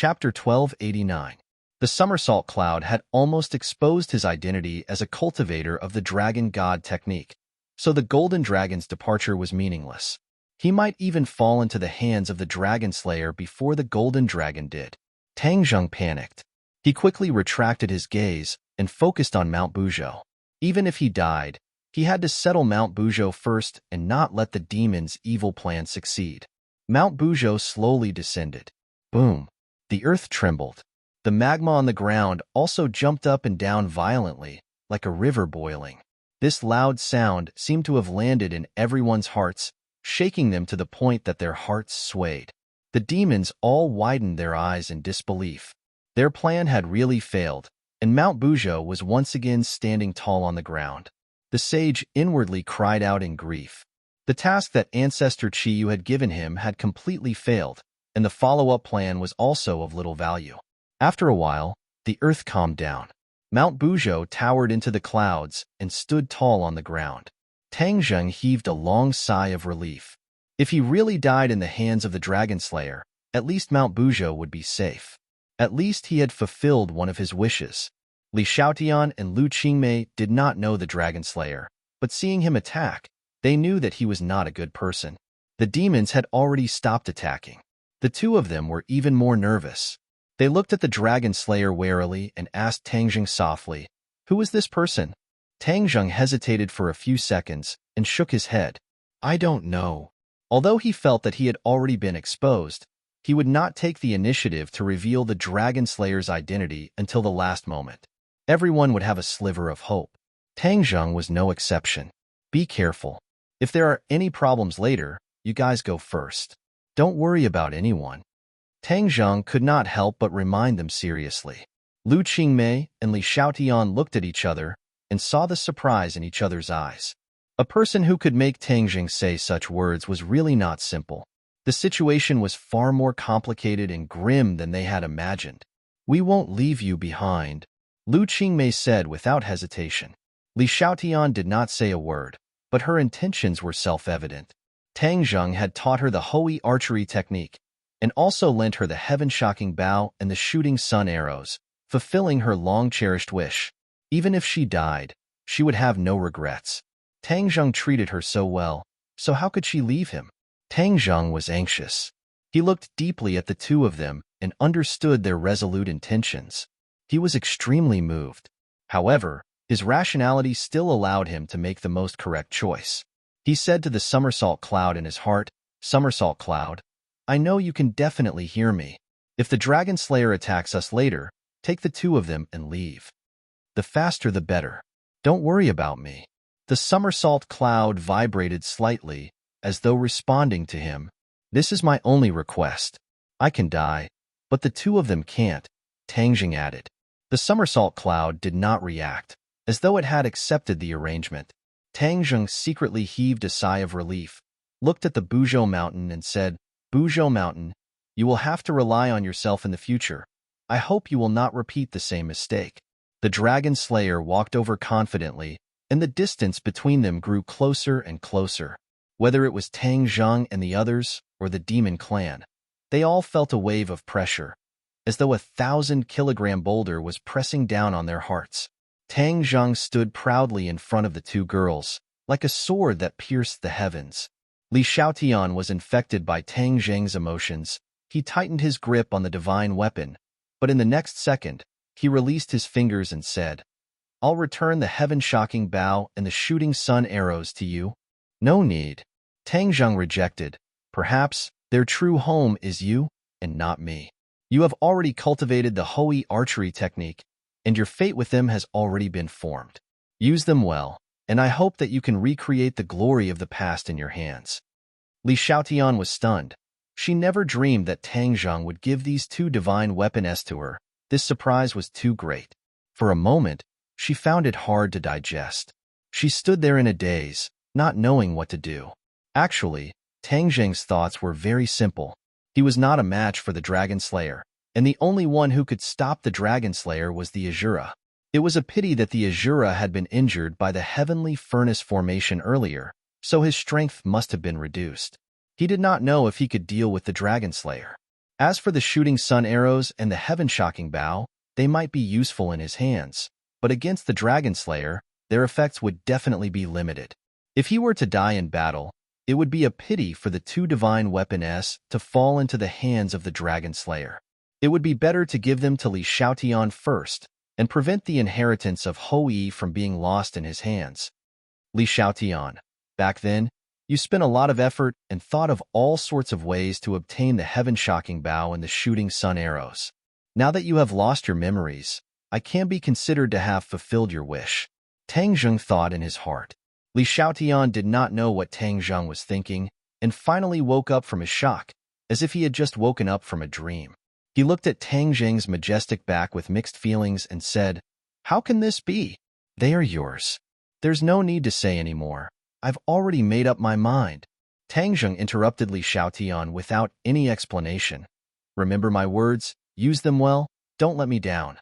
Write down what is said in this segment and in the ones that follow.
Chapter 1289. The somersault cloud had almost exposed his identity as a cultivator of the dragon god technique, so the golden dragon's departure was meaningless. He might even fall into the hands of the dragon slayer before the golden dragon did. Tang Zheng panicked. He quickly retracted his gaze and focused on Mount Buzhou. Even if he died, he had to settle Mount Buzhou first and not let the demon's evil plan succeed. Mount Buzhou slowly descended. Boom! The earth trembled. The magma on the ground also jumped up and down violently, like a river boiling. This loud sound seemed to have landed in everyone's hearts, shaking them to the point that their hearts swayed. The demons all widened their eyes in disbelief. Their plan had really failed, and Mount Buzhou was once again standing tall on the ground. The sage inwardly cried out in grief. The task that Ancestor Chiyu had given him had completely failed, and the follow-up plan was also of little value. After a while, the earth calmed down. Mount Buzhou towered into the clouds and stood tall on the ground. Tang Zheng heaved a long sigh of relief. If he really died in the hands of the Dragon Slayer, at least Mount Buzhou would be safe. At least he had fulfilled one of his wishes. Li Xiaotian and Lu Qingmei did not know the Dragon Slayer, but seeing him attack, they knew that he was not a good person. The demons had already stopped attacking. The two of them were even more nervous. They looked at the Dragon Slayer warily and asked Tang Zheng softly, "Who is this person?" Tang Zheng hesitated for a few seconds and shook his head. "I don't know." Although he felt that he had already been exposed, he would not take the initiative to reveal the Dragon Slayer's identity until the last moment. Everyone would have a sliver of hope. Tang Zheng was no exception. "Be careful. If there are any problems later, you guys go first. Don't worry about anyone." Tang Zheng could not help but remind them seriously. Lu Qingmei and Li Xiaotian looked at each other and saw the surprise in each other's eyes. A person who could make Tang Zheng say such words was really not simple. The situation was far more complicated and grim than they had imagined. "We won't leave you behind," Lu Qingmei said without hesitation. Li Xiaotian did not say a word, but her intentions were self-evident. Tang Zheng had taught her the Hui archery technique, and also lent her the heaven-shocking bow and the shooting sun arrows, fulfilling her long-cherished wish. Even if she died, she would have no regrets. Tang Zheng treated her so well, so how could she leave him? Tang Zheng was anxious. He looked deeply at the two of them and understood their resolute intentions. He was extremely moved. However, his rationality still allowed him to make the most correct choice. He said to the somersault cloud in his heart, "Somersault cloud, I know you can definitely hear me. If the Dragon Slayer attacks us later, take the two of them and leave. The faster the better. Don't worry about me." The somersault cloud vibrated slightly, as though responding to him. "This is my only request. I can die, but the two of them can't," Tang Zheng added. The somersault cloud did not react, as though it had accepted the arrangement. Tang Zheng secretly heaved a sigh of relief, looked at the Buzhou mountain and said, "Buzhou mountain, you will have to rely on yourself in the future. I hope you will not repeat the same mistake." The Dragon Slayer walked over confidently, and the distance between them grew closer and closer. Whether it was Tang Zheng and the others, or the demon clan, they all felt a wave of pressure, as though a 1,000-kilogram boulder was pressing down on their hearts. Tang Zheng stood proudly in front of the two girls, like a sword that pierced the heavens. Li Xiaotian was infected by Tang Zheng's emotions. He tightened his grip on the divine weapon, but in the next second, he released his fingers and said, "I'll return the heaven-shocking bow and the shooting sun arrows to you." "No need." Tang Zheng rejected. "Perhaps their true home is you and not me. You have already cultivated the Hui archery technique, and your fate with them has already been formed. Use them well, and I hope that you can recreate the glory of the past in your hands." Li Xiaotian was stunned. She never dreamed that Tang Zheng would give these two divine weapons to her. This surprise was too great. For a moment, she found it hard to digest. She stood there in a daze, not knowing what to do. Actually, Tang Zheng's thoughts were very simple. He was not a match for the Dragon Slayer, and the only one who could stop the Dragon Slayer was the Azura. It was a pity that the Azura had been injured by the heavenly furnace formation earlier, so his strength must have been reduced. He did not know if he could deal with the Dragon Slayer. As for the shooting sun arrows and the heaven-shocking bow, they might be useful in his hands, but against the Dragon Slayer, their effects would definitely be limited. If he were to die in battle, it would be a pity for the two divine weapons to fall into the hands of the Dragon Slayer. It would be better to give them to Li Xiaotian first and prevent the inheritance of Hou from being lost in his hands. Li Xiaotian, back then, you spent a lot of effort and thought of all sorts of ways to obtain the heaven-shocking bow and the shooting sun arrows. Now that you have lost your memories, I can be considered to have fulfilled your wish. Tang Zheng thought in his heart. Li Xiaotian did not know what Tang Zheng was thinking and finally woke up from his shock, as if he had just woken up from a dream. He looked at Tang Zheng's majestic back with mixed feelings and said, "How can this be? They are yours. There's no need to say any more. I've already made up my mind." Tang Zheng interrupted Li Xiaotian without any explanation. "Remember my words, use them well, don't let me down."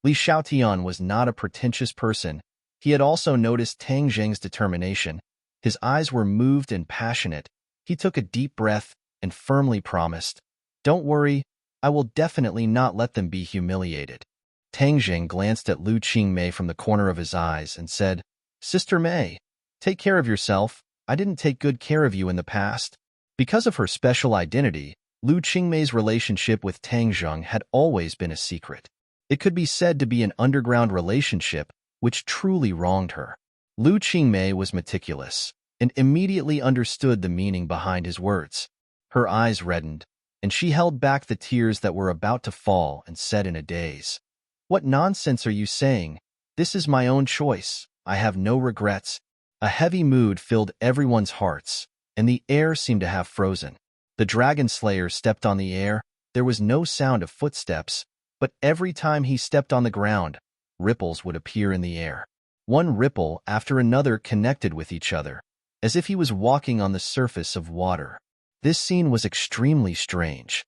Li Xiaotian was not a pretentious person. He had also noticed Tang Zheng's determination. His eyes were moved and passionate. He took a deep breath and firmly promised, "Don't worry, I will definitely not let them be humiliated." Tang Zheng glanced at Lu Qingmei from the corner of his eyes and said, "Sister Mei, take care of yourself. I didn't take good care of you in the past." Because of her special identity, Lu Qingmei's relationship with Tang Zheng had always been a secret. It could be said to be an underground relationship which truly wronged her. Lu Qingmei was meticulous and immediately understood the meaning behind his words. Her eyes reddened, and she held back the tears that were about to fall and said in a daze, "What nonsense are you saying? This is my own choice. I have no regrets." A heavy mood filled everyone's hearts, and the air seemed to have frozen. The Dragon Slayer stepped on the air. There was no sound of footsteps, but every time he stepped on the ground, ripples would appear in the air. One ripple after another connected with each other, as if he was walking on the surface of water. This scene was extremely strange.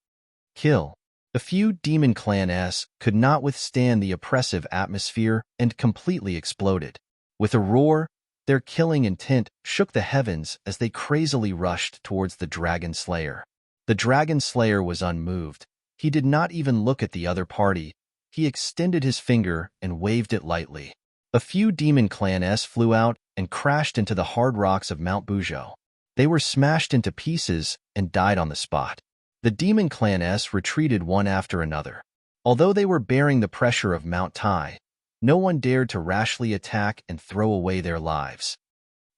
Kill. A few demon clans could not withstand the oppressive atmosphere and completely exploded. With a roar, their killing intent shook the heavens as they crazily rushed towards the Dragon Slayer. The Dragon Slayer was unmoved. He did not even look at the other party. He extended his finger and waved it lightly. A few demon clans flew out and crashed into the hard rocks of Mount Buzhou. They were smashed into pieces and died on the spot. The demon clans retreated one after another. Although they were bearing the pressure of Mount Tai, no one dared to rashly attack and throw away their lives.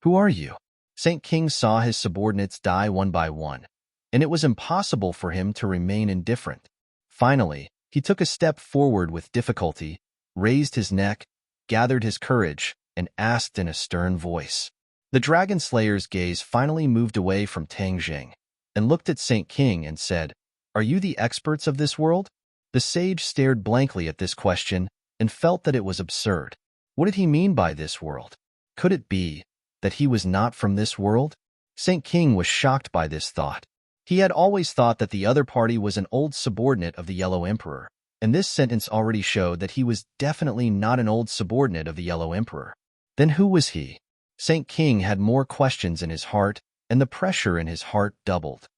"Who are you?" Saint King saw his subordinates die one by one, and it was impossible for him to remain indifferent. Finally, he took a step forward with difficulty, raised his neck, gathered his courage, and asked in a stern voice. The Dragon Slayer's gaze finally moved away from Tang Zheng and looked at Saint King and said, "Are you the experts of this world?" The sage stared blankly at this question and felt that it was absurd. What did he mean by this world? Could it be that he was not from this world? Saint King was shocked by this thought. He had always thought that the other party was an old subordinate of the Yellow Emperor, and this sentence already showed that he was definitely not an old subordinate of the Yellow Emperor. Then who was he? Saint King had more questions in his heart, and the pressure in his heart doubled.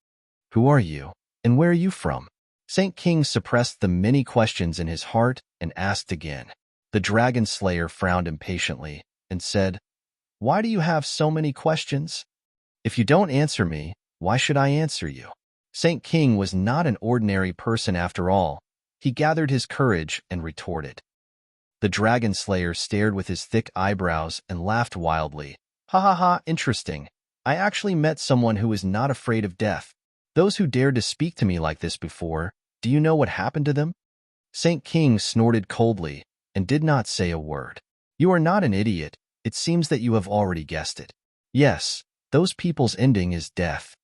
"Who are you, and where are you from?" Saint King suppressed the many questions in his heart and asked again. The Dragon Slayer frowned impatiently and said, "Why do you have so many questions? If you don't answer me, why should I answer you?" Saint King was not an ordinary person after all. He gathered his courage and retorted. The Dragon Slayer stared with his thick eyebrows and laughed wildly. "Ha ha ha, interesting. I actually met someone who is not afraid of death. Those who dared to speak to me like this before, do you know what happened to them?" Saint King snorted coldly and did not say a word. "You are not an idiot. It seems that you have already guessed it. Yes, those people's ending is death."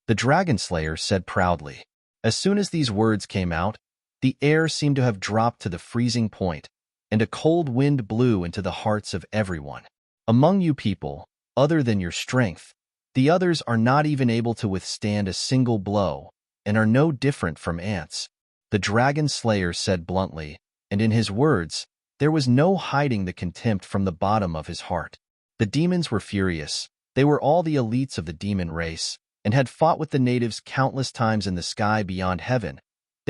The Dragon Slayer said proudly. As soon as these words came out, the air seemed to have dropped to the freezing point, and a cold wind blew into the hearts of everyone. "Among you people, other than your strength, the others are not even able to withstand a single blow, and are no different from ants," the Dragon Slayer said bluntly, and in his words, there was no hiding the contempt from the bottom of his heart. The demons were furious. They were all the elites of the demon race, and had fought with the natives countless times in the sky beyond heaven,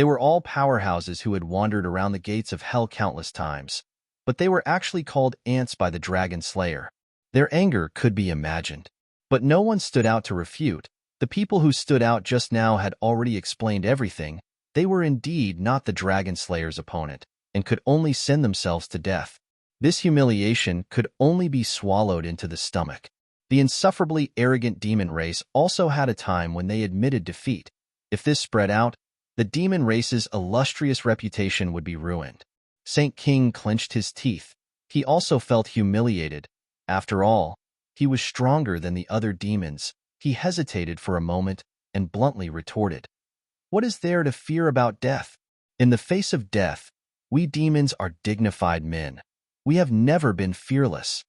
They were all powerhouses who had wandered around the gates of hell countless times, but they were actually called ants by the Dragon Slayer. Their anger could be imagined. But no one stood out to refute. The people who stood out just now had already explained everything. They were indeed not the Dragon Slayer's opponent, and could only send themselves to death. This humiliation could only be swallowed into the stomach. The insufferably arrogant demon race also had a time when they admitted defeat. If this spread out, the demon race's illustrious reputation would be ruined. Saint King clenched his teeth. He also felt humiliated. After all, he was stronger than the other demons. He hesitated for a moment and bluntly retorted, "What is there to fear about death? In the face of death, we demons are dignified men. We have never been fearless."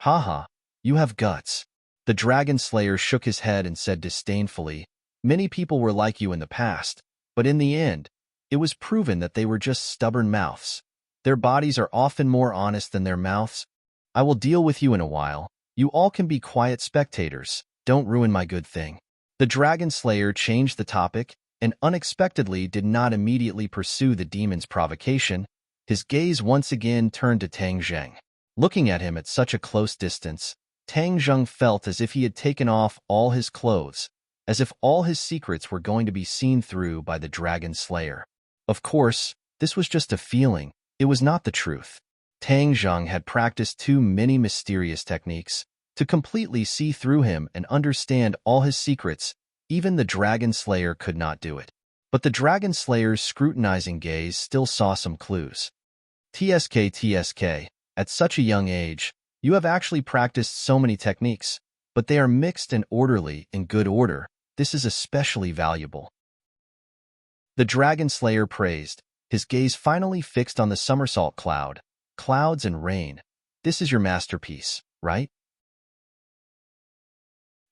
"Haha, you have guts." The Dragon Slayer shook his head and said disdainfully, "Many people were like you in the past, but in the end, it was proven that they were just stubborn mouths. Their bodies are often more honest than their mouths. I will deal with you in a while. You all can be quiet spectators. Don't ruin my good thing." The Dragon Slayer changed the topic and unexpectedly did not immediately pursue the demon's provocation. His gaze once again turned to Tang Zheng. Looking at him at such a close distance, Tang Zheng felt as if he had taken off all his clothes, as if all his secrets were going to be seen through by the Dragon Slayer. Of course, this was just a feeling. It was not the truth. Tang Zheng had practiced too many mysterious techniques to completely see through him and understand all his secrets. Even the Dragon Slayer could not do it. But the Dragon Slayer's scrutinizing gaze still saw some clues. TSK, at such a young age, you have actually practiced so many techniques, but they are mixed and orderly in good order. This is especially valuable." The Dragon Slayer praised, his gaze finally fixed on the somersault cloud. "Clouds and rain. This is your masterpiece, right?"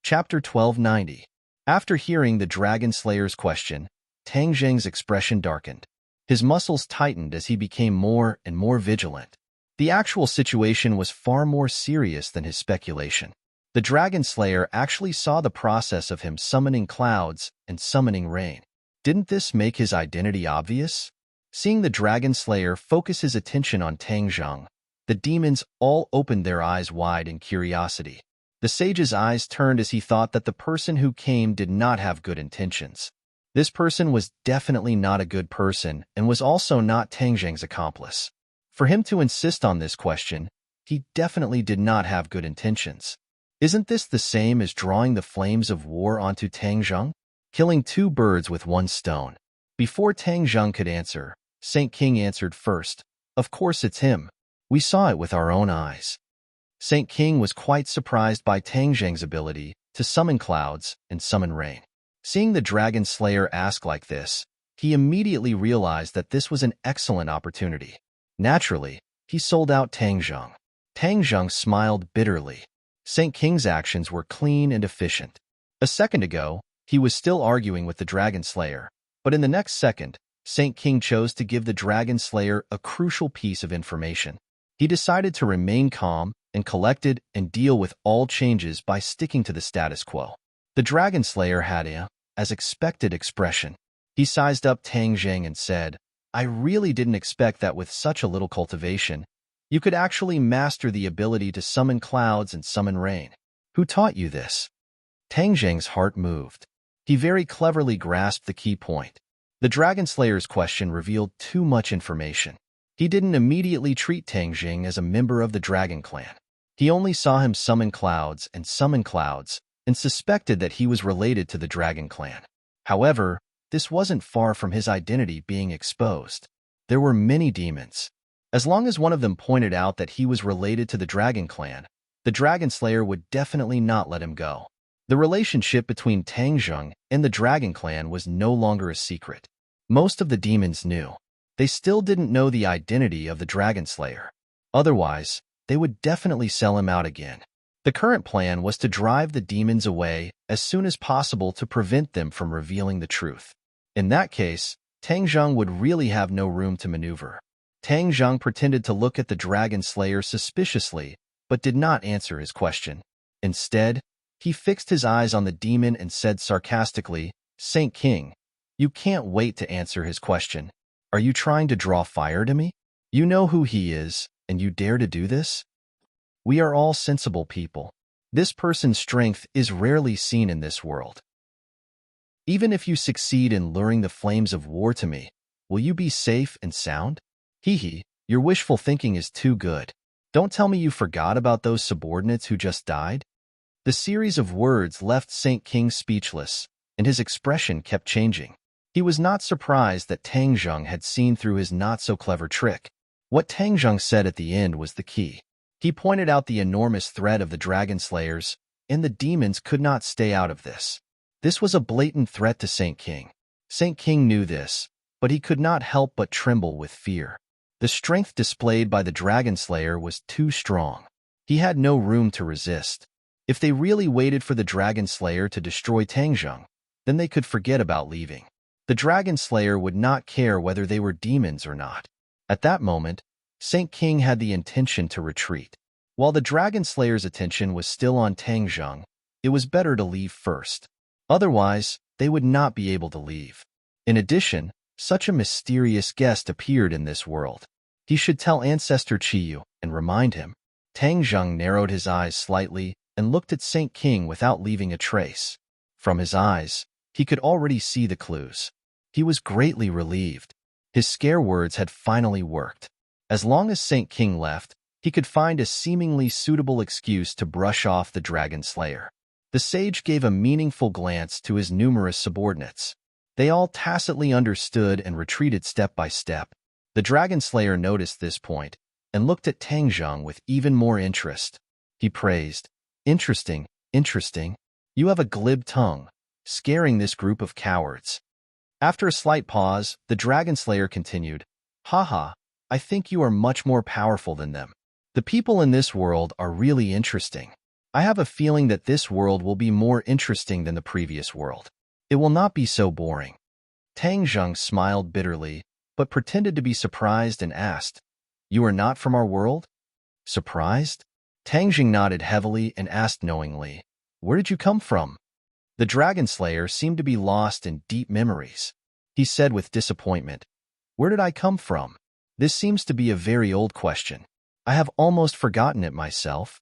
Chapter 1290. After hearing the Dragon Slayer's question, Tang Zheng's expression darkened. His muscles tightened as he became more and more vigilant. The actual situation was far more serious than his speculation. The Dragon Slayer actually saw the process of him summoning clouds and summoning rain. Didn't this make his identity obvious? Seeing the Dragon Slayer focus his attention on Tang Zheng, the demons all opened their eyes wide in curiosity. The sage's eyes turned as he thought that the person who came did not have good intentions. This person was definitely not a good person and was also not Tang Zheng's accomplice. For him to insist on this question, he definitely did not have good intentions. Isn't this the same as drawing the flames of war onto Tang Zheng? Killing two birds with one stone. Before Tang Zheng could answer, Saint King answered first. "Of course it's him. We saw it with our own eyes." Saint King was quite surprised by Tang Zheng's ability to summon clouds and summon rain. Seeing the Dragon Slayer ask like this, he immediately realized that this was an excellent opportunity. Naturally, he sold out Tang Zheng. Tang Zheng smiled bitterly. Saint King's actions were clean and efficient. A second ago, he was still arguing with the Dragon Slayer, but in the next second, Saint King chose to give the Dragon Slayer a crucial piece of information. He decided to remain calm and collected and deal with all changes by sticking to the status quo. The Dragon Slayer had a, as expected, expression. He sized up Tang Zheng and said, "I really didn't expect that with such a little cultivation, you could actually master the ability to summon clouds and summon rain. Who taught you this?" Tang Zheng's heart moved. He very cleverly grasped the key point. The Dragon Slayer's question revealed too much information. He didn't immediately treat Tang Zheng as a member of the Dragon Clan. He only saw him summon clouds and suspected that he was related to the Dragon Clan. However, this wasn't far from his identity being exposed. There were many demons. As long as one of them pointed out that he was related to the Dragon Clan, the Dragon Slayer would definitely not let him go. The relationship between Tang Zheng and the Dragon Clan was no longer a secret. Most of the demons knew. They still didn't know the identity of the Dragon Slayer. Otherwise, they would definitely sell him out again. The current plan was to drive the demons away as soon as possible to prevent them from revealing the truth. In that case, Tang Zheng would really have no room to maneuver. Tang Zheng pretended to look at the Dragon Slayer suspiciously, but did not answer his question. Instead, he fixed his eyes on the demon and said sarcastically, "Saint King, You can't wait to answer his question. Are you trying to draw fire to me? You know who he is, and you dare to do this? We are all sensible people. This person's strength is rarely seen in this world. Even if you succeed in luring the flames of war to me, will you be safe and sound? Hee hee, your wishful thinking is too good. Don't tell me you forgot about those subordinates who just died? The series of words left Saint King speechless, and his expression kept changing. He was not surprised that Tang Zheng had seen through his not-so-clever trick. What Tang Zheng said at the end was the key. He pointed out the enormous threat of the dragon slayers, and the demons could not stay out of this. This was a blatant threat to Saint King. Saint King knew this, but he could not help but tremble with fear. The strength displayed by the dragon slayer was too strong. He had no room to resist. If they really waited for the dragon slayer to destroy Tang Zheng, then they could forget about leaving. The dragon slayer would not care whether they were demons or not. At that moment, Saint King had the intention to retreat. While the dragon slayer's attention was still on Tang Zheng, it was better to leave first. Otherwise, they would not be able to leave. In addition, such a mysterious guest appeared in this world. He should tell Ancestor Chiyu and remind him. Tang Zheng narrowed his eyes slightly and looked at Saint King without leaving a trace. From his eyes, he could already see the clues. He was greatly relieved. His scare words had finally worked. As long as Saint King left, he could find a seemingly suitable excuse to brush off the dragon slayer. The sage gave a meaningful glance to his numerous subordinates. They all tacitly understood and retreated step by step. The dragon slayer noticed this point and looked at Tang Zheng with even more interest. He praised, "Interesting, interesting. You have a glib tongue, scaring this group of cowards." After a slight pause, the dragon slayer continued, "Haha, I think you are much more powerful than them. The people in this world are really interesting. I have a feeling that this world will be more interesting than the previous world. It will not be so boring." Tang Zheng smiled bitterly, but pretended to be surprised and asked, "You are not from our world?" Surprised? Tang Zheng nodded heavily and asked knowingly, "Where did you come from?" The dragon slayer seemed to be lost in deep memories. He said with disappointment, "Where did I come from? This seems to be a very old question. I have almost forgotten it myself."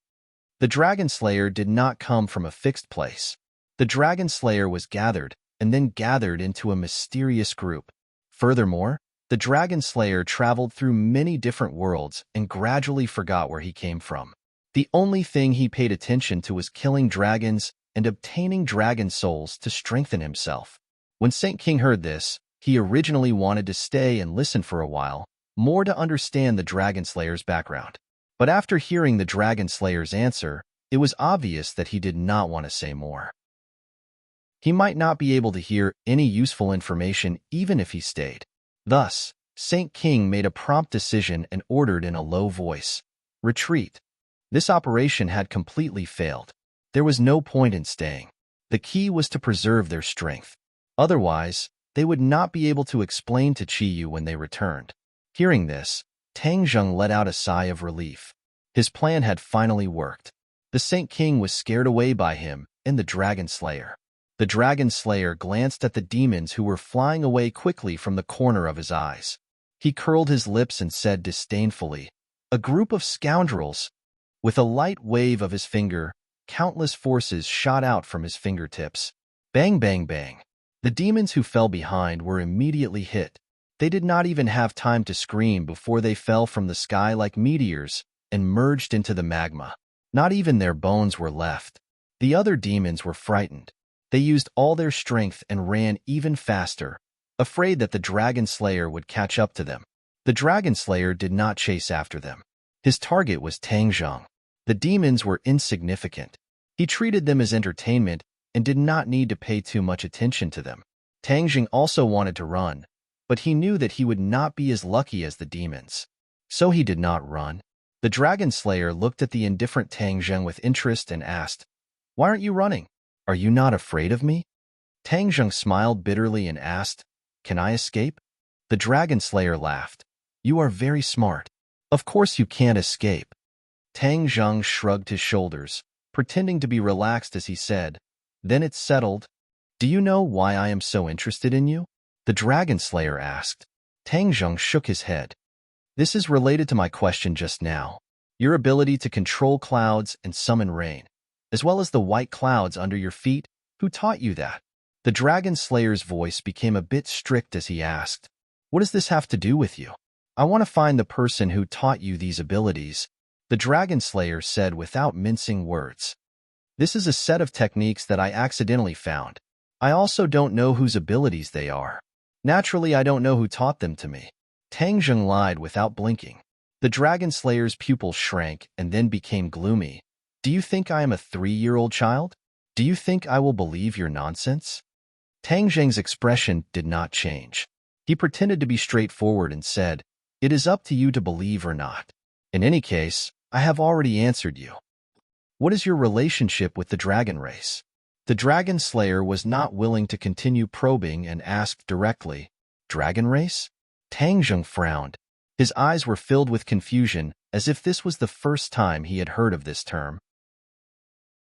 The dragon slayer did not come from a fixed place. The dragon slayer was gathered and then gathered into a mysterious group. Furthermore, the dragon slayer traveled through many different worlds and gradually forgot where he came from. The only thing he paid attention to was killing dragons and obtaining dragon souls to strengthen himself. When Saint King heard this, he originally wanted to stay and listen for a while, more to understand the dragon slayer's background. But after hearing the dragon slayer's answer, it was obvious that he did not want to say more. He might not be able to hear any useful information even if he stayed. Thus, Saint King made a prompt decision and ordered in a low voice, "Retreat." This operation had completely failed. There was no point in staying. The key was to preserve their strength. Otherwise, they would not be able to explain to Chiyu when they returned. Hearing this, Tang Zheng let out a sigh of relief. His plan had finally worked. The Saint King was scared away by him and the dragon slayer. The dragon slayer glanced at the demons who were flying away quickly from the corner of his eyes. He curled his lips and said disdainfully, "A group of scoundrels." With a light wave of his finger, countless forces shot out from his fingertips. Bang, bang, bang. The demons who fell behind were immediately hit. They did not even have time to scream before they fell from the sky like meteors and merged into the magma. Not even their bones were left. The other demons were frightened. They used all their strength and ran even faster, afraid that the dragon slayer would catch up to them. The dragon slayer did not chase after them. His target was Tang Zheng. The demons were insignificant. He treated them as entertainment and did not need to pay too much attention to them. Tang Zheng also wanted to run, but he knew that he would not be as lucky as the demons. So he did not run. The dragon slayer looked at the indifferent Tang Zheng with interest and asked, "Why aren't you running? Are you not afraid of me?" Tang Zheng smiled bitterly and asked, "Can I escape?" The dragon slayer laughed. "You are very smart. Of course you can't escape." Tang Zheng shrugged his shoulders, pretending to be relaxed as he said, "Then it's settled. Do you know why I am so interested in you? the Dragon Slayer asked. Tang Zheng shook his head. This is related to my question just now. Your ability to control clouds and summon rain, as well as the white clouds under your feet. Who taught you that? The Dragon Slayer's voice became a bit strict as he asked, what does this have to do with you? I want to find the person who taught you these abilities, the Dragon Slayer said without mincing words. This is a set of techniques that I accidentally found. I also don't know whose abilities they are. Naturally, I don't know who taught them to me. Tang Zheng lied without blinking. The Dragon Slayer's pupils shrank and then became gloomy. Do you think I am a 3-year-old child? Do you think I will believe your nonsense? Tang Zheng's expression did not change. He pretended to be straightforward and said, it is up to you to believe or not. In any case, I have already answered you. What is your relationship with the dragon race? The Dragon Slayer was not willing to continue probing and asked directly, Dragon race? Tang Zheng frowned. His eyes were filled with confusion, as if this was the first time he had heard of this term.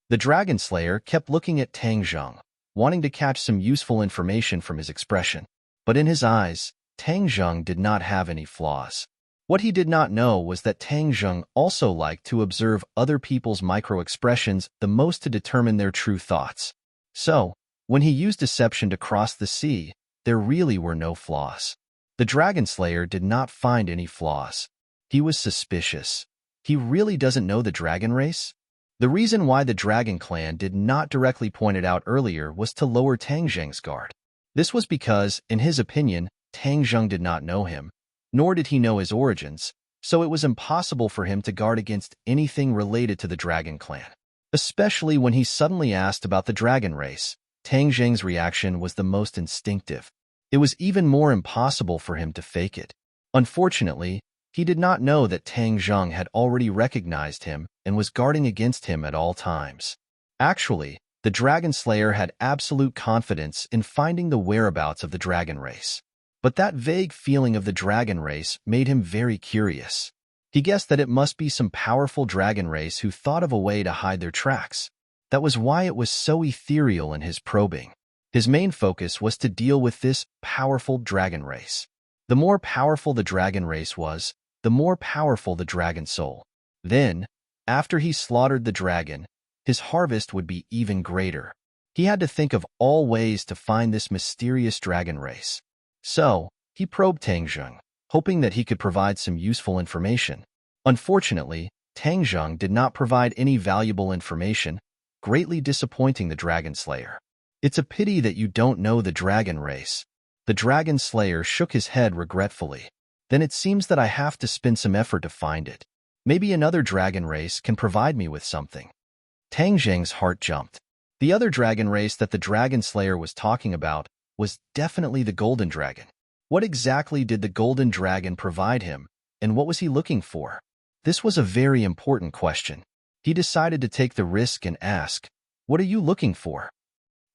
The Dragon Slayer kept looking at Tang Zheng, wanting to catch some useful information from his expression. But in his eyes, Tang Zheng did not have any flaws. What he did not know was that Tang Zheng also liked to observe other people's micro-expressions the most to determine their true thoughts. So, when he used deception to cross the sea, there really were no flaws. The Dragon Slayer did not find any flaws. He was suspicious. He really doesn't know the dragon race? The reason why the Dragon Clan did not directly point it out earlier was to lower Tang Zheng's guard. This was because, in his opinion, Tang Zheng did not know him, nor did he know his origins, so it was impossible for him to guard against anything related to the Dragon Clan. Especially when he suddenly asked about the dragon race, Tang Zheng's reaction was the most instinctive. It was even more impossible for him to fake it. Unfortunately, he did not know that Tang Zheng had already recognized him and was guarding against him at all times. Actually, the Dragon Slayer had absolute confidence in finding the whereabouts of the dragon race. But that vague feeling of the dragon race made him very curious. He guessed that it must be some powerful dragon race who thought of a way to hide their tracks. That was why it was so ethereal in his probing. His main focus was to deal with this powerful dragon race. The more powerful the dragon race was, the more powerful the dragon soul. Then, after he slaughtered the dragon, his harvest would be even greater. He had to think of all ways to find this mysterious dragon race. So, he probed Tang Zheng, hoping that he could provide some useful information. Unfortunately, Tang Zheng did not provide any valuable information, greatly disappointing the Dragon Slayer. It's a pity that you don't know the dragon race. The Dragon Slayer shook his head regretfully. Then it seems that I have to spend some effort to find it. Maybe another dragon race can provide me with something. Tang Zheng's heart jumped. The other dragon race that the Dragon Slayer was talking about was definitely the Golden Dragon. What exactly did the Golden Dragon provide him, and what was he looking for? This was a very important question. He decided to take the risk and ask, what are you looking for?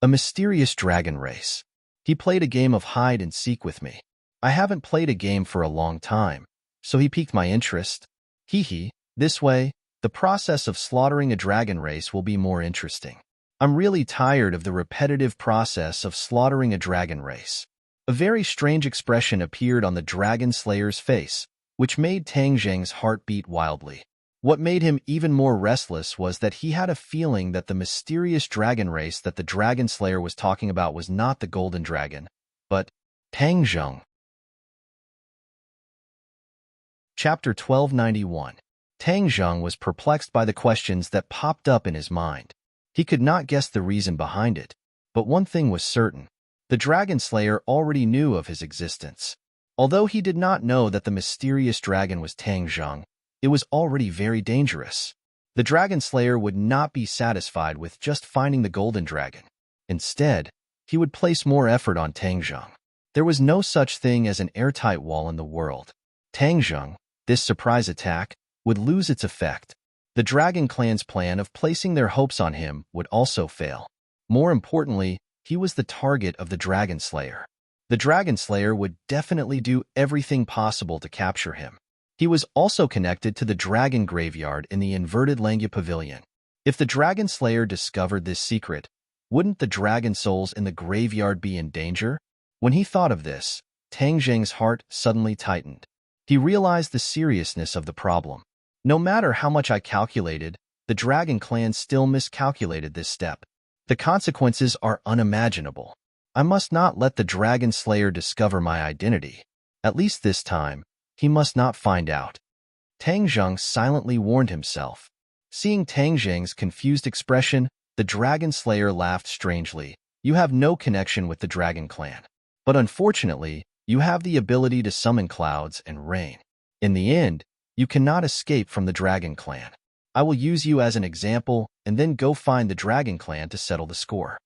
A mysterious dragon race. He played a game of hide and seek with me. I haven't played a game for a long time, so he piqued my interest. Hee. This way, the process of slaughtering a dragon race will be more interesting. I'm really tired of the repetitive process of slaughtering a dragon race. A very strange expression appeared on the Dragon Slayer's face, which made Tang Zheng's heart beat wildly. What made him even more restless was that he had a feeling that the mysterious dragon race that the Dragon Slayer was talking about was not the Golden Dragon, but Tang Zheng. Chapter 1291. Tang Zheng was perplexed by the questions that popped up in his mind. He could not guess the reason behind it, but one thing was certain. The Dragon Slayer already knew of his existence. Although he did not know that the mysterious dragon was Tang Zheng, it was already very dangerous. The Dragon Slayer would not be satisfied with just finding the Golden Dragon. Instead, he would place more effort on Tang Zheng. There was no such thing as an airtight wall in the world. Tang Zheng, this surprise attack, would lose its effect. The Dragon Clan's plan of placing their hopes on him would also fail. More importantly, he was the target of the Dragon Slayer. The Dragon Slayer would definitely do everything possible to capture him. He was also connected to the Dragon Graveyard in the Inverted Langya Pavilion. If the Dragon Slayer discovered this secret, wouldn't the dragon souls in the graveyard be in danger? When he thought of this, Tang Zheng's heart suddenly tightened. He realized the seriousness of the problem. No matter how much I calculated, the Dragon Clan still miscalculated this step. The consequences are unimaginable. I must not let the Dragon Slayer discover my identity. At least this time, he must not find out. Tang Zheng silently warned himself. Seeing Tang Zheng's confused expression, the Dragon Slayer laughed strangely. You have no connection with the Dragon Clan. But unfortunately, you have the ability to summon clouds and rain. In the end, you cannot escape from the Dragon Clan. I will use you as an example and then go find the Dragon Clan to settle the score.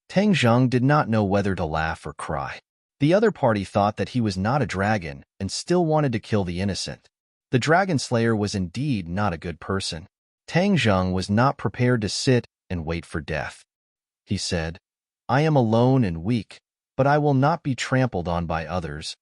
Tang Zheng did not know whether to laugh or cry. The other party thought that he was not a dragon and still wanted to kill the innocent. The Dragon Slayer was indeed not a good person. Tang Zheng was not prepared to sit and wait for death. He said, I am alone and weak, but I will not be trampled on by others.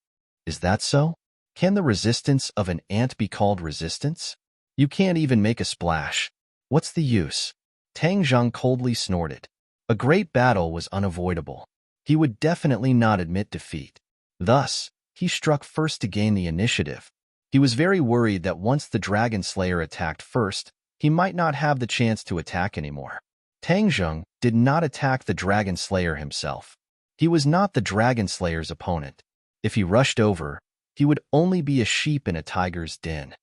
Is that so? Can the resistance of an ant be called resistance? You can't even make a splash. What's the use? Tang Zheng coldly snorted. A great battle was unavoidable. He would definitely not admit defeat. Thus, he struck first to gain the initiative. He was very worried that once the Dragon Slayer attacked first, he might not have the chance to attack anymore. Tang Zheng did not attack the Dragon Slayer himself. He was not the Dragon Slayer's opponent. If he rushed over, he would only be a sheep in a tiger's den.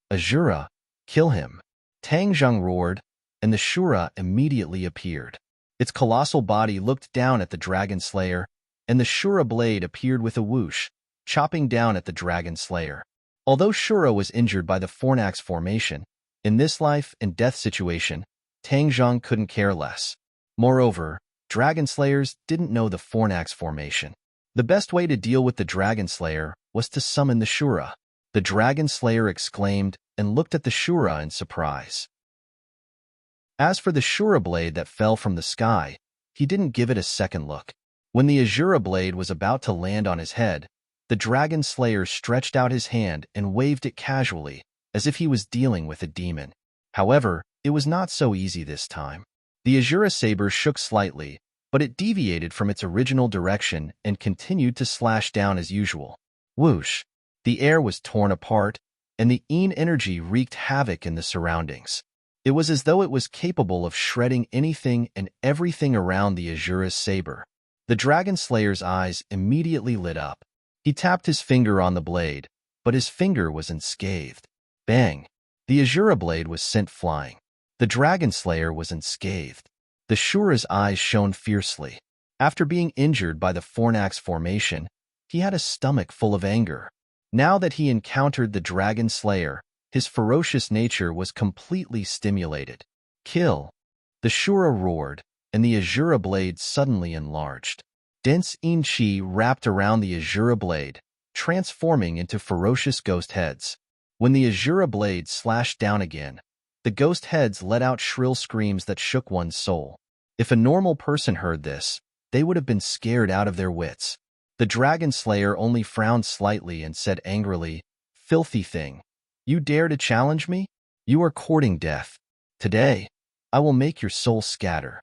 Azura, kill him. Tang Zheng roared, and the Shura immediately appeared. Its colossal body looked down at the Dragon Slayer, and the Shura blade appeared with a whoosh, chopping down at the Dragon Slayer. Although Shura was injured by the Fornax formation, in this life and death situation, Tang Zheng couldn't care less. Moreover, Dragon Slayers didn't know the Fornax formation. The best way to deal with the Dragon Slayer was to summon the Shura. The Dragon Slayer exclaimed and looked at the Shura in surprise. As for the Shura blade that fell from the sky, he didn't give it a second look. When the Azura blade was about to land on his head, the Dragon Slayer stretched out his hand and waved it casually, as if he was dealing with a demon. However, it was not so easy this time. The Azura saber shook slightly, but it deviated from its original direction and continued to slash down as usual. Whoosh! The air was torn apart, and the Een energy wreaked havoc in the surroundings. It was as though it was capable of shredding anything and everything around the Azura's saber. The Dragon Slayer's eyes immediately lit up. He tapped his finger on the blade, but his finger was unscathed. Bang! The Azura blade was sent flying. The Dragon Slayer was unscathed. The Shura's eyes shone fiercely. After being injured by the Fornax formation, he had a stomach full of anger. Now that he encountered the Dragon Slayer, his ferocious nature was completely stimulated. Kill! The Shura roared, and the Azura blade suddenly enlarged. Dense Een chi wrapped around the Azura blade, transforming into ferocious ghost heads. When the Azura blade slashed down again, the ghost heads let out shrill screams that shook one's soul. If a normal person heard this, they would have been scared out of their wits. The Dragon Slayer only frowned slightly and said angrily, "Filthy thing. You dare to challenge me? You are courting death. Today, I will make your soul scatter."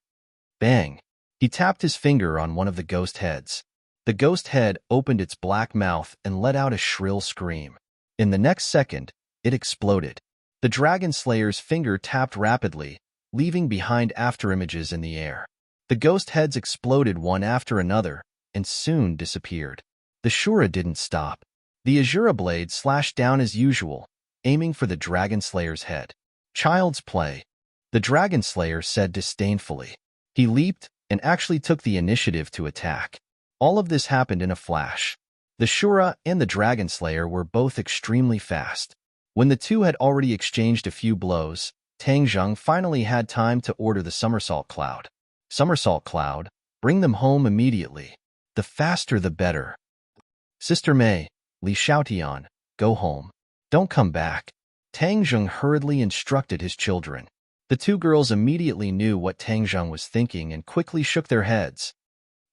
Bang! He tapped his finger on one of the ghost heads. The ghost head opened its black mouth and let out a shrill scream. In the next second, it exploded. The Dragon Slayer's finger tapped rapidly, leaving behind afterimages in the air. The ghost heads exploded one after another and soon disappeared. The Shura didn't stop. The Azura blade slashed down as usual, aiming for the Dragon Slayer's head. Child's play, the Dragon Slayer said disdainfully. He leaped and actually took the initiative to attack. All of this happened in a flash. The Shura and the Dragon Slayer were both extremely fast. When the two had already exchanged a few blows, Tang Zheng finally had time to order the Somersault Cloud. Somersault Cloud, bring them home immediately. The faster the better. Sister Mei, Li Xiaotian, go home. Don't come back. Tang Zheng hurriedly instructed his children. The two girls immediately knew what Tang Zheng was thinking and quickly shook their heads.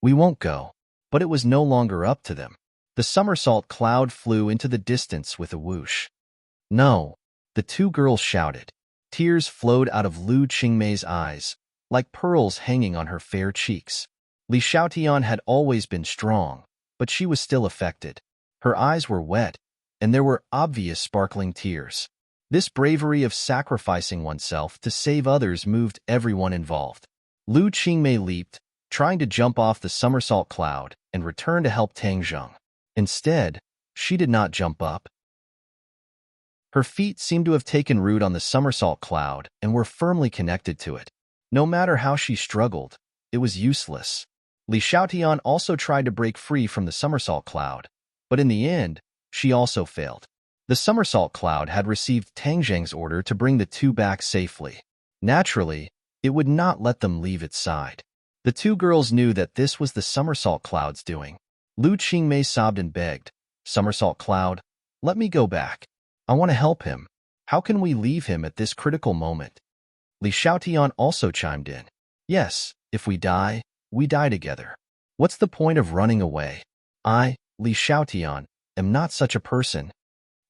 We won't go. But it was no longer up to them. The Somersault Cloud flew into the distance with a whoosh. No, the two girls shouted. Tears flowed out of Lu Qingmei's eyes, like pearls hanging on her fair cheeks. Li Xiaotian had always been strong, but she was still affected. Her eyes were wet, and there were obvious sparkling tears. This bravery of sacrificing oneself to save others moved everyone involved. Lu Qingmei leaped, trying to jump off the somersault cloud and return to help Tang Zheng. Instead, she did not jump up. Her feet seemed to have taken root on the somersault cloud and were firmly connected to it. No matter how she struggled, it was useless. Li Xiaotian also tried to break free from the somersault cloud, but in the end, she also failed. The somersault cloud had received Tang Zheng's order to bring the two back safely. Naturally, it would not let them leave its side. The two girls knew that this was the somersault cloud's doing. Lu Qingmei sobbed and begged, "Somersault cloud, let me go back. I want to help him. How can we leave him at this critical moment?" Li Xiaotian also chimed in. "Yes, if we die together. What's the point of running away? I, Li Xiaotian, am not such a person."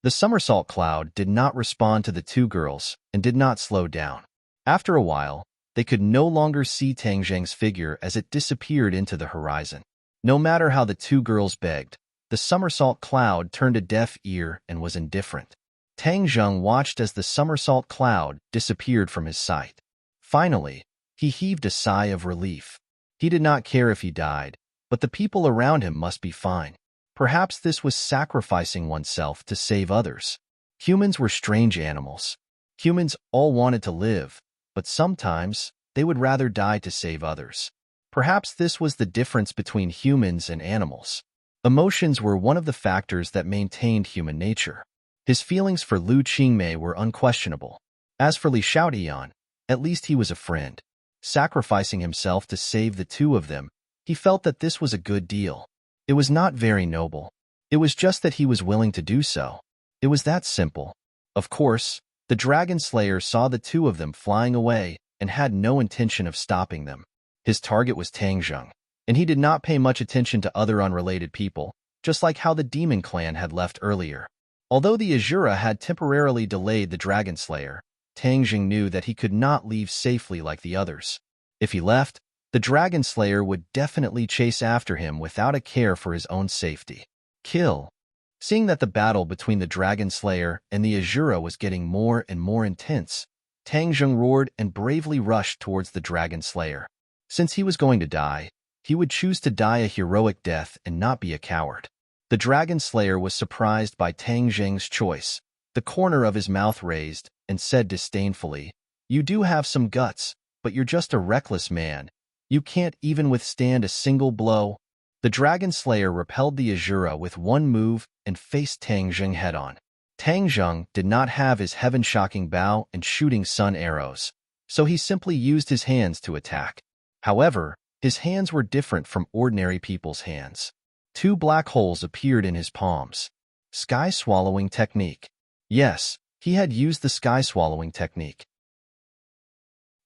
The somersault cloud did not respond to the two girls and did not slow down. After a while, they could no longer see Tang Zheng's figure as it disappeared into the horizon. No matter how the two girls begged, the somersault cloud turned a deaf ear and was indifferent. Tang Zheng watched as the somersault cloud disappeared from his sight. Finally, he heaved a sigh of relief. He did not care if he died, but the people around him must be fine. Perhaps this was sacrificing oneself to save others. Humans were strange animals. Humans all wanted to live, but sometimes they would rather die to save others. Perhaps this was the difference between humans and animals. Emotions were one of the factors that maintained human nature. His feelings for Lu Qingmei were unquestionable. As for Li Xiaotian, at least he was a friend. Sacrificing himself to save the two of them, he felt that this was a good deal. It was not very noble. It was just that he was willing to do so. It was that simple. Of course, the Dragon Slayer saw the two of them flying away and had no intention of stopping them. His target was Tang Zheng, and he did not pay much attention to other unrelated people, just like how the Demon Clan had left earlier. Although the Azura had temporarily delayed the Dragon Slayer, Tang Zheng knew that he could not leave safely like the others. If he left, the Dragon Slayer would definitely chase after him without a care for his own safety. Kill. Seeing that the battle between the Dragon Slayer and the Azura was getting more and more intense, Tang Zheng roared and bravely rushed towards the Dragon Slayer. Since he was going to die, he would choose to die a heroic death and not be a coward. The Dragon Slayer was surprised by Tang Zheng's choice. The corner of his mouth raised and said disdainfully, "You do have some guts, but you're just a reckless man. You can't even withstand a single blow." The Dragon Slayer repelled the Azura with one move and faced Tang Zheng head-on. Tang Zheng did not have his heaven-shocking bow and shooting sun arrows, so he simply used his hands to attack. However, his hands were different from ordinary people's hands. Two black holes appeared in his palms. Sky-swallowing technique. Yes, he had used the sky-swallowing technique.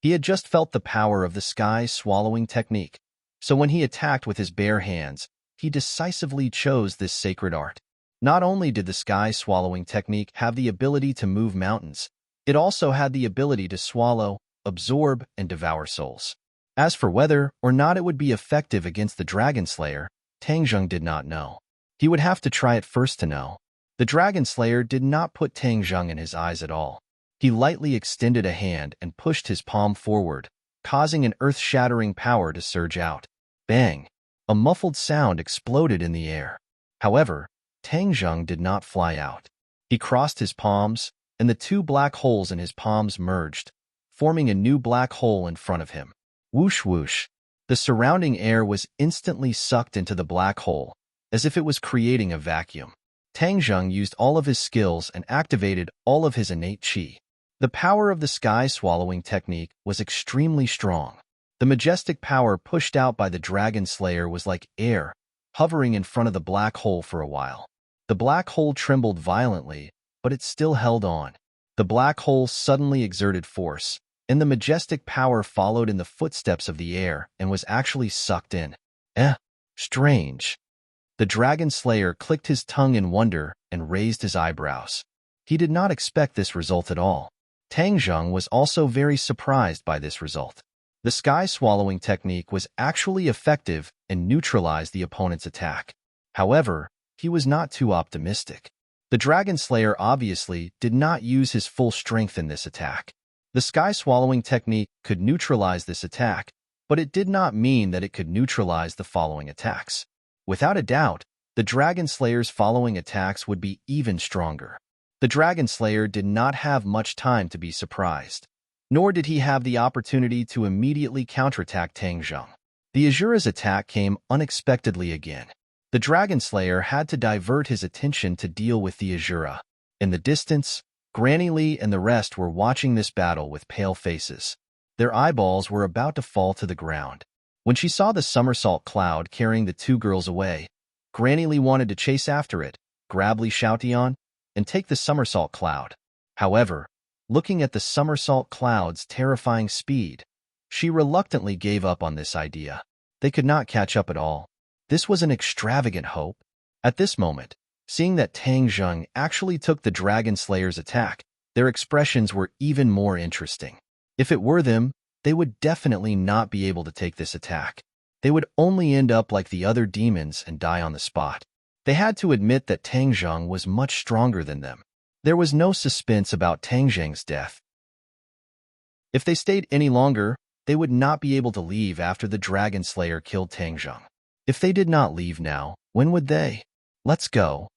He had just felt the power of the sky-swallowing technique, so when he attacked with his bare hands, he decisively chose this sacred art. Not only did the sky-swallowing technique have the ability to move mountains, it also had the ability to swallow, absorb, and devour souls. As for whether or not it would be effective against the Dragon Slayer, Tang Zheng did not know. He would have to try it first to know. The Dragon Slayer did not put Tang Zheng in his eyes at all. He lightly extended a hand and pushed his palm forward, causing an earth-shattering power to surge out. Bang! A muffled sound exploded in the air. However, Tang Zheng did not fly out. He crossed his palms, and the two black holes in his palms merged, forming a new black hole in front of him. Whoosh whoosh. The surrounding air was instantly sucked into the black hole, as if it was creating a vacuum. Tang Zheng used all of his skills and activated all of his innate qi. The power of the sky-swallowing technique was extremely strong. The majestic power pushed out by the Dragon Slayer was like air, hovering in front of the black hole for a while. The black hole trembled violently, but it still held on. The black hole suddenly exerted force, and the majestic power followed in the footsteps of the air and was actually sucked in. Strange. The Dragon Slayer clicked his tongue in wonder and raised his eyebrows. He did not expect this result at all. Tang Zheng was also very surprised by this result. The sky-swallowing technique was actually effective and neutralized the opponent's attack. However, he was not too optimistic. The Dragon Slayer obviously did not use his full strength in this attack. The sky swallowing technique could neutralize this attack, but it did not mean that it could neutralize the following attacks. Without a doubt, the Dragon Slayer's following attacks would be even stronger. The Dragon Slayer did not have much time to be surprised, nor did he have the opportunity to immediately counterattack Tang Zheng. The Azura's attack came unexpectedly again. The Dragon Slayer had to divert his attention to deal with the Azura. In the distance, Granny Lee and the rest were watching this battle with pale faces. Their eyeballs were about to fall to the ground. When she saw the somersault cloud carrying the two girls away, Granny Lee wanted to chase after it, grab Li Xiaotian, and take the somersault cloud. However, looking at the somersault cloud's terrifying speed, she reluctantly gave up on this idea. They could not catch up at all. This was an extravagant hope. At this moment, seeing that Tang Zheng actually took the Dragon Slayer's attack, their expressions were even more interesting. If it were them, they would definitely not be able to take this attack. They would only end up like the other demons and die on the spot. They had to admit that Tang Zheng was much stronger than them. There was no suspense about Tang Zheng's death. If they stayed any longer, they would not be able to leave after the Dragon Slayer killed Tang Zheng. If they did not leave now, when would they? Let's go.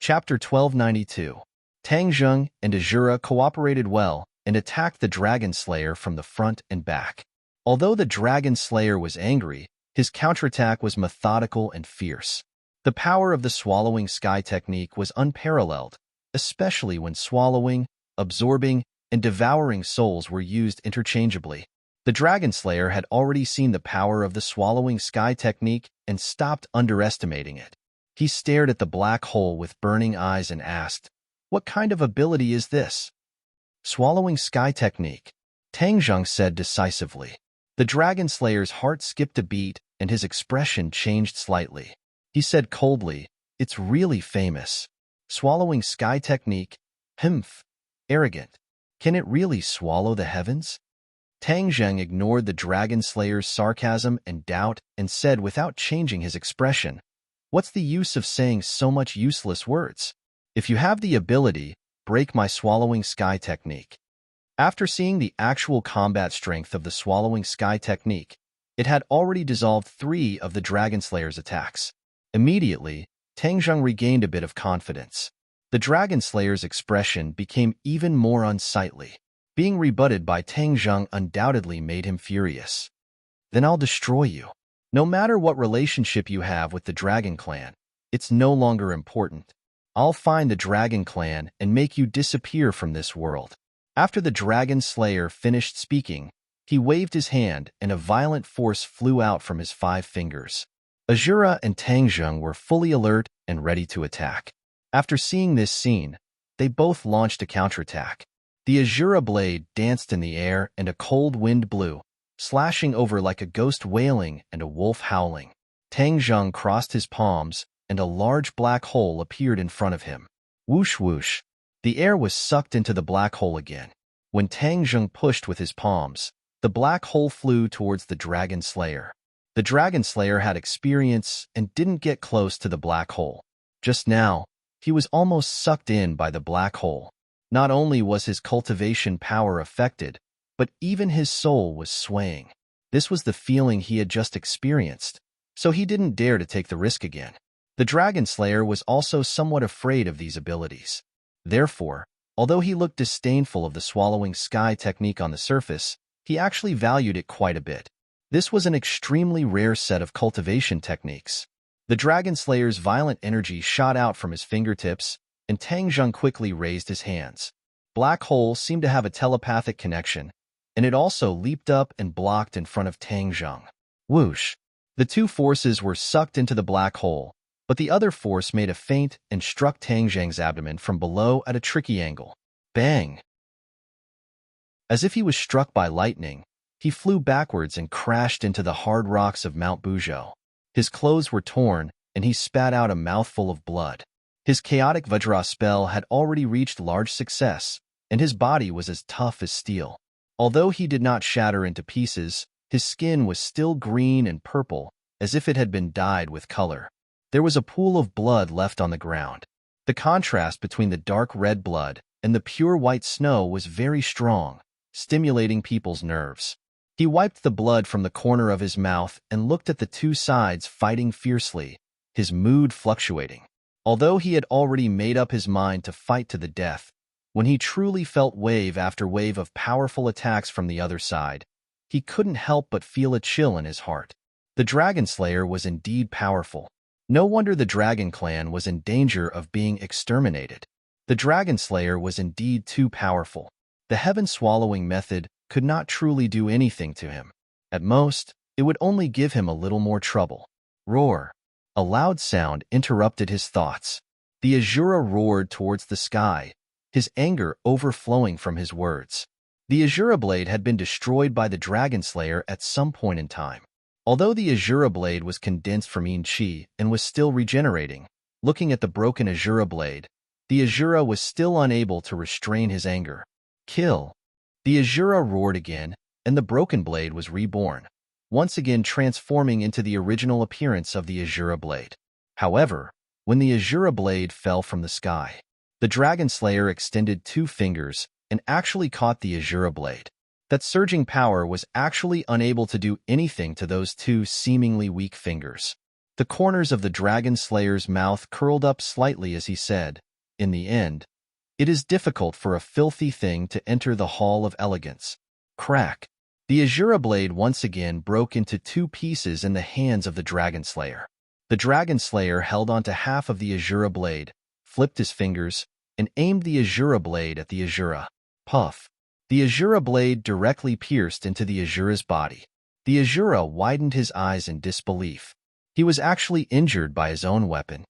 Chapter 1292. Tang Zheng and Azura cooperated well and attacked the Dragon Slayer from the front and back. Although the Dragon Slayer was angry, his counterattack was methodical and fierce. The power of the swallowing sky technique was unparalleled, especially when swallowing, absorbing, and devouring souls were used interchangeably. The Dragon Slayer had already seen the power of the swallowing sky technique and stopped underestimating it. He stared at the black hole with burning eyes and asked, "What kind of ability is this?" "Swallowing sky technique," Tang Zheng said decisively. The Dragon Slayer's heart skipped a beat and his expression changed slightly. He said coldly, "It's really famous. Swallowing sky technique? Humph. Arrogant. Can it really swallow the heavens?" Tang Zheng ignored the Dragon Slayer's sarcasm and doubt and said without changing his expression, "What's the use of saying so much useless words? If you have the ability, break my swallowing sky technique." After seeing the actual combat strength of the swallowing sky technique, it had already dissolved 3 of the Dragon Slayer's attacks. Immediately, Tang Zheng regained a bit of confidence. The Dragon Slayer's expression became even more unsightly. Being rebutted by Tang Zheng undoubtedly made him furious. "Then I'll destroy you. No matter what relationship you have with the Dragon Clan, it's no longer important. I'll find the Dragon Clan and make you disappear from this world." After the Dragon Slayer finished speaking, he waved his hand and a violent force flew out from his 5 fingers. Azura and Tang Zheng were fully alert and ready to attack. After seeing this scene, they both launched a counterattack. The Azura blade danced in the air and a cold wind blew, slashing over like a ghost wailing and a wolf howling. Tang Zheng crossed his palms and a large black hole appeared in front of him. Whoosh whoosh. The air was sucked into the black hole again. When Tang Zheng pushed with his palms, the black hole flew towards the Dragon Slayer. The Dragon Slayer had experience and didn't get close to the black hole. Just now, he was almost sucked in by the black hole. Not only was his cultivation power affected, but even his soul was swaying. This was the feeling he had just experienced, so he didn't dare to take the risk again. The Dragon Slayer was also somewhat afraid of these abilities. Therefore, although he looked disdainful of the swallowing sky technique on the surface, he actually valued it quite a bit. This was an extremely rare set of cultivation techniques. The Dragon Slayer's violent energy shot out from his fingertips, and Tang Zheng quickly raised his hands. Black Hole seemed to have a telepathic connection, and it also leaped up and blocked in front of Tang Zheng. Whoosh! The 2 forces were sucked into the black hole, but the other force made a feint and struck Tang Zheng's abdomen from below at a tricky angle. Bang! As if he was struck by lightning, he flew backwards and crashed into the hard rocks of Mount Buzhou. His clothes were torn, and he spat out a mouthful of blood. His chaotic Vajra spell had already reached large success, and his body was as tough as steel. Although he did not shatter into pieces, His skin was still green and purple, as if it had been dyed with color. There was a pool of blood left on the ground. The contrast between the dark red blood and the pure white snow was very strong, stimulating people's nerves. He wiped the blood from the corner of his mouth and looked at the two sides fighting fiercely, his mood fluctuating. Although he had already made up his mind to fight to the death, when he truly felt wave after wave of powerful attacks from the other side, he couldn't help but feel a chill in his heart. The Dragon Slayer was indeed powerful. No wonder the Dragon Clan was in danger of being exterminated. The Dragon Slayer was indeed too powerful. The heaven-swallowing method could not truly do anything to him. At most, it would only give him a little more trouble. Roar! A loud sound interrupted his thoughts. The Azura roared towards the sky, his anger overflowing from his words. The Azura blade had been destroyed by the Dragon Slayer at some point in time. Although the Azura blade was condensed from Chi and was still regenerating, looking at the broken Azura blade, the Azura was still unable to restrain his anger. Kill! The Azura roared again, and the broken blade was reborn, once again transforming into the original appearance of the Azura blade. However, when the Azura blade fell from the sky, the Dragon Slayer extended 2 fingers and actually caught the Azura blade. That surging power was actually unable to do anything to those 2 seemingly weak fingers. The corners of the Dragon Slayer's mouth curled up slightly as he said, "In the end, it is difficult for a filthy thing to enter the Hall of Elegance." Crack! The Azura blade once again broke into 2 pieces in the hands of the Dragon Slayer. The Dragon Slayer held onto half of the Azura blade, flipped his fingers, and aimed the Azura blade at the Azura. Puff! The Azura blade directly pierced into the Azura's body. The Azura widened his eyes in disbelief. He was actually injured by his own weapon.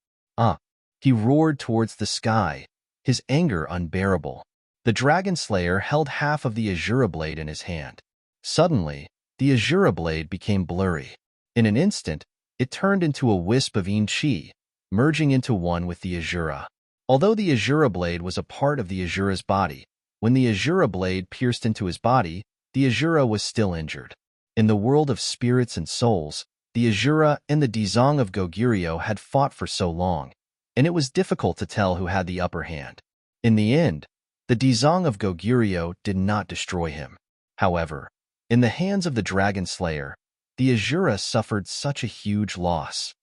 He roared towards the sky, his anger unbearable. The Dragon Slayer held half of the Azura blade in his hand. Suddenly, the Azura blade became blurry. In an instant, it turned into a wisp of Chi, merging into one with the Azura. Although the Azura blade was a part of the Azura's body, when the Azura blade pierced into his body, the Azura was still injured. In the world of spirits and souls, the Azura and the Dizong of Goguryeo had fought for so long, and it was difficult to tell who had the upper hand. In the end, the Dizong of Goguryeo did not destroy him. However, in the hands of the Dragon Slayer, the Azura suffered such a huge loss.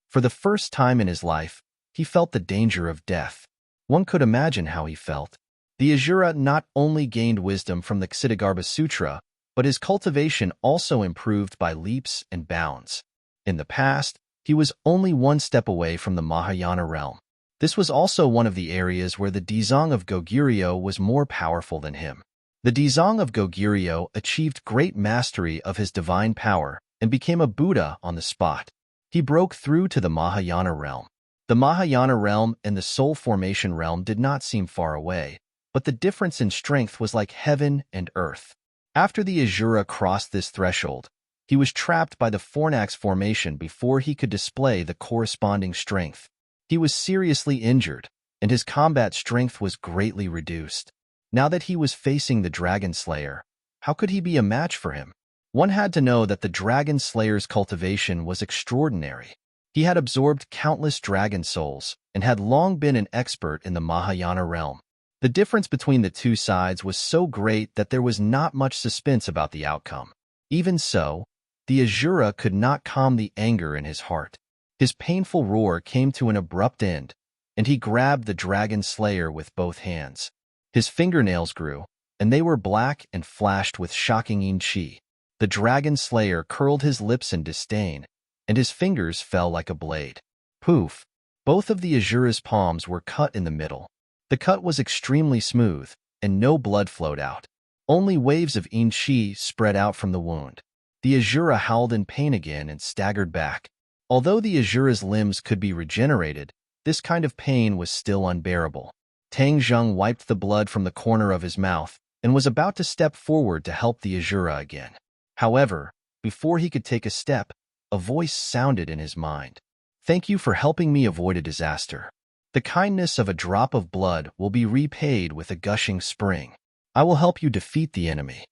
For the first time in his life, he felt the danger of death. One could imagine how he felt. The Azura not only gained wisdom from the Ksitigarbha Sutra, but his cultivation also improved by leaps and bounds. In the past, he was only 1 step away from the Mahayana realm. This was also one of the areas where the Dizong of Goguryeo was more powerful than him. The Dizong of Goguryeo achieved great mastery of his divine power and became a Buddha on the spot. He broke through to the Mahayana realm. The Mahayana realm and the Soul Formation realm did not seem far away, but the difference in strength was like heaven and earth. After the Azura crossed this threshold, he was trapped by the Fornax formation before he could display the corresponding strength. He was seriously injured, and his combat strength was greatly reduced. Now that he was facing the Dragon Slayer, how could he be a match for him? One had to know that the Dragon Slayer's cultivation was extraordinary. He had absorbed countless dragon souls and had long been an expert in the Mahayana realm. The difference between the two sides was so great that there was not much suspense about the outcome. Even so, the Azura could not calm the anger in his heart. His painful roar came to an abrupt end, and he grabbed the Dragon Slayer with both hands. His fingernails grew, and they were black and flashed with shocking Chi. The Dragon Slayer curled his lips in disdain, and his fingers fell like a blade. Poof! Both of the Azura's palms were cut in the middle. The cut was extremely smooth, and no blood flowed out. Only waves of Chi spread out from the wound. The Azura howled in pain again and staggered back. Although the Azura's limbs could be regenerated, this kind of pain was still unbearable. Tang Zheng wiped the blood from the corner of his mouth and was about to step forward to help the Azura again. However, before he could take a step, a voice sounded in his mind. "Thank you for helping me avoid a disaster. The kindness of a drop of blood will be repaid with a gushing spring. I will help you defeat the enemy."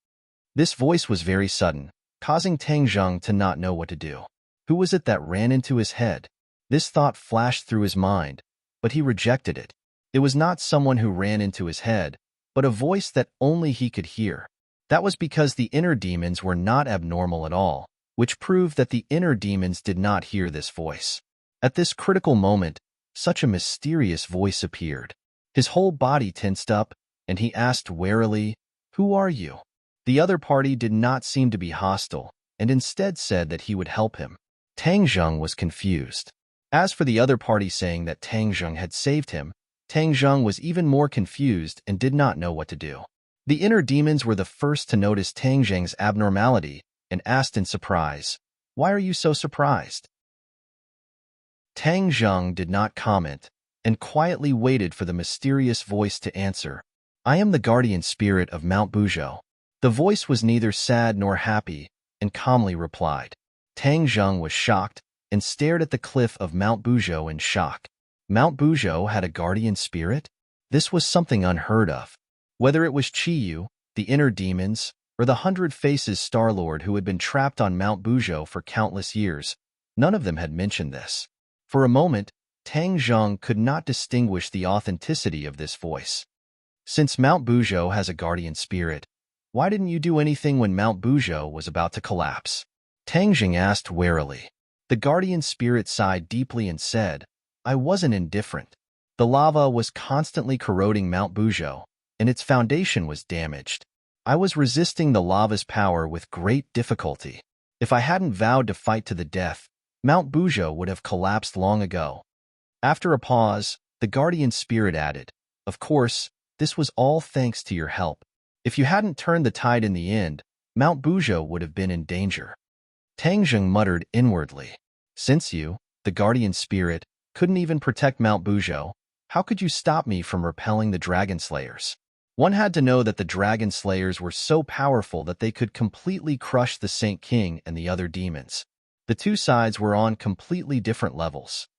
This voice was very sudden, causing Tang Zheng to not know what to do. Who was it that ran into his head? This thought flashed through his mind, but he rejected it. It was not someone who ran into his head, but a voice that only he could hear. That was because the inner demons were not abnormal at all, which proved that the inner demons did not hear this voice. At this critical moment, such a mysterious voice appeared. His whole body tensed up, and he asked warily, "Who are you?" The other party did not seem to be hostile, and instead said that he would help him. Tang Zheng was confused. As for the other party saying that Tang Zheng had saved him, Tang Zheng was even more confused and did not know what to do. The inner demons were the first to notice Tang Zheng's abnormality and asked in surprise, "Why are you so surprised?" Tang Zheng did not comment and quietly waited for the mysterious voice to answer. "I am the guardian spirit of Mount Buzhou." The voice was neither sad nor happy and calmly replied. Tang Zheng was shocked and stared at the cliff of Mount Buzhou in shock. Mount Buzhou had a guardian spirit? This was something unheard of. Whether it was Qiyu, the inner demons, or the 100 Faces Star-Lord who had been trapped on Mount Buzhou for countless years, none of them had mentioned this. For a moment, Tang Zheng could not distinguish the authenticity of this voice. Since Mount Buzhou has a guardian spirit, why didn't you do anything when Mount Buzhou was about to collapse? Tang Zheng asked warily. The guardian spirit sighed deeply and said, "I wasn't indifferent. The lava was constantly corroding Mount Buzhou, and its foundation was damaged. I was resisting the lava's power with great difficulty. If I hadn't vowed to fight to the death, Mount Buzhou would have collapsed long ago." After a pause, the guardian spirit added, "Of course, this was all thanks to your help. If you hadn't turned the tide in the end, Mount Buzhou would have been in danger." Tang Zheng muttered inwardly, "Since you, the guardian spirit, couldn't even protect Mount Buzhou, how could you stop me from repelling the dragon slayers?" One had to know that the dragon slayers were so powerful that they could completely crush the Saint King and the other demons. The two sides were on completely different levels.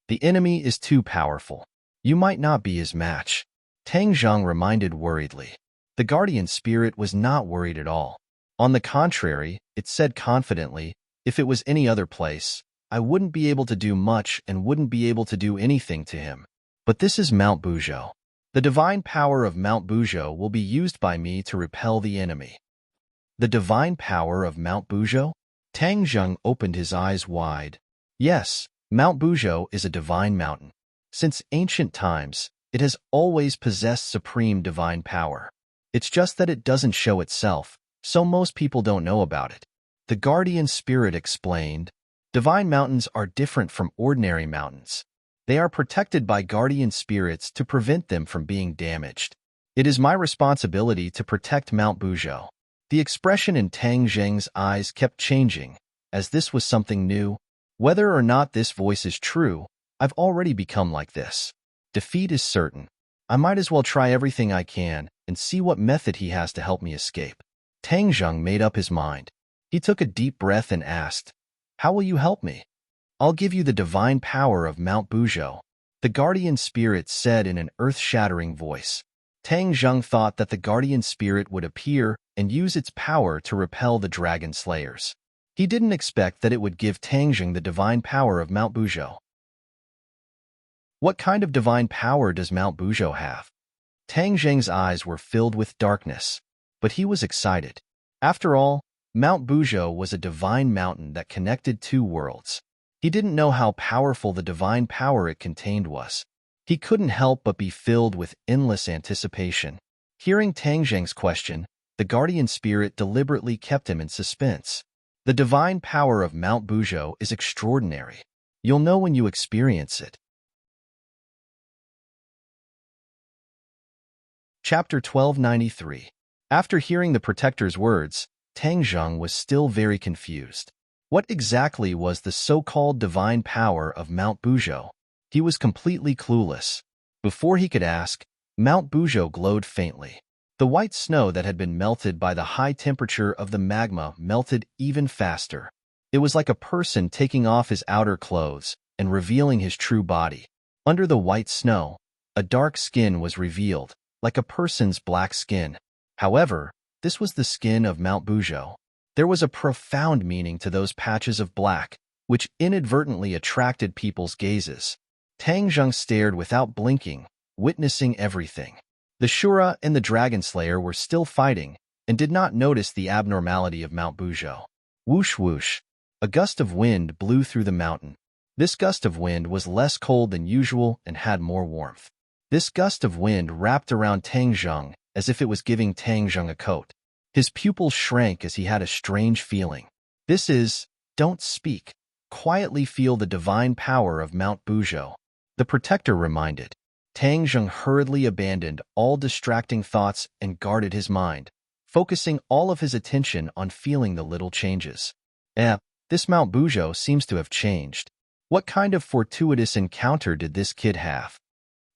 The enemy is too powerful. You might not be his match. Tang Zheng reminded worriedly. The guardian spirit was not worried at all. On the contrary, it said confidently, "If it was any other place, I wouldn't be able to do much and wouldn't be able to do anything to him. But this is Mount Buzhou. The divine power of Mount Buzhou will be used by me to repel the enemy." The divine power of Mount Buzhou? Tang Zheng opened his eyes wide. Yes, Mount Buzhou is a divine mountain. Since ancient times, it has always possessed supreme divine power. It's just that it doesn't show itself, so most people don't know about it. The guardian spirit explained, "Divine mountains are different from ordinary mountains. They are protected by guardian spirits to prevent them from being damaged. It is my responsibility to protect Mount Buzhou." The expression in Tang Zheng's eyes kept changing, as this was something new. Whether or not this voice is true, I've already become like this. Defeat is certain. I might as well try everything I can and see what method he has to help me escape. Tang Zheng made up his mind. He took a deep breath and asked, "How will you help me?" "I'll give you the divine power of Mount Buzhou," the guardian spirit said in an earth-shattering voice. Tang Zheng thought that the guardian spirit would appear and use its power to repel the dragon slayers. He didn't expect that it would give Tang Zheng the divine power of Mount Buzhou. What kind of divine power does Mount Buzhou have? Tang Zheng's eyes were filled with darkness, but he was excited. After all, Mount Buzhou was a divine mountain that connected two worlds. He didn't know how powerful the divine power it contained was. He couldn't help but be filled with endless anticipation. Hearing Tang Zheng's question, the guardian spirit deliberately kept him in suspense. The divine power of Mount Buzhou is extraordinary. You'll know when you experience it. Chapter 1293. After hearing the protector's words, Tang Zheng was still very confused. What exactly was the so-called divine power of Mount Buzhou? He was completely clueless. Before he could ask, Mount Buzhou glowed faintly. The white snow that had been melted by the high temperature of the magma melted even faster. It was like a person taking off his outer clothes and revealing his true body. Under the white snow, a dark skin was revealed, like a person's black skin. However, this was the skin of Mount Buzhou. There was a profound meaning to those patches of black, which inadvertently attracted people's gazes. Tang Zheng stared without blinking, witnessing everything. The Shura and the Dragon Slayer were still fighting and did not notice the abnormality of Mount Buzhou. Whoosh whoosh. A gust of wind blew through the mountain. This gust of wind was less cold than usual and had more warmth. This gust of wind wrapped around Tang Zheng as if it was giving Tang Zheng a coat. His pupils shrank as he had a strange feeling. This is, don't speak. Quietly feel the divine power of Mount Buzhou. The protector reminded. Tang Zheng hurriedly abandoned all distracting thoughts and guarded his mind, focusing all of his attention on feeling the little changes. This Mount Buzhou seems to have changed. What kind of fortuitous encounter did this kid have?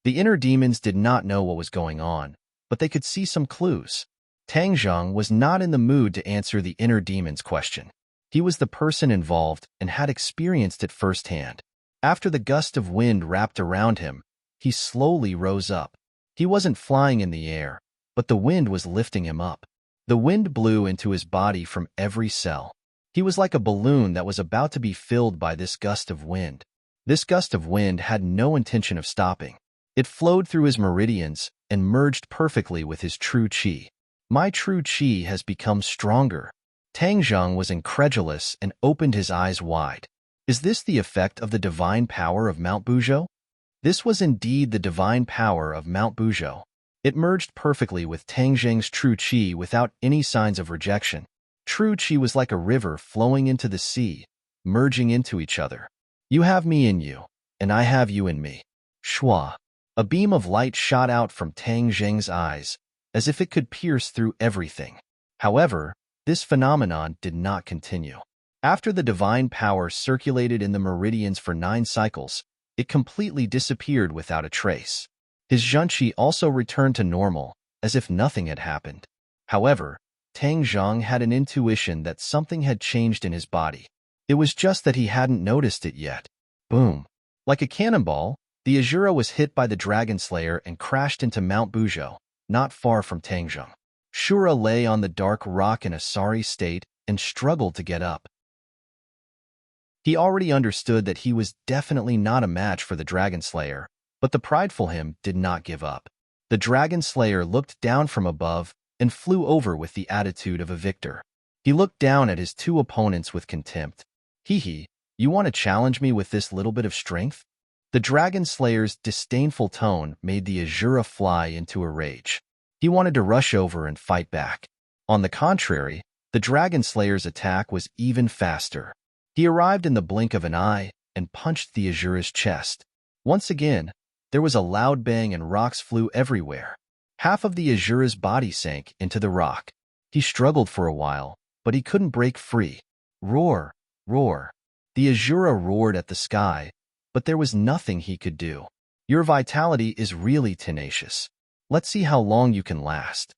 The inner demons did not know what was going on, but they could see some clues. Tang Zheng was not in the mood to answer the inner demon's question. He was the person involved and had experienced it firsthand. After the gust of wind wrapped around him, he slowly rose up. He wasn't flying in the air, but the wind was lifting him up. The wind blew into his body from every cell. He was like a balloon that was about to be filled by this gust of wind. This gust of wind had no intention of stopping. It flowed through his meridians and merged perfectly with his true qi. My true qi has become stronger. Tang Zheng was incredulous and opened his eyes wide. Is this the effect of the divine power of Mount Buzhou? This was indeed the divine power of Mount Buzhou. It merged perfectly with Tang Zheng's true qi without any signs of rejection. True qi was like a river flowing into the sea, merging into each other. You have me in you, and I have you in me. Shua. A beam of light shot out from Tang Zheng's eyes, as if it could pierce through everything. However, this phenomenon did not continue. After the divine power circulated in the meridians for 9 cycles, it completely disappeared without a trace. His zhenqi also returned to normal, as if nothing had happened. However, Tang Zheng had an intuition that something had changed in his body. It was just that he hadn't noticed it yet. Boom. Like a cannonball, the Azura was hit by the Dragon Slayer and crashed into Mount Buzhou, not far from Tang Zheng. Shura lay on the dark rock in a sorry state and struggled to get up. He already understood that he was definitely not a match for the Dragon Slayer, but the prideful him did not give up. The Dragon Slayer looked down from above and flew over with the attitude of a victor. He looked down at his 2 opponents with contempt. Hee, you want to challenge me with this little bit of strength? The Dragon Slayer's disdainful tone made the Azura fly into a rage. He wanted to rush over and fight back. On the contrary, the Dragon Slayer's attack was even faster. He arrived in the blink of an eye and punched the Azura's chest. Once again, there was a loud bang and rocks flew everywhere. Half of the Azura's body sank into the rock. He struggled for a while, but he couldn't break free. Roar, roar. The Azura roared at the sky, but there was nothing he could do. Your vitality is really tenacious. Let's see how long you can last.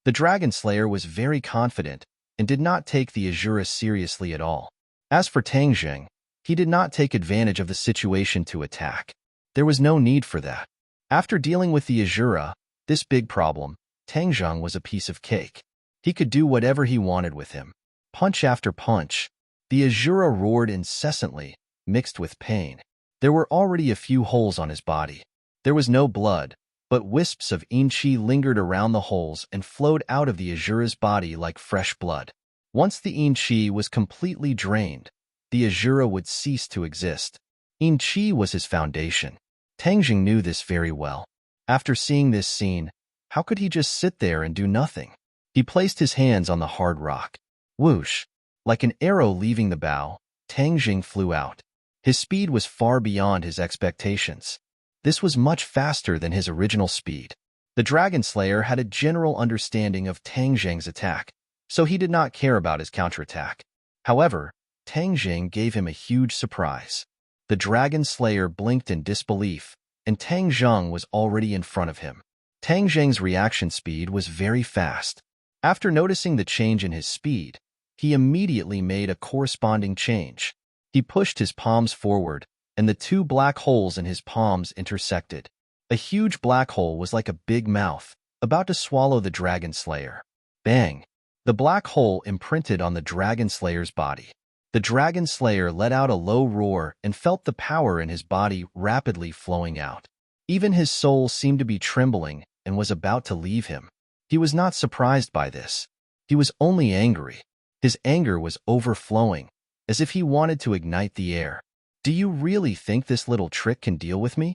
The Dragon Slayer was very confident and did not take the Azura seriously at all. As for Tang Zheng, he did not take advantage of the situation to attack. There was no need for that. After dealing with the Azura, this big problem, Tang Zheng was a piece of cake. He could do whatever he wanted with him. Punch after punch. The Azura roared incessantly, mixed with pain. There were already a few holes on his body. There was no blood, but wisps of Inchi lingered around the holes and flowed out of the Azura's body like fresh blood. Once the Inchi was completely drained, the Azura would cease to exist. Inchi was his foundation. Tang Zheng knew this very well. After seeing this scene, how could he just sit there and do nothing? He placed his hands on the hard rock. Whoosh! Like an arrow leaving the bow, Tang Zheng flew out. His speed was far beyond his expectations. This was much faster than his original speed. The Dragon Slayer had a general understanding of Tang Zheng's attack, so he did not care about his counterattack. However, Tang Zheng gave him a huge surprise. The Dragon Slayer blinked in disbelief, and Tang Zheng was already in front of him. Tang Zheng's reaction speed was very fast. After noticing the change in his speed, he immediately made a corresponding change. He pushed his palms forward, and the 2 black holes in his palms intersected. A huge black hole was like a big mouth, about to swallow the Dragon Slayer. Bang! The black hole imprinted on the Dragon Slayer's body. The Dragon Slayer let out a low roar and felt the power in his body rapidly flowing out. Even his soul seemed to be trembling and was about to leave him. He was not surprised by this. He was only angry. His anger was overflowing, as if he wanted to ignite the air. Do you really think this little trick can deal with me?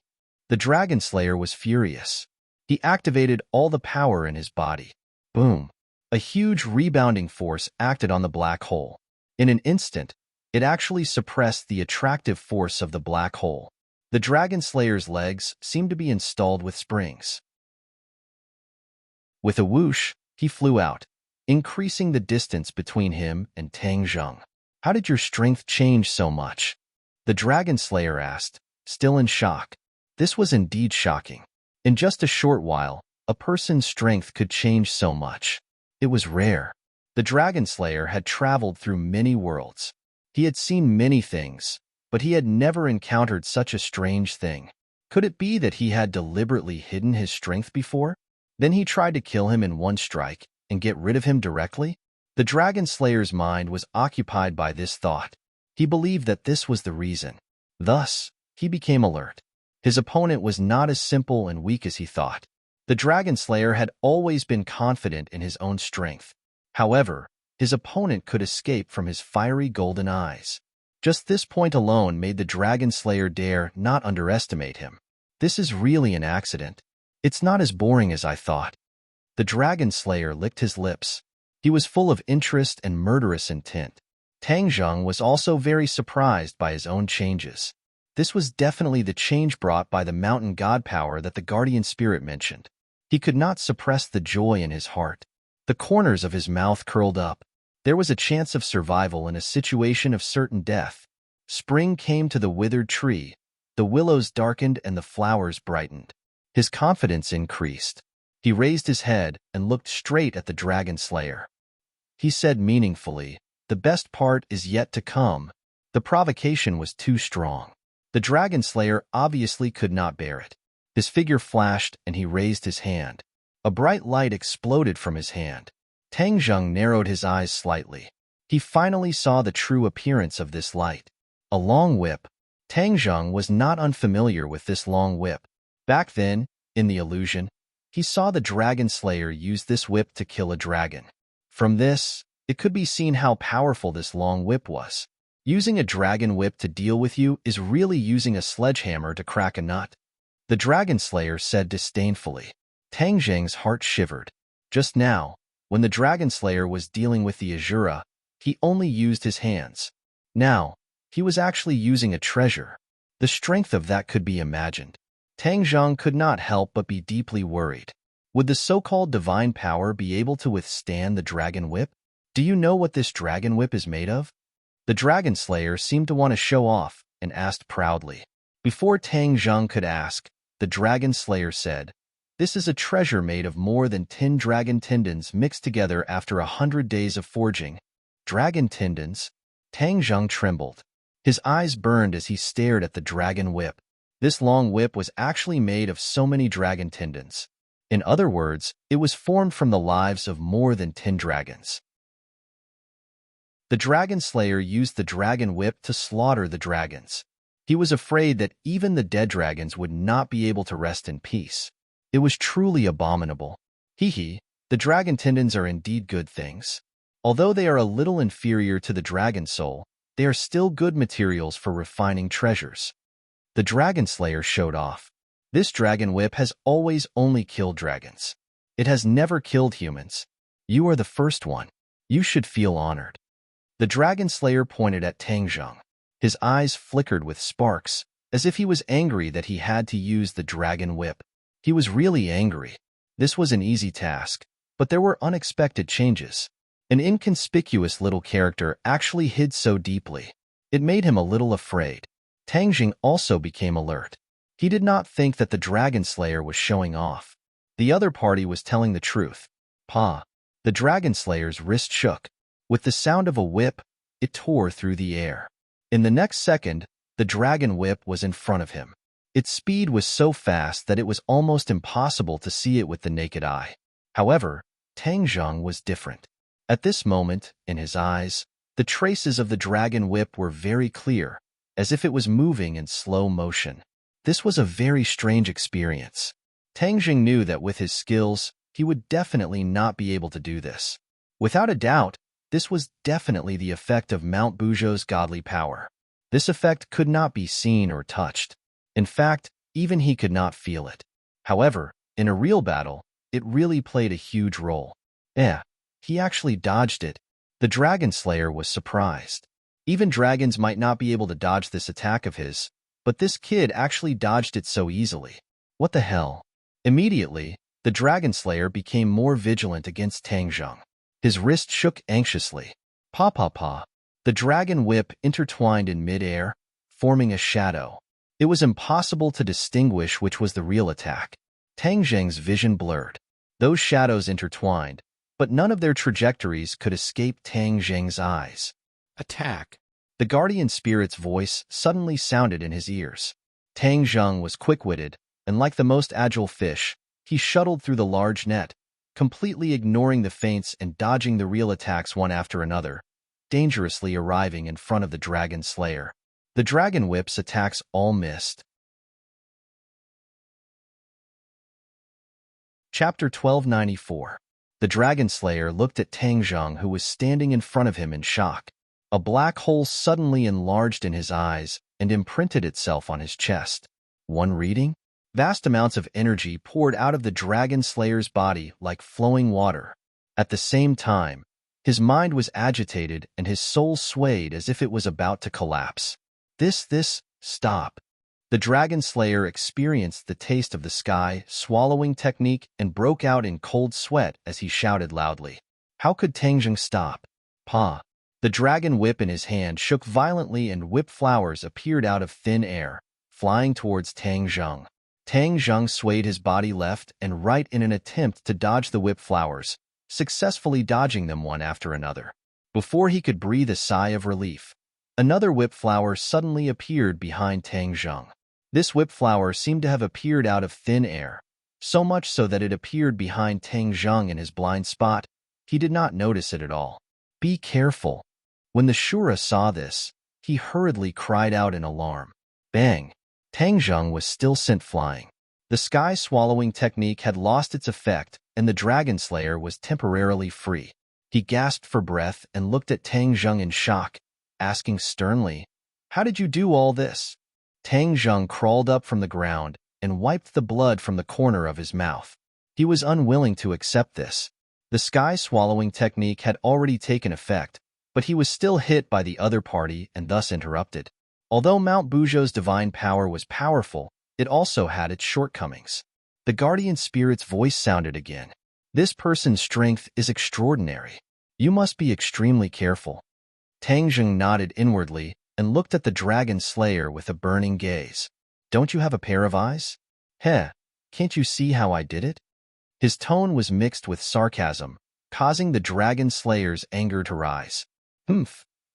The Dragon Slayer was furious. He activated all the power in his body. Boom! A huge rebounding force acted on the black hole. In an instant, it actually suppressed the attractive force of the black hole. The Dragon Slayer's legs seemed to be installed with springs. With a whoosh, he flew out, increasing the distance between him and Tang Zheng. How did your strength change so much? The Dragon Slayer asked, still in shock. This was indeed shocking. In just a short while, a person's strength could change so much. It was rare. The Dragon Slayer had traveled through many worlds. He had seen many things, but he had never encountered such a strange thing. Could it be that he had deliberately hidden his strength before? Then he tried to kill him in one strike and get rid of him directly? The Dragon Slayer's mind was occupied by this thought. He believed that this was the reason. Thus, he became alert. His opponent was not as simple and weak as he thought. The Dragon Slayer had always been confident in his own strength. However, his opponent could escape from his fiery golden eyes. Just this point alone made the Dragon Slayer dare not underestimate him. This is really an accident. It's not as boring as I thought. The Dragon Slayer licked his lips. He was full of interest and murderous intent. Tang Zheng was also very surprised by his own changes. This was definitely the change brought by the mountain god power that the guardian spirit mentioned. He could not suppress the joy in his heart. The corners of his mouth curled up. There was a chance of survival in a situation of certain death. Spring came to the withered tree. The willows darkened and the flowers brightened. His confidence increased. He raised his head and looked straight at the Dragon Slayer. He said meaningfully, "The best part is yet to come." The provocation was too strong. The Dragon Slayer obviously could not bear it. His figure flashed and he raised his hand. A bright light exploded from his hand. Tang Zheng narrowed his eyes slightly. He finally saw the true appearance of this light. A long whip. Tang Zheng was not unfamiliar with this long whip. Back then, in the illusion, he saw the Dragon Slayer use this whip to kill a dragon. From this, it could be seen how powerful this long whip was. Using a dragon whip to deal with you is really using a sledgehammer to crack a nut. The Dragon Slayer said disdainfully. Tang Zheng's heart shivered. Just now, when the Dragon Slayer was dealing with the Azura, he only used his hands. Now, he was actually using a treasure. The strength of that could be imagined. Tang Zheng could not help but be deeply worried. Would the so-called divine power be able to withstand the Dragon Whip? Do you know what this Dragon Whip is made of? The Dragon Slayer seemed to want to show off and asked proudly. Before Tang Zheng could ask, the Dragon Slayer said, "This is a treasure made of more than 10 dragon tendons mixed together after 100 days of forging." Dragon tendons? Tang Zheng trembled. His eyes burned as he stared at the Dragon Whip. This long whip was actually made of so many dragon tendons. In other words, it was formed from the lives of more than 10 dragons. The Dragon Slayer used the Dragon Whip to slaughter the dragons. He was afraid that even the dead dragons would not be able to rest in peace. It was truly abominable. Hee, the dragon tendons are indeed good things. Although they are a little inferior to the dragon soul, they are still good materials for refining treasures. The Dragon Slayer showed off. This Dragon Whip has always only killed dragons. It has never killed humans. You are the first one. You should feel honored. The Dragon Slayer pointed at Tang Zheng. His eyes flickered with sparks, as if he was angry that he had to use the Dragon Whip. He was really angry. This was an easy task, but there were unexpected changes. An inconspicuous little character actually hid so deeply. It made him a little afraid. Tang Zheng also became alert. He did not think that the Dragon Slayer was showing off. The other party was telling the truth. Pa! The Dragon Slayer's wrist shook. With the sound of a whip, it tore through the air. In the next second, the Dragon Whip was in front of him. Its speed was so fast that it was almost impossible to see it with the naked eye. However, Tang Zheng was different. At this moment, in his eyes, the traces of the dragon whip were very clear, as if it was moving in slow motion. This was a very strange experience. Tang Zheng knew that with his skills, he would definitely not be able to do this. Without a doubt, this was definitely the effect of Mount Buzhou's godly power. This effect could not be seen or touched. In fact, even he could not feel it. However, in a real battle, it really played a huge role. He actually dodged it. The Dragon Slayer was surprised. Even dragons might not be able to dodge this attack of his, but this kid actually dodged it so easily. What the hell? Immediately, the Dragon Slayer became more vigilant against Tang Zheng. His wrist shook anxiously. Pa. The dragon whip intertwined in mid-air, forming a shadow. It was impossible to distinguish which was the real attack. Tang Zheng's vision blurred. Those shadows intertwined, but none of their trajectories could escape Tang Zheng's eyes. Attack! The guardian spirit's voice suddenly sounded in his ears. Tang Zheng was quick-witted, and like the most agile fish, he shuttled through the large net, completely ignoring the feints and dodging the real attacks one after another, dangerously arriving in front of the Dragon Slayer. The Dragon Whip's attacks all missed. Chapter 1294. The Dragon Slayer looked at Tang Zheng, who was standing in front of him in shock. A black hole suddenly enlarged in his eyes and imprinted itself on his chest. One reading? Vast amounts of energy poured out of the Dragon Slayer's body like flowing water. At the same time, his mind was agitated and his soul swayed as if it was about to collapse. Stop. The Dragon Slayer experienced the taste of the sky swallowing technique and broke out in cold sweat as he shouted loudly. How could Tang Zheng stop? Pa. The dragon whip in his hand shook violently and whip flowers appeared out of thin air, flying towards Tang Zheng. Tang Zheng swayed his body left and right in an attempt to dodge the whip flowers, successfully dodging them one after another. Before he could breathe a sigh of relief, another whip flower suddenly appeared behind Tang Zheng. This whip flower seemed to have appeared out of thin air, so much so that it appeared behind Tang Zheng in his blind spot. He did not notice it at all. Be careful. When the Shura saw this, he hurriedly cried out in alarm. Bang! Tang Zheng was still sent flying. The sky-swallowing technique had lost its effect, and the Dragon Slayer was temporarily free. He gasped for breath and looked at Tang Zheng in shock, asking sternly, "How did you do all this?" Tang Zheng crawled up from the ground and wiped the blood from the corner of his mouth. He was unwilling to accept this. The sky-swallowing technique had already taken effect, but he was still hit by the other party and thus interrupted. Although Mount Buzhou's divine power was powerful, it also had its shortcomings. The guardian spirit's voice sounded again. This person's strength is extraordinary. You must be extremely careful. Tang Zheng nodded inwardly and looked at the Dragon Slayer with a burning gaze. Don't you have a pair of eyes? Can't you see how I did it? His tone was mixed with sarcasm, causing the Dragon Slayer's anger to rise.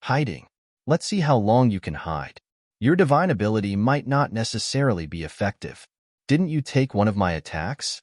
Hiding. Let's see how long you can hide. Your divine ability might not necessarily be effective. Didn't you take one of my attacks?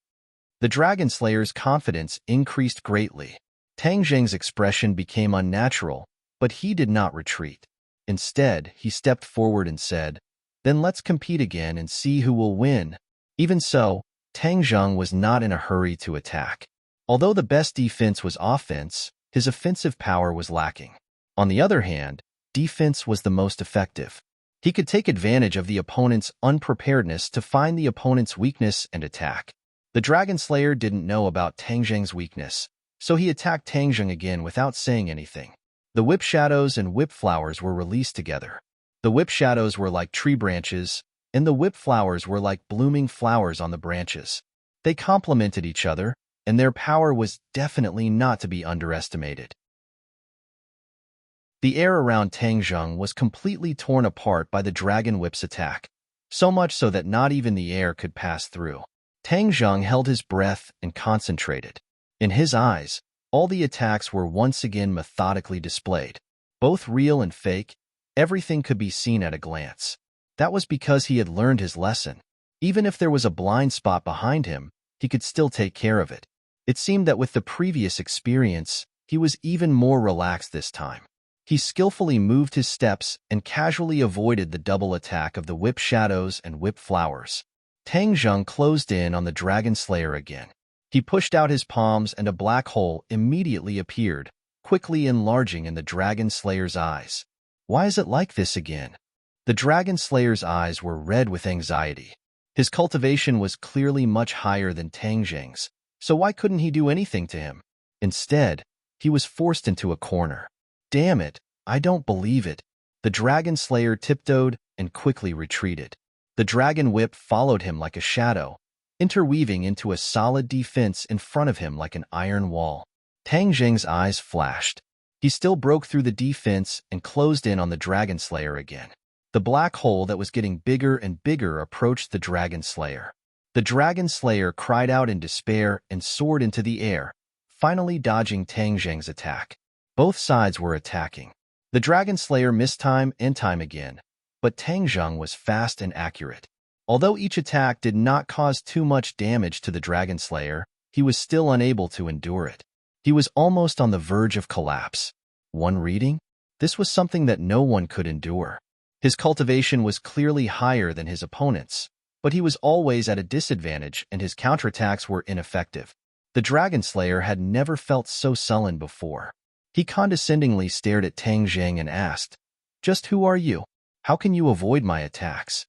The Dragon Slayer's confidence increased greatly. Tang Zheng's expression became unnatural, but he did not retreat. Instead, he stepped forward and said, "Then let's compete again and see who will win." Even so, Tang Zheng was not in a hurry to attack. Although the best defense was offense, his offensive power was lacking. On the other hand, defense was the most effective. He could take advantage of the opponent's unpreparedness to find the opponent's weakness and attack. The Dragon Slayer didn't know about Tang Zheng's weakness, so he attacked Tang Zheng again without saying anything. The whip shadows and whip flowers were released together. The whip shadows were like tree branches, and the whip flowers were like blooming flowers on the branches. They complemented each other, and their power was definitely not to be underestimated. The air around Tang Zheng was completely torn apart by the Dragon Whip's attack, so much so that not even the air could pass through. Tang Zheng held his breath and concentrated. In his eyes, all the attacks were once again methodically displayed. Both real and fake, everything could be seen at a glance. That was because he had learned his lesson. Even if there was a blind spot behind him, he could still take care of it. It seemed that with the previous experience, he was even more relaxed this time. He skillfully moved his steps and casually avoided the double attack of the whip shadows and whip flowers. Tang Zheng closed in on the Dragon Slayer again. He pushed out his palms and a black hole immediately appeared, quickly enlarging in the Dragon Slayer's eyes. Why is it like this again? The Dragon Slayer's eyes were red with anxiety. His cultivation was clearly much higher than Tang Zheng's, so why couldn't he do anything to him? Instead, he was forced into a corner. Damn it, I don't believe it. The Dragon Slayer tiptoed and quickly retreated. The Dragon Whip followed him like a shadow, interweaving into a solid defense in front of him like an iron wall. Tang Zheng's eyes flashed. He still broke through the defense and closed in on the Dragon Slayer again. The black hole that was getting bigger and bigger approached the Dragon Slayer. The Dragon Slayer cried out in despair and soared into the air, finally dodging Tang Zheng's attack. Both sides were attacking. The Dragon Slayer missed time and time again, but Tang Zheng was fast and accurate. Although each attack did not cause too much damage to the Dragon Slayer, he was still unable to endure it. He was almost on the verge of collapse. One reading? This was something that no one could endure. His cultivation was clearly higher than his opponent's, but he was always at a disadvantage and his counterattacks were ineffective. The Dragon Slayer had never felt so sullen before. He condescendingly stared at Tang Zheng and asked, "Just who are you? How can you avoid my attacks?"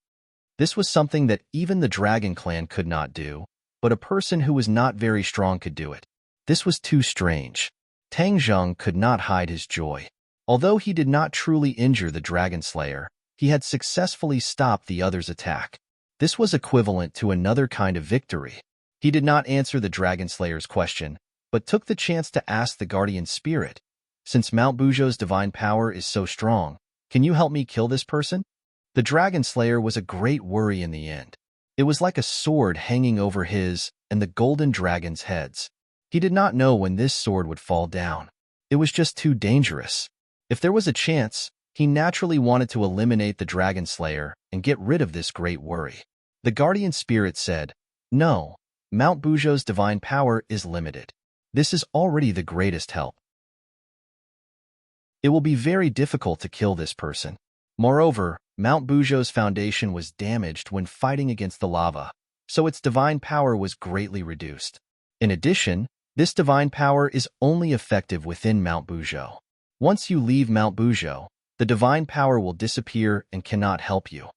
This was something that even the Dragon Clan could not do, but a person who was not very strong could do it. This was too strange. Tang Zheng could not hide his joy. Although he did not truly injure the Dragon Slayer, he had successfully stopped the other's attack. This was equivalent to another kind of victory. He did not answer the Dragon Slayer's question, but took the chance to ask the Guardian Spirit, "Since Mount Buzhou's divine power is so strong, can you help me kill this person?" The Dragon Slayer was a great worry in the end. It was like a sword hanging over his and the golden dragon's heads. He did not know when this sword would fall down. It was just too dangerous. If there was a chance, he naturally wanted to eliminate the Dragon Slayer and get rid of this great worry. The Guardian Spirit said, "No, Mount Buzhou's divine power is limited. This is already the greatest help. It will be very difficult to kill this person. Moreover, Mount Buzhou's foundation was damaged when fighting against the lava, so its divine power was greatly reduced. In addition, this divine power is only effective within Mount Buzhou. Once you leave Mount Buzhou, the divine power will disappear and cannot help you."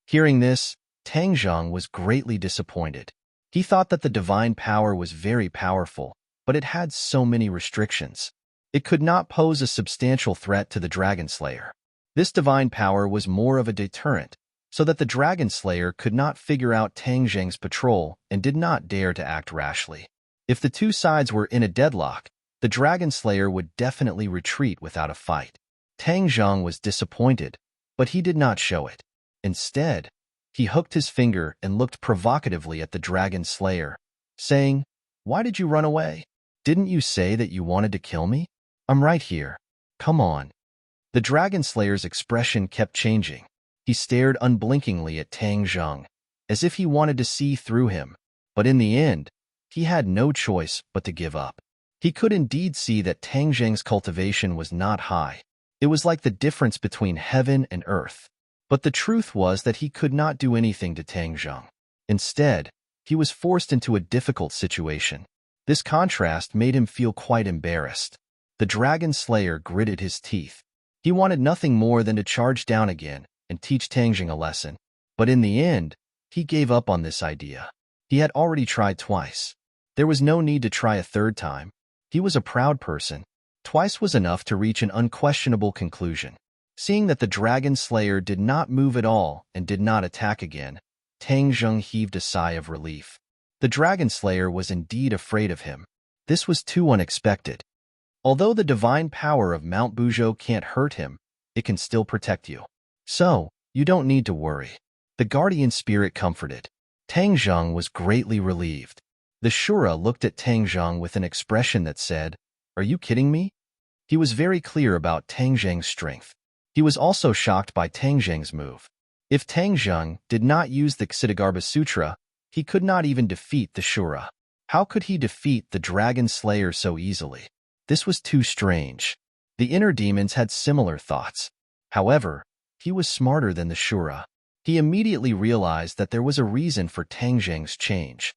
Hearing this, Tang Zheng was greatly disappointed. He thought that the divine power was very powerful, but it had so many restrictions. It could not pose a substantial threat to the Dragon Slayer. This divine power was more of a deterrent, so that the Dragon Slayer could not figure out Tang Zheng's patrol and did not dare to act rashly. If the two sides were in a deadlock, the Dragon Slayer would definitely retreat without a fight. Tang Zheng was disappointed, but he did not show it. Instead, he hooked his finger and looked provocatively at the Dragon Slayer, saying, "Why did you run away? Didn't you say that you wanted to kill me? I'm right here. Come on." The Dragon Slayer's expression kept changing. He stared unblinkingly at Tang Zheng, as if he wanted to see through him, but in the end, he had no choice but to give up. He could indeed see that Tang Zheng's cultivation was not high. It was like the difference between heaven and earth. But the truth was that he could not do anything to Tang Zheng. Instead, he was forced into a difficult situation. This contrast made him feel quite embarrassed. The Dragon Slayer gritted his teeth. He wanted nothing more than to charge down again and teach Tang Zheng a lesson. But in the end, he gave up on this idea. He had already tried twice. There was no need to try a third time. He was a proud person. Twice was enough to reach an unquestionable conclusion. Seeing that the Dragon Slayer did not move at all and did not attack again, Tang Zheng heaved a sigh of relief. The Dragon Slayer was indeed afraid of him. This was too unexpected. Although the divine power of Mount Buzhou can't hurt him, it can still protect you. So, you don't need to worry. The Guardian Spirit comforted. Tang Zheng was greatly relieved. The Shura looked at Tang Zheng with an expression that said, "Are you kidding me?" He was very clear about Tang Zheng's strength. He was also shocked by Tang Zheng's move. If Tang Zheng did not use the Ksitigarbha Sutra, he could not even defeat the Shura. How could he defeat the Dragon Slayer so easily? This was too strange. The inner demons had similar thoughts. However, he was smarter than the Shura. He immediately realized that there was a reason for Tang Zheng's change.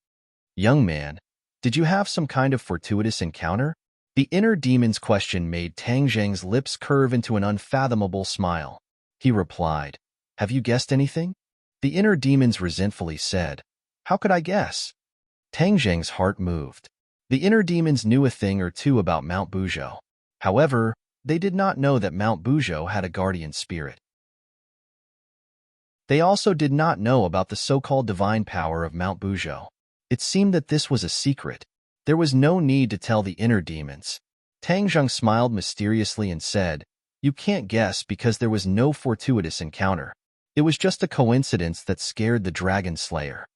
Young man, did you have some kind of fortuitous encounter? The inner demon's question made Tang Zheng's lips curve into an unfathomable smile. He replied, "Have you guessed anything?" The inner demons resentfully said, "How could I guess?" Tang Zheng's heart moved. The inner demons knew a thing or two about Mount Buzhou. However, they did not know that Mount Buzhou had a guardian spirit. They also did not know about the so-called divine power of Mount Buzhou. It seemed that this was a secret. There was no need to tell the inner demons. Tang Zheng smiled mysteriously and said, "You can't guess because there was no fortuitous encounter. It was just a coincidence that scared the Dragon Slayer."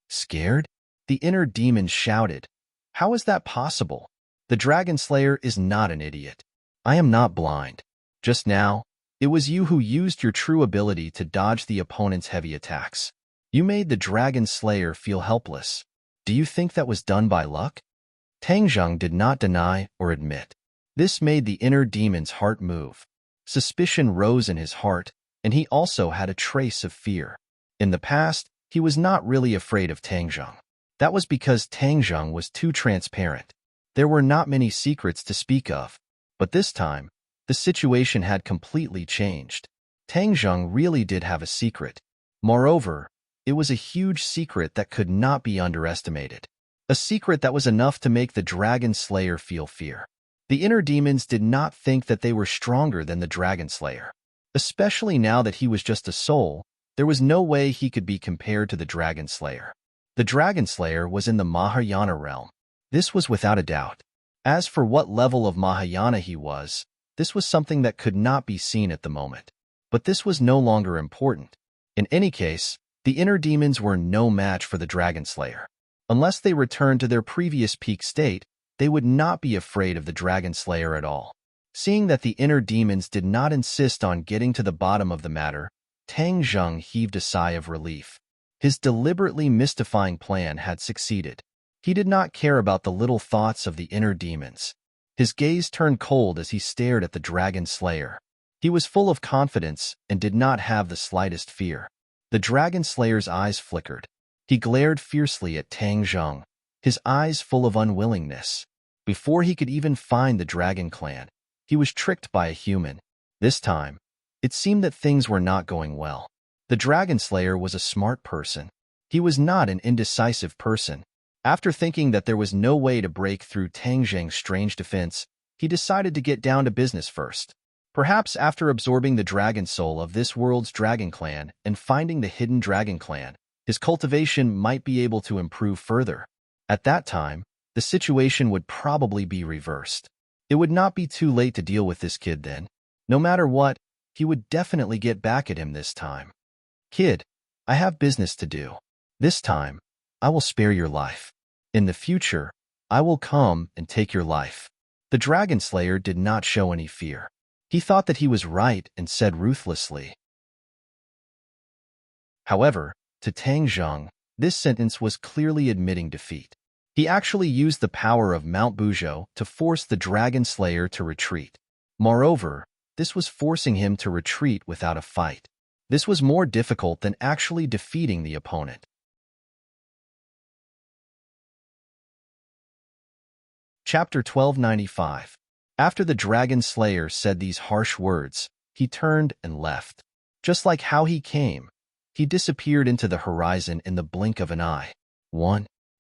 Scared? The inner demons shouted. "How is that possible? The Dragon Slayer is not an idiot. I am not blind. Just now, it was you who used your true ability to dodge the opponent's heavy attacks. You made the Dragon Slayer feel helpless. Do you think that was done by luck?" Tang Zheng did not deny or admit. This made the inner demon's heart move. Suspicion rose in his heart, and he also had a trace of fear. In the past, he was not really afraid of Tang Zheng. That was because Tang Zheng was too transparent. There were not many secrets to speak of. But this time, the situation had completely changed. Tang Zheng really did have a secret. Moreover, it was a huge secret that could not be underestimated. A secret that was enough to make the Dragon Slayer feel fear. The inner demons did not think that they were stronger than the Dragon Slayer. Especially now that he was just a soul, there was no way he could be compared to the Dragon Slayer. The Dragon Slayer was in the Mahayana realm. This was without a doubt. As for what level of Mahayana he was, this was something that could not be seen at the moment. But this was no longer important. In any case, the inner demons were no match for the Dragon Slayer. Unless they returned to their previous peak state, they would not be afraid of the Dragon Slayer at all. Seeing that the inner demons did not insist on getting to the bottom of the matter, Tang Zheng heaved a sigh of relief. His deliberately mystifying plan had succeeded. He did not care about the little thoughts of the inner demons. His gaze turned cold as he stared at the Dragon Slayer. He was full of confidence and did not have the slightest fear. The Dragon Slayer's eyes flickered. He glared fiercely at Tang Zheng, his eyes full of unwillingness. Before he could even find the Dragon Clan, he was tricked by a human. This time, it seemed that things were not going well. The Dragon Slayer was a smart person. He was not an indecisive person. After thinking that there was no way to break through Tang Zheng's strange defense, he decided to get down to business first. Perhaps after absorbing the dragon soul of this world's Dragon Clan and finding the hidden Dragon Clan, his cultivation might be able to improve further. At that time, the situation would probably be reversed. It would not be too late to deal with this kid then. No matter what, he would definitely get back at him this time. "Kid, I have business to do. This time, I will spare your life. In the future, I will come and take your life." The Dragon Slayer did not show any fear. He thought that he was right and said ruthlessly. However, to Tang Zheng, this sentence was clearly admitting defeat. He actually used the power of Mount Buzhou to force the Dragon Slayer to retreat. Moreover, this was forcing him to retreat without a fight. This was more difficult than actually defeating the opponent. Chapter 1295. After the Dragon Slayer said these harsh words, he turned and left. Just like how he came, he disappeared into the horizon in the blink of an eye.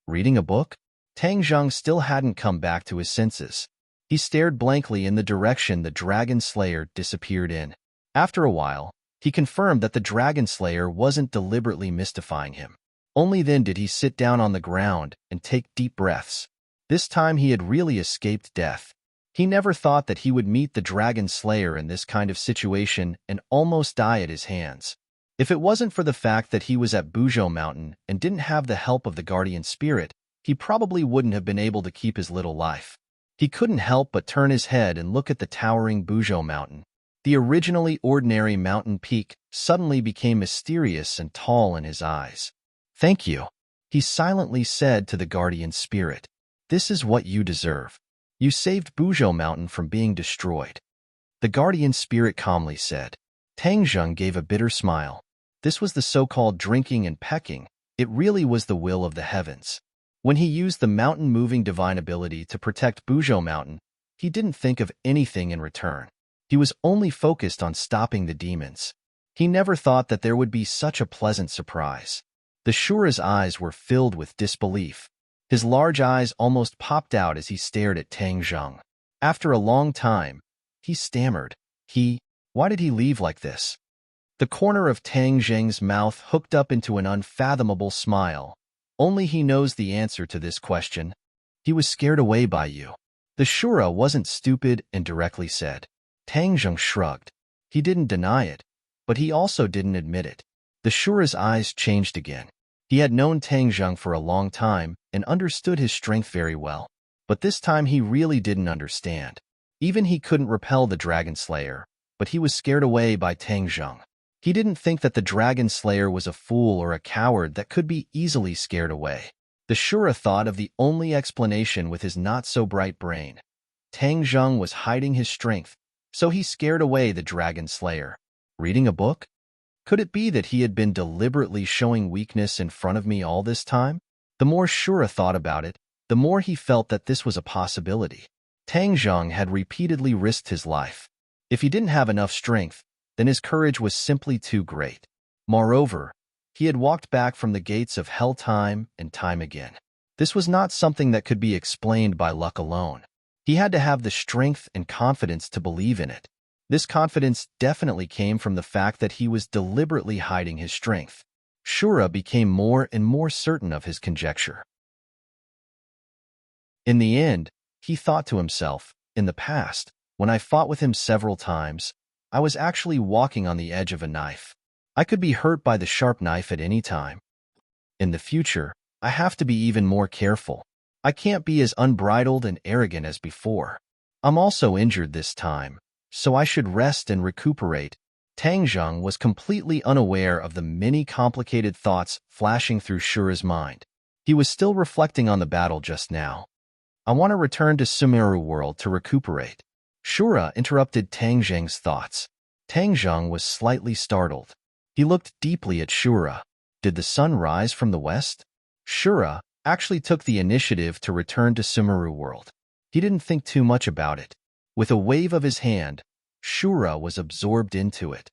Reading a book? Tang Zheng still hadn't come back to his senses. He stared blankly in the direction the Dragon Slayer disappeared in. After a while, he confirmed that the Dragon Slayer wasn't deliberately mystifying him. Only then did he sit down on the ground and take deep breaths. This time he had really escaped death. He never thought that he would meet the Dragon Slayer in this kind of situation and almost die at his hands. If it wasn't for the fact that he was at Buzhou Mountain and didn't have the help of the guardian spirit, he probably wouldn't have been able to keep his little life. He couldn't help but turn his head and look at the towering Buzhou Mountain. The originally ordinary mountain peak suddenly became mysterious and tall in his eyes. "Thank you." He silently said to the guardian spirit, "This is what you deserve. You saved Buzhou Mountain from being destroyed." The guardian spirit calmly said. Tang Zheng gave a bitter smile. This was the so-called drinking and pecking. It really was the will of the heavens. When he used the mountain-moving divine ability to protect Buzhou Mountain, he didn't think of anything in return. He was only focused on stopping the demons. He never thought that there would be such a pleasant surprise. The Shura's eyes were filled with disbelief. His large eyes almost popped out as he stared at Tang Zheng. After a long time, he stammered. Why did he leave like this? The corner of Tang Zheng's mouth hooked up into an unfathomable smile. Only he knows the answer to this question. He was scared away by you. The Shura wasn't stupid and directly said. Tang Zheng shrugged. He didn't deny it, but he also didn't admit it. The Shura's eyes changed again. He had known Tang Zheng for a long time and understood his strength very well. But this time he really didn't understand. Even he couldn't repel the Dragon Slayer, but he was scared away by Tang Zheng. He didn't think that the Dragon Slayer was a fool or a coward that could be easily scared away. The Shura thought of the only explanation with his not-so-bright brain. Tang Zheng was hiding his strength, so he scared away the Dragon Slayer. Reading a book? Could it be that he had been deliberately showing weakness in front of me all this time? The more Shura thought about it, the more he felt that this was a possibility. Tang Zheng had repeatedly risked his life. If he didn't have enough strength, then his courage was simply too great. Moreover, he had walked back from the gates of hell time and time again. This was not something that could be explained by luck alone. He had to have the strength and confidence to believe in it. This confidence definitely came from the fact that he was deliberately hiding his strength. Shura became more and more certain of his conjecture. In the end, he thought to himself, in the past, when I fought with him several times, I was actually walking on the edge of a knife. I could be hurt by the sharp knife at any time. In the future, I have to be even more careful. I can't be as unbridled and arrogant as before. I'm also injured this time, so I should rest and recuperate. Tang Zheng was completely unaware of the many complicated thoughts flashing through Shura's mind. He was still reflecting on the battle just now. I want to return to Sumeru World to recuperate. Shura interrupted Tang Zheng's thoughts. Tang Zheng was slightly startled. He looked deeply at Shura. Did the sun rise from the west? Shura actually took the initiative to return to Sumeru World. He didn't think too much about it. With a wave of his hand, Shura was absorbed into it.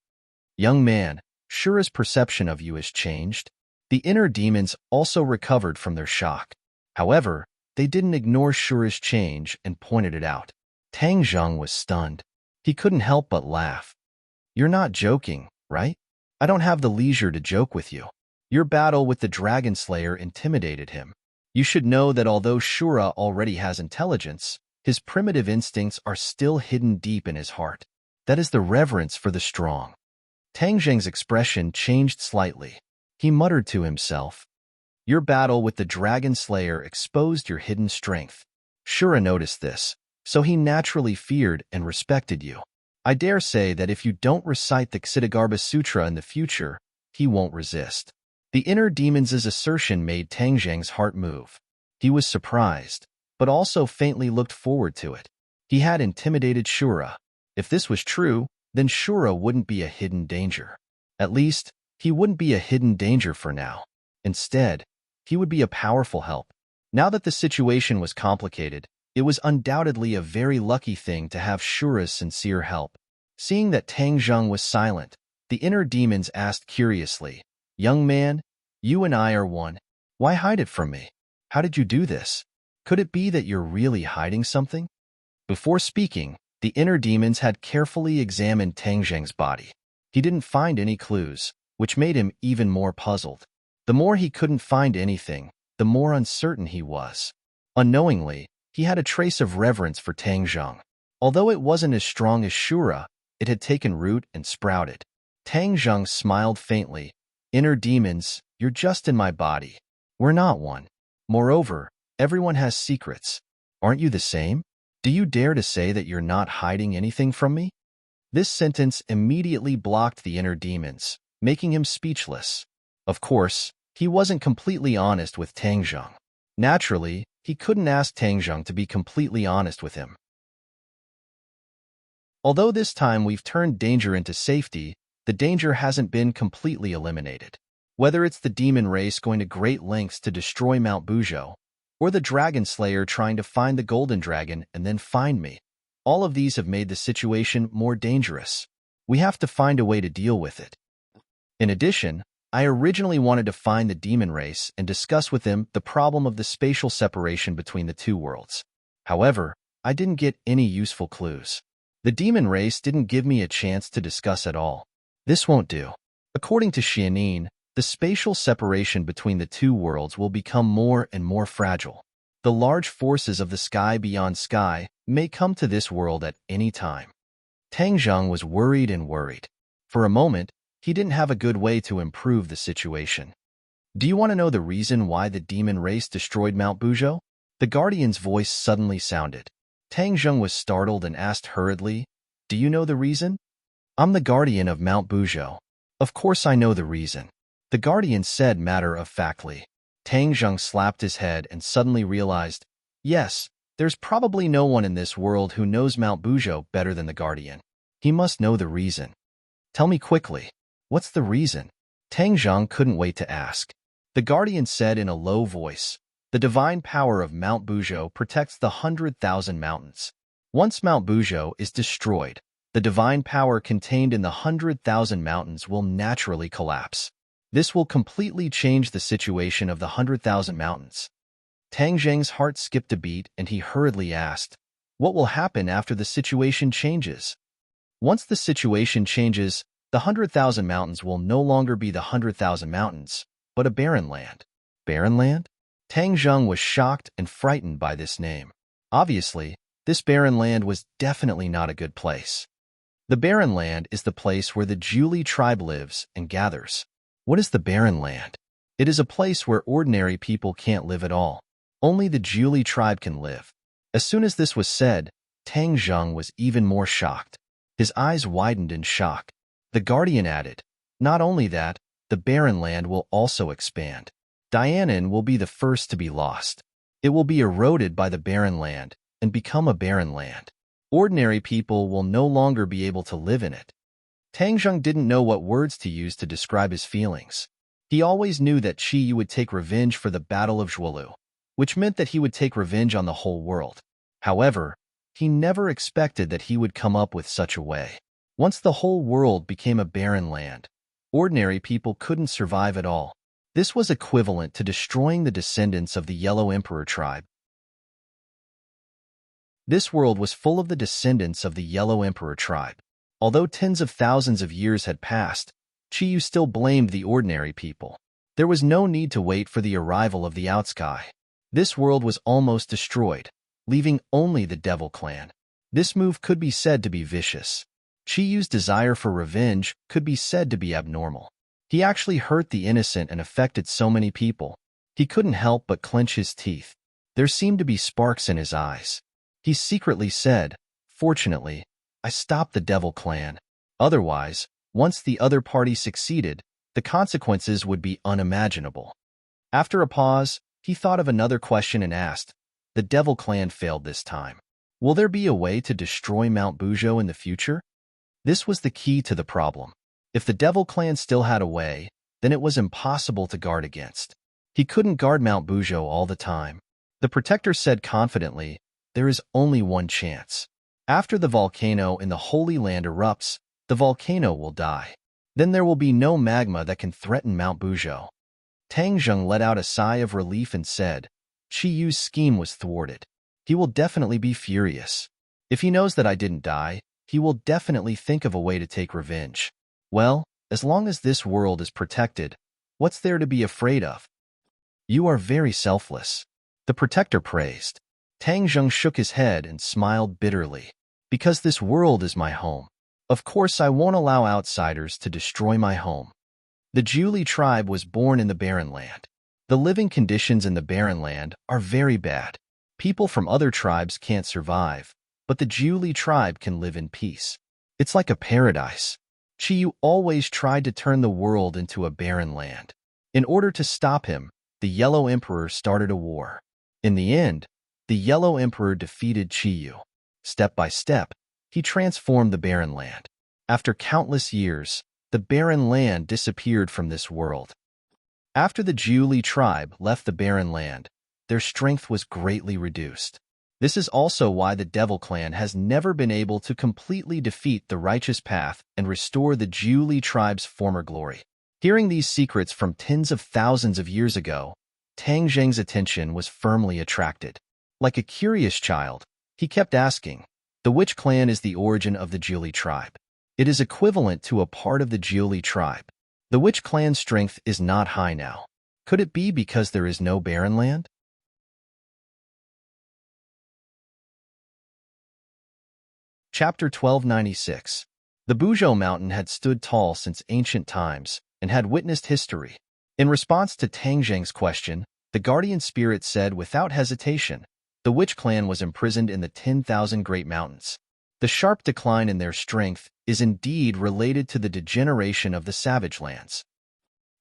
Young man, Shura's perception of you has changed. The inner demons also recovered from their shock. However, they didn't ignore Shura's change and pointed it out. Tang Zheng was stunned. He couldn't help but laugh. You're not joking, right? I don't have the leisure to joke with you. Your battle with the Dragon Slayer intimidated him. You should know that although Shura already has intelligence, his primitive instincts are still hidden deep in his heart. That is the reverence for the strong. Tang Zheng's expression changed slightly. He muttered to himself, Your battle with the Dragon Slayer exposed your hidden strength. Shura noticed this, so he naturally feared and respected you. I dare say that if you don't recite the Ksitigarbha Sutra in the future, he won't resist. The inner demon's assertion made Tang Zheng's heart move. He was surprised, but also faintly looked forward to it. He had intimidated Shura. If this was true, then Shura wouldn't be a hidden danger. At least, he wouldn't be a hidden danger for now. Instead, he would be a powerful help. Now that the situation was complicated, it was undoubtedly a very lucky thing to have Shura's sincere help. Seeing that Tang Zheng was silent, the inner demons asked curiously, Young man, you and I are one. Why hide it from me? How did you do this? Could it be that you're really hiding something? Before speaking, the inner demons had carefully examined Tang Zheng's body. He didn't find any clues, which made him even more puzzled. The more he couldn't find anything, the more uncertain he was. Unknowingly, he had a trace of reverence for Tang Zheng. Although it wasn't as strong as Shura, it had taken root and sprouted. Tang Zheng smiled faintly. Inner demons, you're just in my body. We're not one. Moreover, everyone has secrets. Aren't you the same? Do you dare to say that you're not hiding anything from me? This sentence immediately blocked the inner demons, making him speechless. Of course, He wasn't completely honest with Tangzheng. Naturally, he couldn't ask Tangzheng to be completely honest with him. Although this time we've turned danger into safety, the danger hasn't been completely eliminated. Whether it's the demon race going to great lengths to destroy Mount Buzhou, or the dragon slayer trying to find the golden dragon and then find me, all of these have made the situation more dangerous. We have to find a way to deal with it. In addition, I originally wanted to find the demon race and discuss with him the problem of the spatial separation between the two worlds. However, I didn't get any useful clues. The demon race didn't give me a chance to discuss at all. This won't do. According to Xianin, the spatial separation between the two worlds will become more and more fragile. The large forces of the sky beyond sky may come to this world at any time. Tangzheng was worried and worried. For a moment, he didn't have a good way to improve the situation. Do you want to know the reason why the demon race destroyed Mount Buzhou? The guardian's voice suddenly sounded. Tangzheng was startled and asked hurriedly, "Do you know the reason?" "I'm the guardian of Mount Buzhou. Of course I know the reason," the guardian said matter-of-factly. Tangzheng slapped his head and suddenly realized, yes, there's probably no one in this world who knows Mount Buzhou better than the guardian. He must know the reason. "Tell me quickly. What's the reason?" Tangzheng couldn't wait to ask. The guardian said in a low voice, "The divine power of Mount Buzhou protects the 100,000 mountains. Once Mount Buzhou is destroyed, the divine power contained in the 100,000 mountains will naturally collapse. This will completely change the situation of the 100,000 mountains." Tangzheng's heart skipped a beat and he hurriedly asked, "What will happen after the situation changes?" "Once the situation changes, the 100,000 mountains will no longer be the 100,000 mountains, but a barren land." Barren land? Tangzheng was shocked and frightened by this name. Obviously, this barren land was definitely not a good place. The barren land is the place where the Julie tribe lives and gathers. What is the barren land? It is a place where ordinary people can't live at all. Only the Julie tribe can live. As soon as this was said, Tangzheng was even more shocked. His eyes widened in shock. The guardian added, "Not only that, the barren land will also expand. Dianan will be the first to be lost. It will be eroded by the barren land and become a barren land. Ordinary people will no longer be able to live in it." Tangzheng didn't know what words to use to describe his feelings. He always knew that Qi Yu would take revenge for the Battle of Zhuolu, which meant that he would take revenge on the whole world. However, he never expected that he would come up with such a way. Once the whole world became a barren land, ordinary people couldn't survive at all. This was equivalent to destroying the descendants of the Yellow Emperor tribe. This world was full of the descendants of the Yellow Emperor tribe. Although tens of thousands of years had passed, Qi Yu still blamed the ordinary people. There was no need to wait for the arrival of the Outsky. This world was almost destroyed, leaving only the Devil Clan. This move could be said to be vicious. Qi Yu's desire for revenge could be said to be abnormal. He actually hurt the innocent and affected so many people. He couldn't help but clench his teeth. There seemed to be sparks in his eyes. He secretly said, "Fortunately, I stopped the Devil Clan. Otherwise, once the other party succeeded, the consequences would be unimaginable." After a pause, he thought of another question and asked, "The Devil Clan failed this time. Will there be a way to destroy Mount Buzhou in the future?" This was the key to the problem. If the Devil Clan still had a way, then it was impossible to guard against. He couldn't guard Mount Buzhou all the time. The protector said confidently, "There is only one chance. After the volcano in the Holy Land erupts, the volcano will die. Then there will be no magma that can threaten Mount Buzhou." Tangzheng let out a sigh of relief and said, "Qi Yu's scheme was thwarted. He will definitely be furious. If he knows that I didn't die, he will definitely think of a way to take revenge. Well, as long as this world is protected, what's there to be afraid of?" "You are very selfless," the protector praised. Tangzheng shook his head and smiled bitterly. "Because this world is my home. Of course I won't allow outsiders to destroy my home." The Julie tribe was born in the Barren Land. The living conditions in the Barren Land are very bad. People from other tribes can't survive, but the Julie tribe can live in peace. It's like a paradise. Qi Yu always tried to turn the world into a barren land. In order to stop him, the Yellow Emperor started a war. In the end, the Yellow Emperor defeated Qiyu. Step by step, he transformed the barren land. After countless years, the barren land disappeared from this world. After the Jiuli tribe left the barren land, their strength was greatly reduced. This is also why the Devil clan has never been able to completely defeat the righteous path and restore the Jiuli tribe's former glory. Hearing these secrets from tens of thousands of years ago, Tang Zheng's attention was firmly attracted. Like a curious child, he kept asking, "The which clan is the origin of the Jiuli tribe?" It is equivalent to a part of the Jiuli tribe. The which clan's strength is not high now. Could it be because there is no barren land? Chapter 1296. The Buzhou mountain had stood tall since ancient times and had witnessed history. In response to Tang Zheng's question, the guardian spirit said without hesitation, the witch clan was imprisoned in the 10,000 Great Mountains. The sharp decline in their strength is indeed related to the degeneration of the savage lands.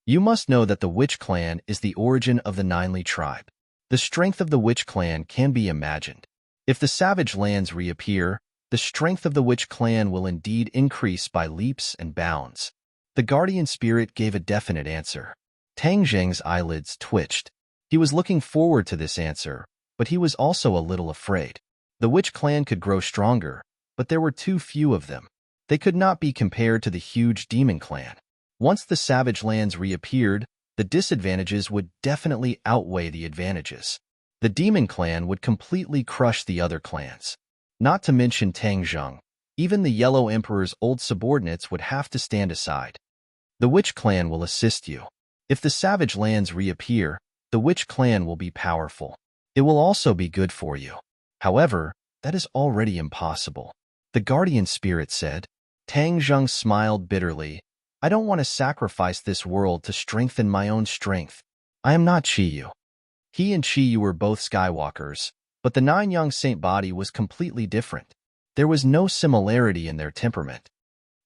You must know that the witch clan is the origin of the Ninely tribe. The strength of the witch clan can be imagined. If the savage lands reappear, the strength of the witch clan will indeed increase by leaps and bounds. The guardian spirit gave a definite answer. Tang Zheng's eyelids twitched. He was looking forward to this answer, but he was also a little afraid. The witch clan could grow stronger, but there were too few of them. They could not be compared to the huge demon clan. Once the savage lands reappeared, the disadvantages would definitely outweigh the advantages. The demon clan would completely crush the other clans. Not to mention Tang Zheng, even the Yellow Emperor's old subordinates would have to stand aside. The witch clan will assist you. If the savage lands reappear, the witch clan will be powerful. It will also be good for you. However, that is already impossible. The guardian spirit said. Tang Zheng smiled bitterly. I don't want to sacrifice this world to strengthen my own strength. I am not Qiyu. He and Qiyu were both Skywalkers, but the Nine Young Saint body was completely different. There was no similarity in their temperament.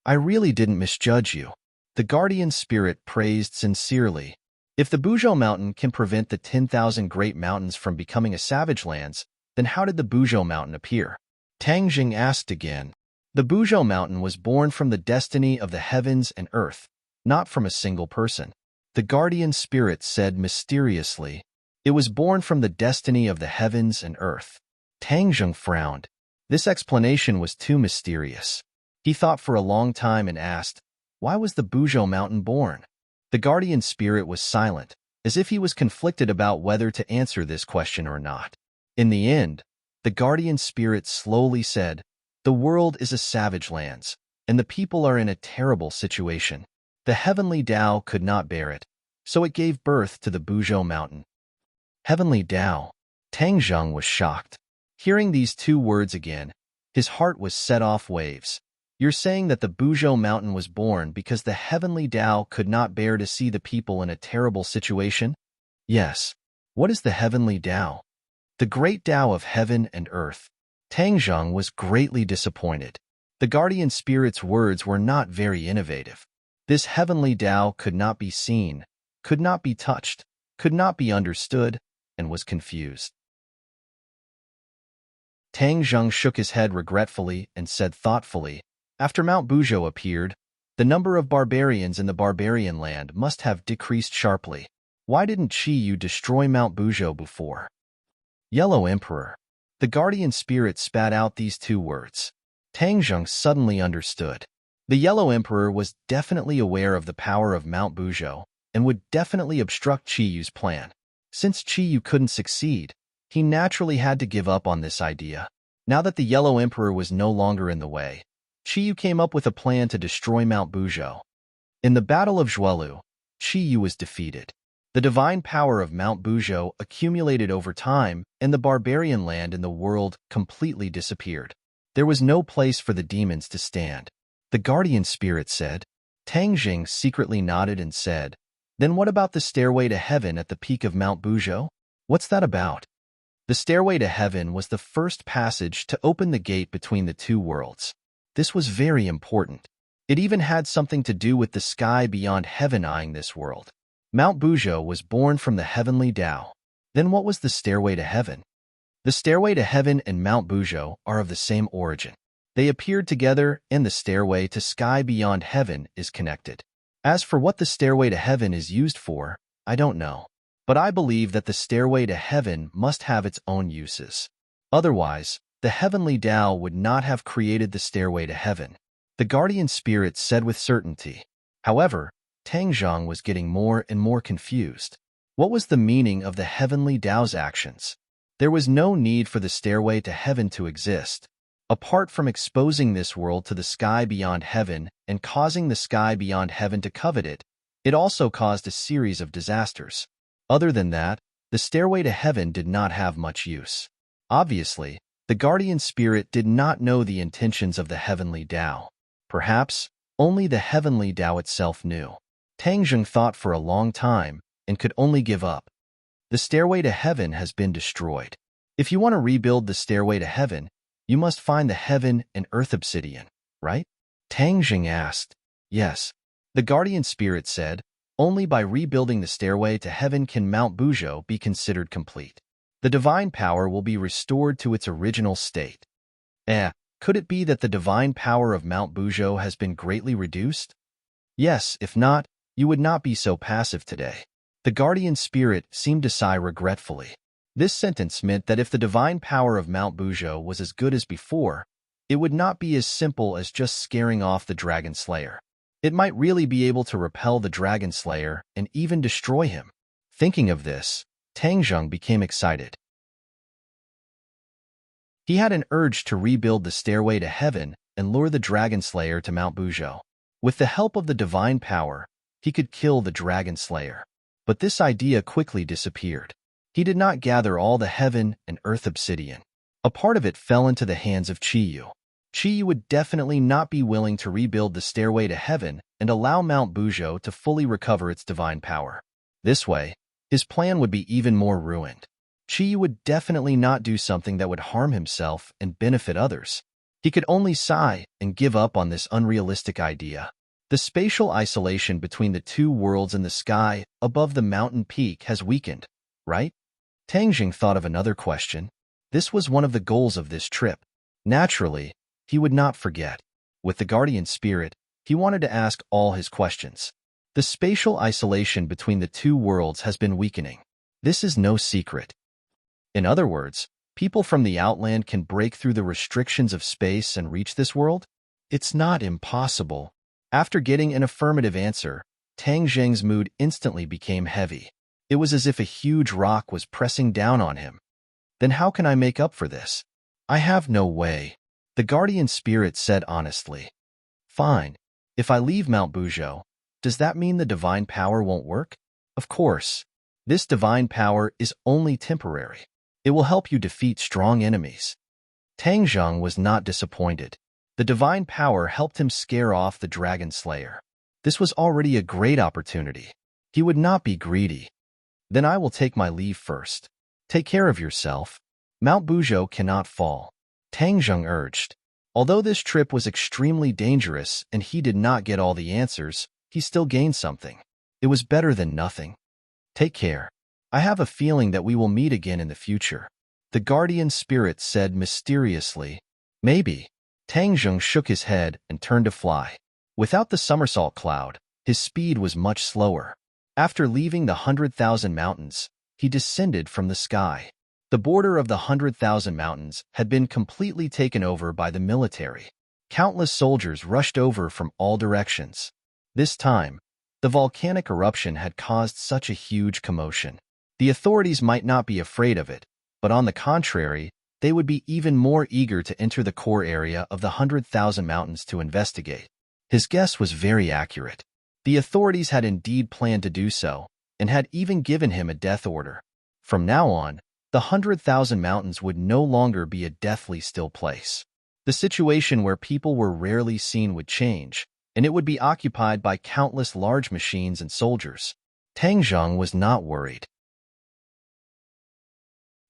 I really didn't misjudge you. The guardian spirit praised sincerely. If the Buzhou mountain can prevent the 10,000 Great Mountains from becoming a savage lands, then how did the Buzhou mountain appear? Tang Zheng asked again. The Buzhou mountain was born from the destiny of the heavens and earth, not from a single person. The guardian spirit said mysteriously. It was born from the destiny of the heavens and earth. Tang Zheng frowned. This explanation was too mysterious. He thought for a long time and asked, why was the Buzhou mountain born? The guardian spirit was silent, as if he was conflicted about whether to answer this question or not. In the end, the guardian spirit slowly said, the world is a savage lands, and the people are in a terrible situation. The heavenly Tao could not bear it, so it gave birth to the Buzhou mountain. Heavenly Tao. Tang Zheng was shocked. Hearing these two words again, his heart was set off waves. You're saying that the Buzhou mountain was born because the heavenly Tao could not bear to see the people in a terrible situation? Yes. What is the heavenly Tao? The great Tao of heaven and earth. Tang Zheng was greatly disappointed. The guardian spirit's words were not very innovative. This heavenly Tao could not be seen, could not be touched, could not be understood, and was confused. Tang Zheng shook his head regretfully and said thoughtfully, after Mount Buzhou appeared, the number of barbarians in the barbarian land must have decreased sharply. Why didn't Qiyu destroy Mount Buzhou before? Yellow Emperor. The guardian spirit spat out these two words. Tang Zheng suddenly understood. The Yellow Emperor was definitely aware of the power of Mount Buzhou and would definitely obstruct Qiyu's plan. Since Qiyu couldn't succeed, he naturally had to give up on this idea. Now that the Yellow Emperor was no longer in the way, Qiyu came up with a plan to destroy Mount Buzhou. In the Battle of Zhuelu, Qiyu was defeated. The divine power of Mount Buzhou accumulated over time, and the barbarian land in the world completely disappeared. There was no place for the demons to stand. The guardian spirit said. Tang Zheng secretly nodded and said, then what about the stairway to heaven at the peak of Mount Buzhou? What's that about? The stairway to heaven was the first passage to open the gate between the two worlds. This was very important. It even had something to do with the sky beyond heaven eyeing this world. Mount Buzhou was born from the heavenly Tao. Then what was the stairway to heaven? The stairway to heaven and Mount Buzhou are of the same origin. They appeared together, and the stairway to sky beyond heaven is connected. As for what the stairway to heaven is used for, I don't know. But I believe that the stairway to heaven must have its own uses. Otherwise, the heavenly Tao would not have created the stairway to heaven. The guardian spirit said with certainty. However, Tang Zhang was getting more and more confused. What was the meaning of the heavenly Tao's actions? There was no need for the stairway to heaven to exist. Apart from exposing this world to the sky beyond heaven and causing the sky beyond heaven to covet it, it also caused a series of disasters. Other than that, the stairway to heaven did not have much use. Obviously, the guardian spirit did not know the intentions of the heavenly Tao. Perhaps, only the heavenly Tao itself knew. Tang Zheng thought for a long time and could only give up. The stairway to heaven has been destroyed. If you want to rebuild the stairway to heaven, you must find the heaven and earth obsidian, right? Tang Zheng asked. Yes. The guardian spirit said, only by rebuilding the stairway to heaven can Mount Buzhou be considered complete. The divine power will be restored to its original state. Could it be that the divine power of Mount Buzhou has been greatly reduced? Yes, if not, you would not be so passive today. The guardian spirit seemed to sigh regretfully. This sentence meant that if the divine power of Mount Buzhou was as good as before, it would not be as simple as just scaring off the Dragon Slayer. It might really be able to repel the Dragon Slayer and even destroy him. Thinking of this, Tang Zheng became excited. He had an urge to rebuild the stairway to heaven and lure the Dragon Slayer to Mount Buzhou. With the help of the divine power, he could kill the Dragon Slayer. But this idea quickly disappeared. He did not gather all the heaven and earth obsidian. A part of it fell into the hands of Qiyu. Qiyu would definitely not be willing to rebuild the stairway to heaven and allow Mount Buzhou to fully recover its divine power. This way, his plan would be even more ruined. Qiyu would definitely not do something that would harm himself and benefit others. He could only sigh and give up on this unrealistic idea. The spatial isolation between the two worlds in the sky above the mountain peak has weakened, right? Tang Zheng thought of another question. This was one of the goals of this trip. Naturally, he would not forget. With the guardian spirit, he wanted to ask all his questions. The spatial isolation between the two worlds has been weakening. This is no secret. In other words, people from the outland can break through the restrictions of space and reach this world? It's not impossible. After getting an affirmative answer, Tang Zheng's mood instantly became heavy. It was as if a huge rock was pressing down on him. Then how can I make up for this? I have no way. The guardian spirit said honestly. Fine. If I leave Mount Buzhou, does that mean the divine power won't work? Of course. This divine power is only temporary. It will help you defeat strong enemies. Tang Zheng was not disappointed. The divine power helped him scare off the Dragon Slayer. This was already a great opportunity. He would not be greedy. Then I will take my leave first. Take care of yourself. Mount Buzhou cannot fall. Tang Zheng urged. Although this trip was extremely dangerous and he did not get all the answers, he still gained something. It was better than nothing. Take care. I have a feeling that we will meet again in the future. The guardian spirit said mysteriously. Maybe. Tang Zheng shook his head and turned to fly. Without the somersault cloud, his speed was much slower. After leaving the 100,000 mountains, he descended from the sky. The border of the 100,000 mountains had been completely taken over by the military. Countless soldiers rushed over from all directions. This time, the volcanic eruption had caused such a huge commotion. The authorities might not be afraid of it, but on the contrary, they would be even more eager to enter the core area of the 100,000 mountains to investigate. His guess was very accurate. The authorities had indeed planned to do so, and had even given him a death order. From now on, the 100,000 mountains would no longer be a deathly still place. The situation where people were rarely seen would change, and it would be occupied by countless large machines and soldiers. Tang Zheng was not worried.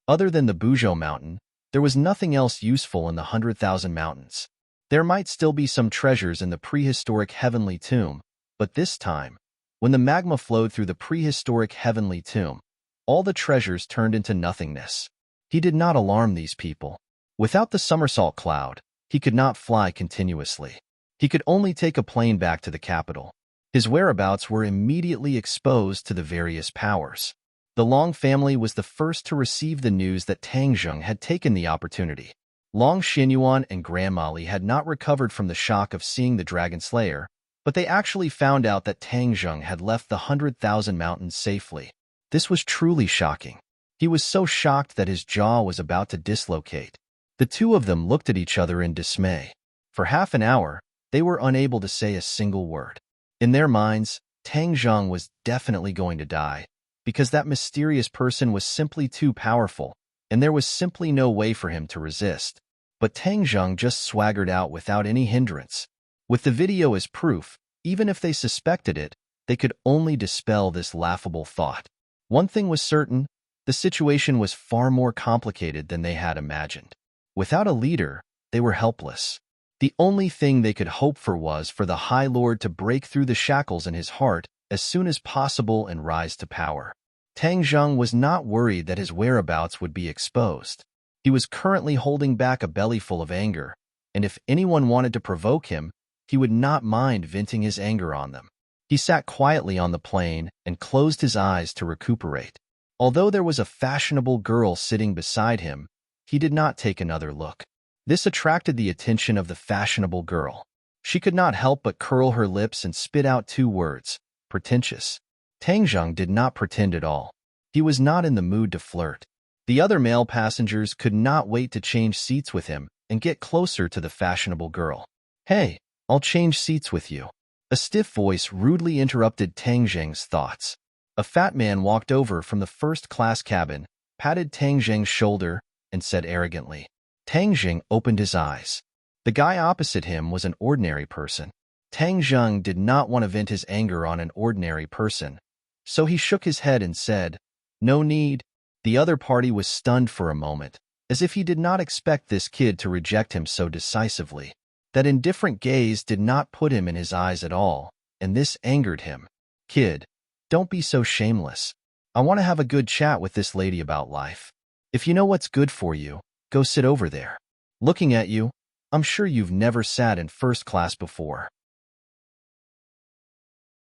Other than the Buzhou mountain, there was nothing else useful in the 100,000 mountains. There might still be some treasures in the prehistoric heavenly tomb, but this time, When the magma flowed through the prehistoric heavenly tomb, all the treasures turned into nothingness. He did not alarm these people. Without the somersault cloud, he could not fly continuously. He could only take a plane back to the capital. His whereabouts were immediately exposed to the various powers. The Long family was the first to receive the news that Tang Zheng had taken the opportunity. Long Xinyuan and Grandma Li had not recovered from the shock of seeing the Dragon Slayer, but they actually found out that Tang Zheng had left the 100,000 mountains safely. This was truly shocking. He was so shocked that his jaw was about to dislocate. The two of them looked at each other in dismay. For half an hour, they were unable to say a single word. In their minds, Tang Zheng was definitely going to die, because that mysterious person was simply too powerful, and there was simply no way for him to resist. But Tang Zheng just swaggered out without any hindrance. With the video as proof, even if they suspected it, they could only dispel this laughable thought. One thing was certain, the situation was far more complicated than they had imagined. Without a leader, they were helpless. The only thing they could hope for was for the High Lord to break through the shackles in his heart as soon as possible and rise to power. Tang Zheng was not worried that his whereabouts would be exposed. He was currently holding back a bellyful of anger, and if anyone wanted to provoke him, he would not mind venting his anger on them. He sat quietly on the plane and closed his eyes to recuperate. Although there was a fashionable girl sitting beside him, he did not take another look. This attracted the attention of the fashionable girl. She could not help but curl her lips and spit out two words, pretentious. Tang Zheng did not pretend at all. He was not in the mood to flirt. The other male passengers could not wait to change seats with him and get closer to the fashionable girl. "Hey, I'll change seats with you." A stiff voice rudely interrupted Tang Zheng's thoughts. A fat man walked over from the first-class cabin, patted Tang Zheng's shoulder, and said arrogantly. Tang Zheng opened his eyes. The guy opposite him was an ordinary person. Tang Zheng did not want to vent his anger on an ordinary person, so he shook his head and said, "No need." The other party was stunned for a moment, as if he did not expect this kid to reject him so decisively. That indifferent gaze did not put him in his eyes at all, and this angered him. "Kid, don't be so shameless. I want to have a good chat with this lady about life. If you know what's good for you, go sit over there. Looking at you, I'm sure you've never sat in first class before.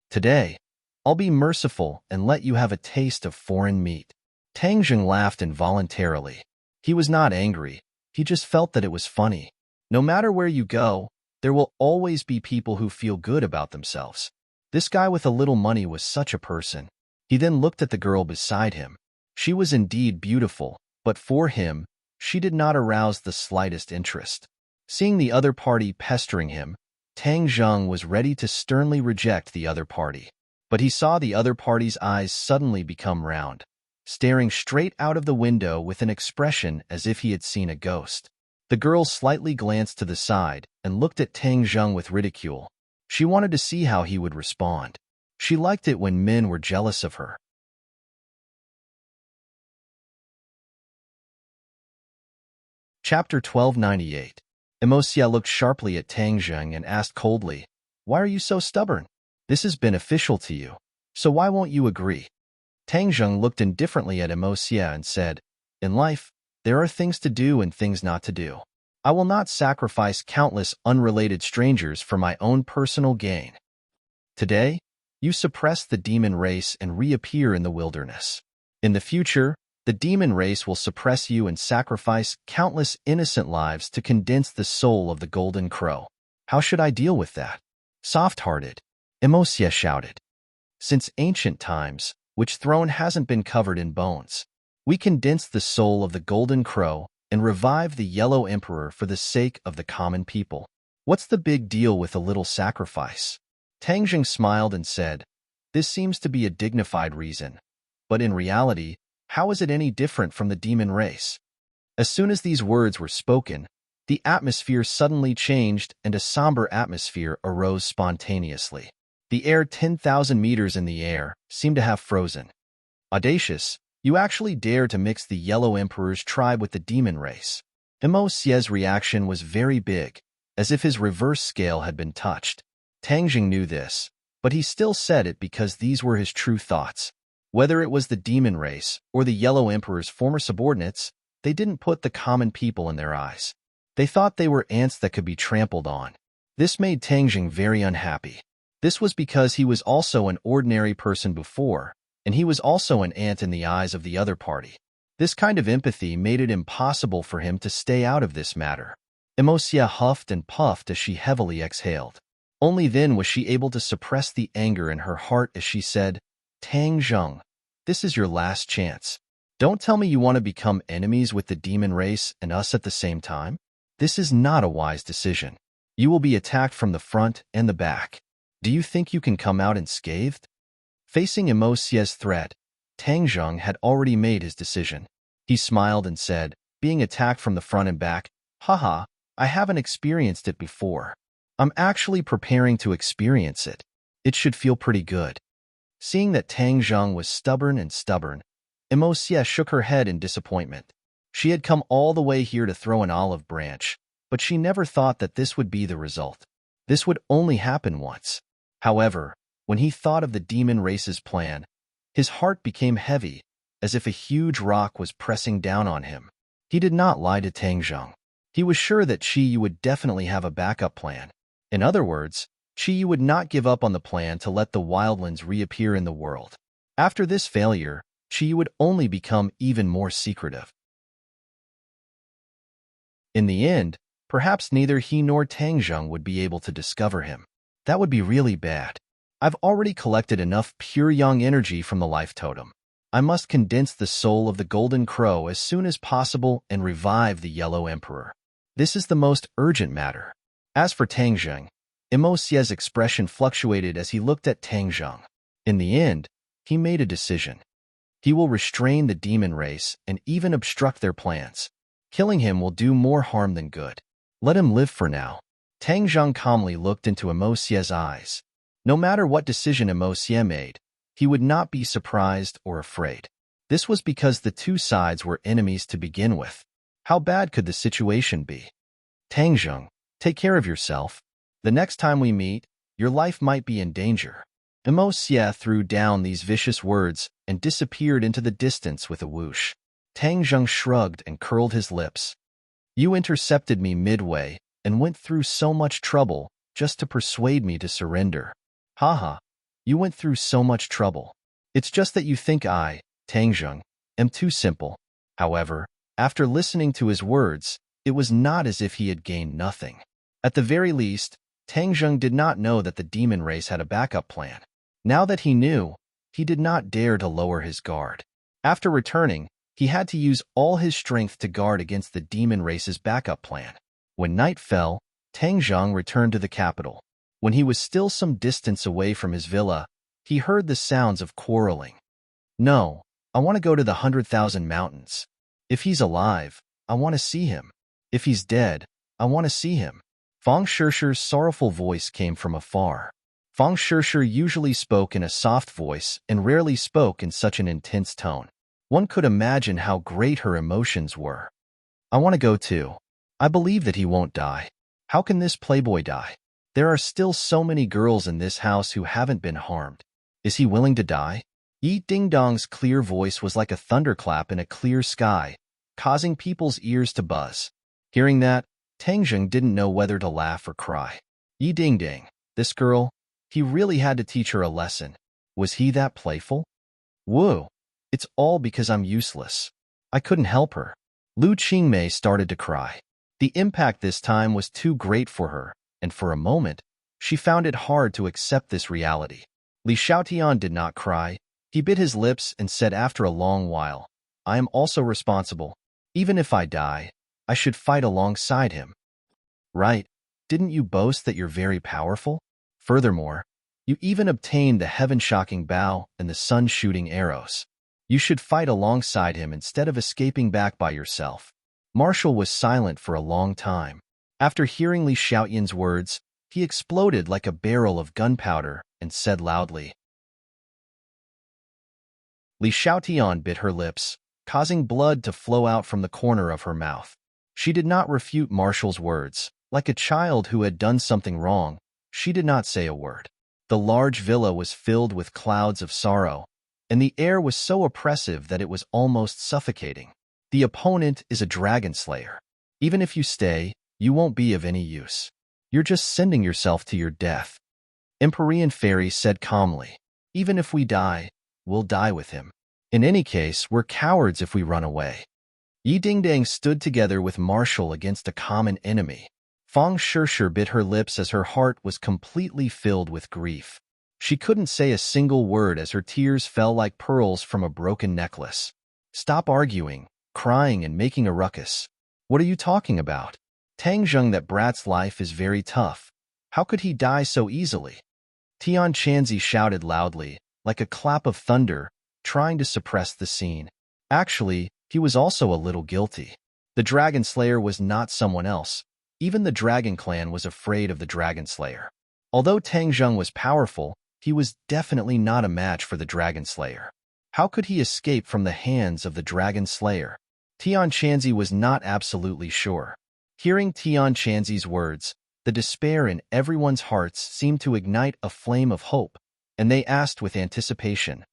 Today, I'll be merciful and let you have a taste of foreign meat." Tang Zheng laughed involuntarily. He was not angry, he just felt that it was funny. No matter where you go, there will always be people who feel good about themselves. This guy with a little money was such a person. He then looked at the girl beside him. She was indeed beautiful, but for him, she did not arouse the slightest interest. Seeing the other party pestering him, Tang Zheng was ready to sternly reject the other party. But he saw the other party's eyes suddenly become round, staring straight out of the window with an expression as if he had seen a ghost. The girl slightly glanced to the side and looked at Tang Zheng with ridicule. She wanted to see how he would respond. She liked it when men were jealous of her. Chapter 1298. Emosia looked sharply at Tang Zheng and asked coldly, "Why are you so stubborn? This is beneficial to you, so why won't you agree?" Tang Zheng looked indifferently at Emosia and said, "In life, there are things to do and things not to do. I will not sacrifice countless unrelated strangers for my own personal gain. Today, you suppress the demon race and reappear in the wilderness. In the future, the demon race will suppress you and sacrifice countless innocent lives to condense the soul of the golden crow. How should I deal with that?" "Soft-hearted," Emosia shouted. "Since ancient times, which throne hasn't been covered in bones? We condense the soul of the golden crow and revive the yellow emperor for the sake of the common people. What's the big deal with a little sacrifice?" Tang Zheng smiled and said, "This seems to be a dignified reason, but in reality, how is it any different from the demon race?" As soon as these words were spoken, the atmosphere suddenly changed and a somber atmosphere arose spontaneously. The air 10,000 meters in the air seemed to have frozen. "Audacious, you actually dare to mix the Yellow Emperor's tribe with the demon race." Emosia's reaction was very big, as if his reverse scale had been touched. Tang Zheng knew this, but he still said it because these were his true thoughts. Whether it was the demon race or the Yellow Emperor's former subordinates, they didn't put the common people in their eyes. They thought they were ants that could be trampled on. This made Tang Jing very unhappy. This was because he was also an ordinary person before, and he was also an ant in the eyes of the other party. This kind of empathy made it impossible for him to stay out of this matter. Emocia huffed and puffed as she heavily exhaled. Only then was she able to suppress the anger in her heart as she said, "Tang Jing, this is your last chance. Don't tell me you want to become enemies with the demon race and us at the same time. This is not a wise decision. You will be attacked from the front and the back. Do you think you can come out unscathed?" Facing Emocia's threat, Tang Jing had already made his decision. He smiled and said, "Being attacked from the front and back? Haha, I haven't experienced it before. I'm actually preparing to experience it. It should feel pretty good." Seeing that Tang Jing was stubborn, Emocia shook her head in disappointment. She had come all the way here to throw an olive branch, but she never thought that this would be the result. This would only happen once. However, when he thought of the demon race's plan, his heart became heavy, as if a huge rock was pressing down on him. He did not lie to Tang Jing. He was sure that Qiyu would definitely have a backup plan. In other words, Qiyu would not give up on the plan to let the wildlands reappear in the world. After this failure, Qiyu would only become even more secretive. In the end, perhaps neither he nor Tang Jing would be able to discover him. That would be really bad. I've already collected enough pure young energy from the life totem. I must condense the soul of the golden crow as soon as possible and revive the Yellow Emperor. This is the most urgent matter. As for Tang Jing, Emocia's expression fluctuated as he looked at Tang Jing. In the end, he made a decision. He will restrain the demon race and even obstruct their plans. Killing him will do more harm than good. Let him live for now. Tang Jing calmly looked into Emocia's eyes. No matter what decision Emocia made, he would not be surprised or afraid. This was because the two sides were enemies to begin with. How bad could the situation be? Tang Jing, take care of yourself. The next time we meet, your life might be in danger. Emocia threw down these vicious words and disappeared into the distance with a whoosh. Tang Jing shrugged and curled his lips. You intercepted me midway and went through so much trouble just to persuade me to surrender. Haha, you went through so much trouble. It's just that you think I, Tang Jing, am too simple. However, after listening to his words, it was not as if he had gained nothing. At the very least, Tang Jing did not know that the demon race had a backup plan. Now that he knew, he did not dare to lower his guard. After returning, he had to use all his strength to guard against the demon race's backup plan. When night fell, Tang Jing returned to the capital. When he was still some distance away from his villa, he heard the sounds of quarreling. No, I want to go to the 100,000 mountains. If he's alive, I want to see him. If he's dead, I want to see him. Fang Shishir's sorrowful voice came from afar. Fang Shishir usually spoke in a soft voice and rarely spoke in such an intense tone. One could imagine how great her emotions were. I want to go too. I believe that he won't die. How can this playboy die? There are still so many girls in this house who haven't been harmed. Is he willing to die? Yi Ding Dong's clear voice was like a thunderclap in a clear sky, causing people's ears to buzz. Hearing that, Tang Jing didn't know whether to laugh or cry. Yi Ding Ding, this girl, he really had to teach her a lesson. Was he that playful? Woo! It's all because I'm useless. I couldn't help her. Lu Qingmei started to cry. The impact this time was too great for her, and for a moment, she found it hard to accept this reality. Li Xiaotian did not cry. He bit his lips and said after a long while, I am also responsible. Even if I die, I should fight alongside him. Right? Didn't you boast that you're very powerful? Furthermore, you even obtained the heaven-shocking bow and the sun-shooting arrows. You should fight alongside him instead of escaping back by yourself. Marshall was silent for a long time. After hearing Li Xiaotian's words, he exploded like a barrel of gunpowder and said loudly. Li Xiaotian bit her lips, causing blood to flow out from the corner of her mouth. She did not refute Marshall's words. Like a child who had done something wrong, she did not say a word. The large villa was filled with clouds of sorrow, and the air was so oppressive that it was almost suffocating. The opponent is a dragon slayer. Even if you stay, you won't be of any use. You're just sending yourself to your death. Empyrean Fairy said calmly. Even if we die, we'll die with him. In any case, we're cowards if we run away. Yi Dingdang stood together with Marshall against a common enemy. Fang Shishir bit her lips as her heart was completely filled with grief. She couldn't say a single word as her tears fell like pearls from a broken necklace. Stop arguing, crying, and making a ruckus. What are you talking about? Tang Zheng, that brat's life is very tough. How could he die so easily? Tian Chanzi shouted loudly, like a clap of thunder, trying to suppress the scene. Actually, he was also a little guilty. The Dragon Slayer was not someone else. Even the Dragon Clan was afraid of the Dragon Slayer. Although Tang Zheng was powerful, he was definitely not a match for the Dragon Slayer. How could he escape from the hands of the Dragon Slayer? Tian Chanzi was not absolutely sure. Hearing Tian Chanzi's words, the despair in everyone's hearts seemed to ignite a flame of hope, and they asked with anticipation,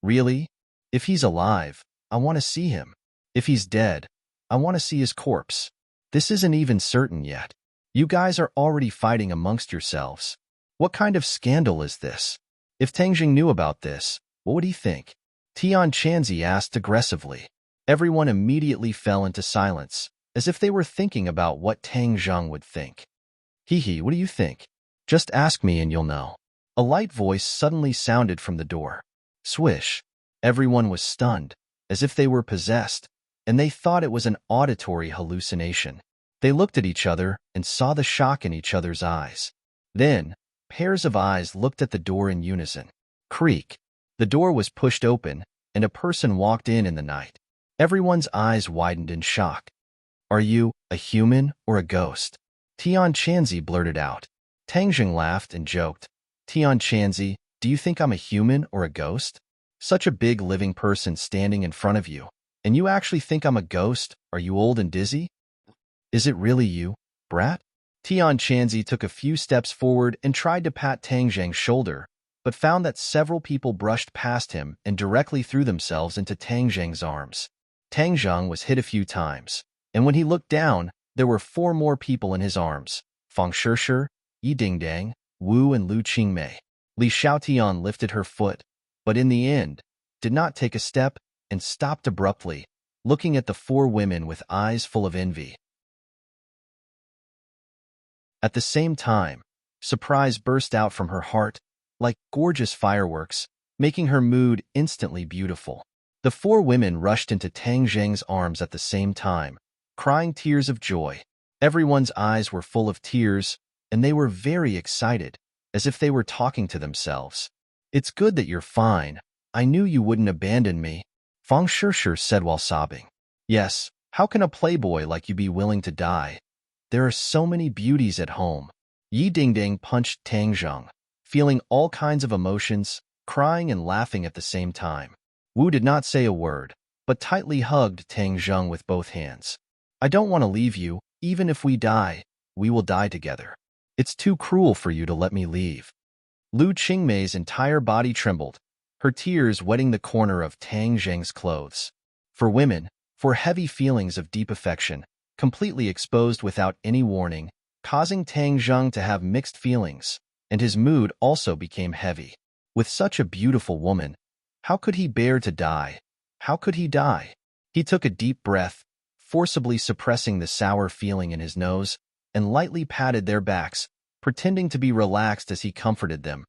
"Really? If he's alive, I want to see him. If he's dead, I want to see his corpse. This isn't even certain yet. You guys are already fighting amongst yourselves. What kind of scandal is this? If Tang Jing knew about this, what would he think?" Tian Chanzi asked aggressively. Everyone immediately fell into silence, as if they were thinking about what Tang Zheng would think. Hee, what do you think? Just ask me and you'll know. A light voice suddenly sounded from the door. Swish. Everyone was stunned, as if they were possessed, and they thought it was an auditory hallucination. They looked at each other and saw the shock in each other's eyes. Then, pairs of eyes looked at the door in unison. Creak. The door was pushed open, and a person walked in the night. Everyone's eyes widened in shock. Are you a human or a ghost? Tian Chanzi blurted out. Tang Jing laughed and joked. Tian Chanzi, do you think I'm a human or a ghost? Such a big living person standing in front of you. And you actually think I'm a ghost? Are you old and dizzy? Is it really you, brat? Tian Chanzi took a few steps forward and tried to pat Tang Zheng's shoulder, but found that several people brushed past him and directly threw themselves into Tang Zheng's arms. Tang Zheng was hit a few times, and when he looked down, there were 4 more people in his arms: Fang Shishir, Yi Dingdang, Wu, and Lu Qingmei. Li Xiaotian lifted her foot, but in the end, did not take a step and stopped abruptly, looking at the 4 women with eyes full of envy. At the same time, surprise burst out from her heart, like gorgeous fireworks, making her mood instantly beautiful. The 4 women rushed into Tang Zheng's arms at the same time, crying tears of joy. Everyone's eyes were full of tears, and they were very excited, as if they were talking to themselves. It's good that you're fine. I knew you wouldn't abandon me, Fang Shishir said while sobbing. Yes, how can a playboy like you be willing to die? There are so many beauties at home. Yi Dingdang punched Tang Zheng, feeling all kinds of emotions, crying and laughing at the same time. Wu did not say a word, but tightly hugged Tang Zheng with both hands. I don't want to leave you. Even if we die, we will die together. It's too cruel for you to let me leave. Lu Qingmei's entire body trembled, her tears wetting the corner of Tang Zheng's clothes. For women, for heavy feelings of deep affection, completely exposed without any warning, causing Tang Zheng to have mixed feelings, and his mood also became heavy. With such a beautiful woman, how could he bear to die? How could he die? He took a deep breath, forcibly suppressing the sour feeling in his nose, and lightly patted their backs, pretending to be relaxed as he comforted them.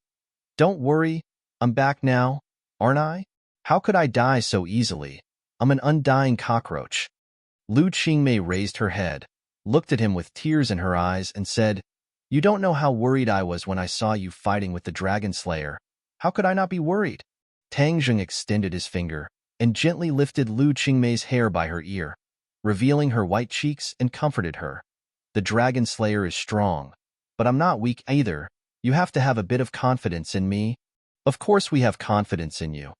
Don't worry, I'm back now, aren't I? How could I die so easily? I'm an undying cockroach. Lu Qingmei raised her head, looked at him with tears in her eyes, and said, You don't know how worried I was when I saw you fighting with the Dragon Slayer. How could I not be worried? Tang Zheng extended his finger and gently lifted Lu Qingmei's hair by her ear, revealing her white cheeks, and comforted her. The Dragon Slayer is strong, but I'm not weak either. You have to have a bit of confidence in me. Of course we have confidence in you.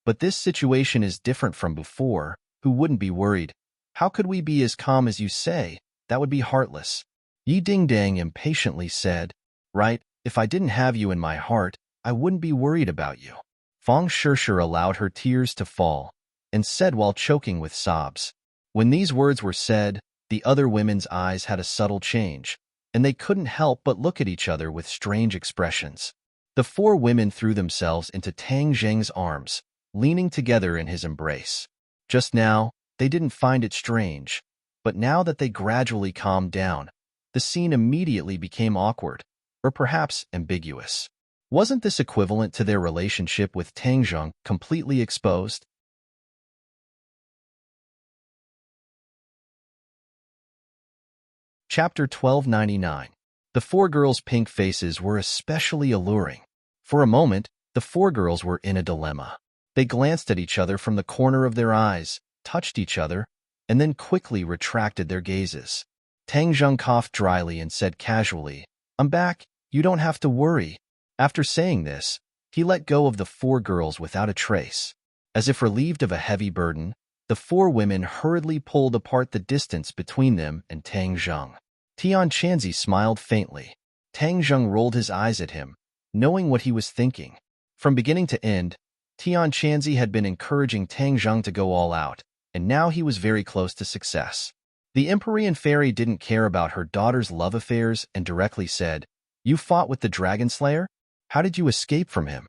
But this situation is different from before. Who wouldn't be worried? How could we be as calm as you say? That would be heartless. Yi Dingdang impatiently said, Right, if I didn't have you in my heart, I wouldn't be worried about you. Feng Shishir allowed her tears to fall and said while choking with sobs. When these words were said, the other women's eyes had a subtle change, and they couldn't help but look at each other with strange expressions. The four women threw themselves into Tang Zheng's arms, leaning together in his embrace. Just now, they didn't find it strange, but now that they gradually calmed down, the scene immediately became awkward, or perhaps ambiguous. Wasn't this equivalent to their relationship with Tang Zheng completely exposed? Chapter 1299. The four girls' pink faces were especially alluring. For a moment, the four girls were in a dilemma. They glanced at each other from the corner of their eyes, touched each other, and then quickly retracted their gazes. Tang Zheng coughed dryly and said casually, "I'm back, you don't have to worry." After saying this, he let go of the four girls without a trace. As if relieved of a heavy burden, the four women hurriedly pulled apart the distance between them and Tang Zheng. Tian Chanzi smiled faintly. Tang Zheng rolled his eyes at him, knowing what he was thinking. From beginning to end, Tian Chanzi had been encouraging Tang Zheng to go all out, and now he was very close to success. The Empyrean fairy didn't care about her daughter's love affairs and directly said, "You fought with the Dragon Slayer? How did you escape from him?"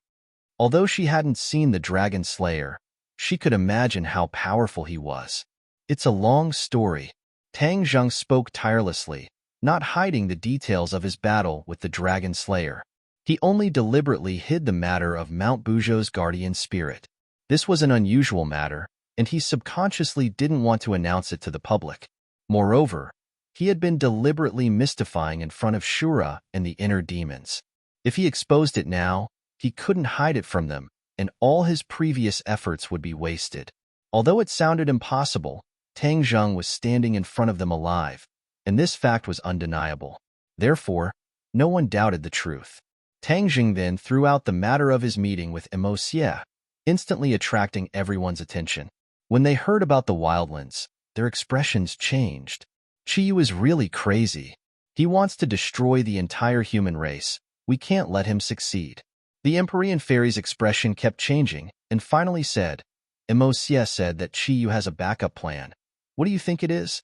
Although she hadn't seen the Dragon Slayer, she could imagine how powerful he was. "It's a long story." Tang Zheng spoke tirelessly, not hiding the details of his battle with the Dragon Slayer. He only deliberately hid the matter of Mount Buzhou's guardian spirit. This was an unusual matter, and he subconsciously didn't want to announce it to the public. Moreover, he had been deliberately mystifying in front of Shura and the inner demons. If he exposed it now, he couldn't hide it from them, and all his previous efforts would be wasted. Although it sounded impossible, Tang Zheng was standing in front of them alive, and this fact was undeniable. Therefore, no one doubted the truth. Tang Zheng then threw out the matter of his meeting with Emosia, instantly attracting everyone's attention. When they heard about the wildlands, their expressions changed. Chiyu is really crazy. He wants to destroy the entire human race. We can't let him succeed. The Empyrean fairy's expression kept changing, and finally said, Emosia said that Chiyu has a backup plan. What do you think it is?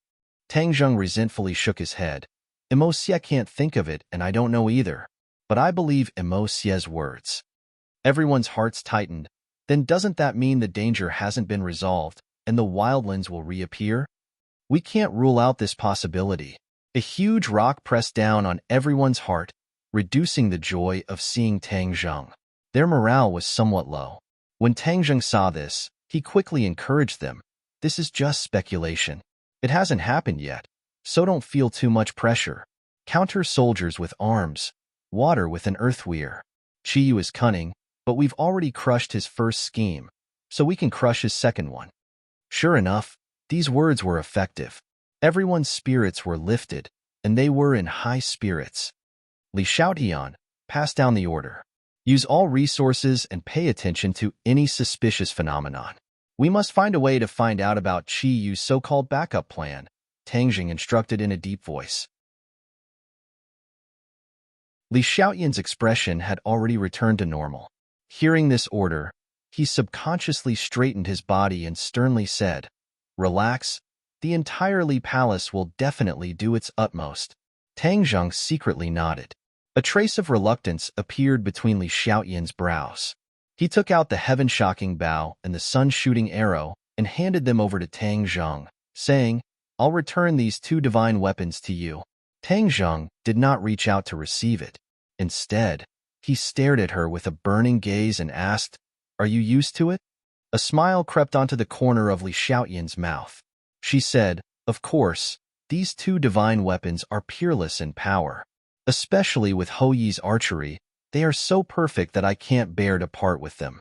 Tang Zheng resentfully shook his head. Emosia can't think of it, and I don't know either. But I believe Emosia's words. Everyone's hearts tightened. Then doesn't that mean the danger hasn't been resolved, and the wildlands will reappear? We can't rule out this possibility. A huge rock pressed down on everyone's heart, reducing the joy of seeing Tang Zheng. Their morale was somewhat low. When Tang Zheng saw this, he quickly encouraged them. This is just speculation. It hasn't happened yet, so don't feel too much pressure. Counter soldiers with arms, water with an earthweir. Chiyu is cunning, but we've already crushed his first scheme, so we can crush his second one. Sure enough, these words were effective. Everyone's spirits were lifted, and they were in high spirits. Li Xiaotian, pass down the order. Use all resources and pay attention to any suspicious phenomenon. We must find a way to find out about Chi Yu's so-called backup plan, Tang Zheng instructed in a deep voice. Li Xiaotian's expression had already returned to normal. Hearing this order, he subconsciously straightened his body and sternly said, Relax, the entire Li Palace will definitely do its utmost. Tang Zheng secretly nodded. A trace of reluctance appeared between Li Xiaotian's brows. He took out the heaven-shocking bow and the sun-shooting arrow and handed them over to Tang Zheng, saying, I'll return these two divine weapons to you. Tang Zheng did not reach out to receive it. Instead, he stared at her with a burning gaze and asked, Are you used to it? A smile crept onto the corner of Li Xiaotian's mouth. She said, Of course, these two divine weapons are peerless in power. Especially with Hou Yi's archery, they are so perfect that I can't bear to part with them.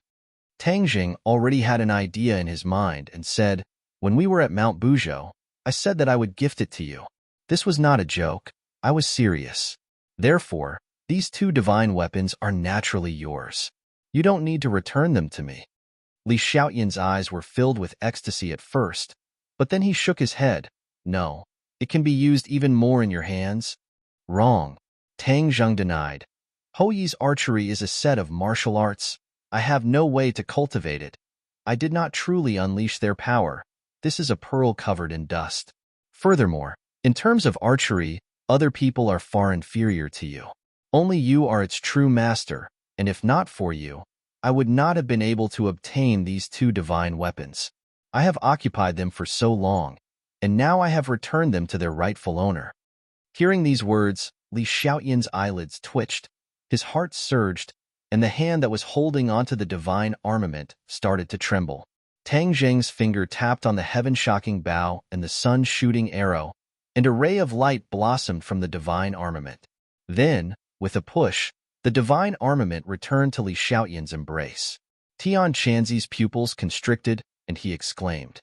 Tang Zheng already had an idea in his mind and said, When we were at Mount Buzhou, I said that I would gift it to you. This was not a joke. I was serious. Therefore, these two divine weapons are naturally yours. You don't need to return them to me. Li Xiaotian's eyes were filled with ecstasy at first, but then he shook his head. No, it can be used even more in your hands. Wrong. Tang Zheng denied. Hou Yi's archery is a set of martial arts. I have no way to cultivate it. I did not truly unleash their power. This is a pearl covered in dust. Furthermore, in terms of archery, other people are far inferior to you. Only you are its true master, and if not for you, I would not have been able to obtain these two divine weapons. I have occupied them for so long, and now I have returned them to their rightful owner. Hearing these words, Li Xiaoyan's eyelids twitched, his heart surged, and the hand that was holding onto the divine armament started to tremble. Tang Zheng's finger tapped on the heaven-shocking bow and the sun-shooting arrow, and a ray of light blossomed from the divine armament. Then, with a push, the divine armament returned to Li Xiaoyan's embrace. Tian Chanzi's pupils constricted, and he exclaimed,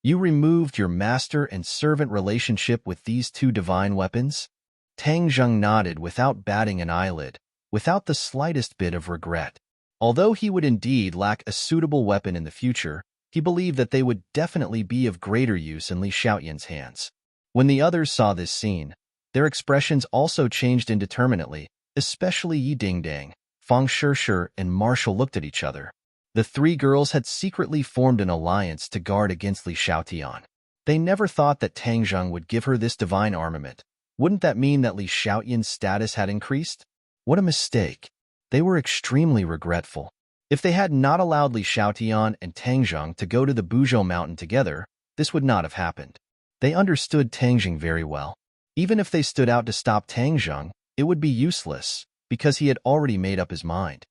"You removed your master and servant relationship with these two divine weapons?" Tang Zheng nodded without batting an eyelid, without the slightest bit of regret. Although he would indeed lack a suitable weapon in the future, he believed that they would definitely be of greater use in Li Xiaoyan's hands. When the others saw this scene, their expressions also changed indeterminately, especially Yi Dingdang, Fang Shishir, and Marshall looked at each other. The three girls had secretly formed an alliance to guard against Li Xiaotian. They never thought that Tang Zheng would give her this divine armament. Wouldn't that mean that Li Xiaotian's status had increased? What a mistake. They were extremely regretful. If they had not allowed Li Xiaotian and Tang Zheng to go to the Buzhou mountain together, this would not have happened. They understood Tang Zheng very well. Even if they stood out to stop Tang Zheng, it would be useless, because he had already made up his mind.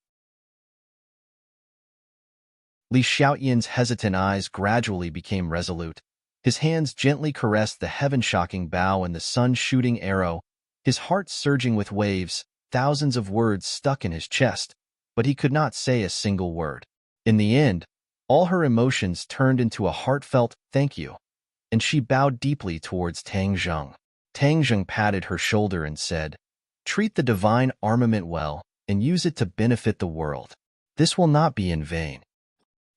Li Xiaotian's hesitant eyes gradually became resolute. His hands gently caressed the heaven-shocking bow and the sun-shooting arrow, his heart surging with waves, thousands of words stuck in his chest, but he could not say a single word. In the end, all her emotions turned into a heartfelt "thank you," and she bowed deeply towards Tang Zheng. Tang Zheng patted her shoulder and said, "Treat the divine armament well and use it to benefit the world. This will not be in vain."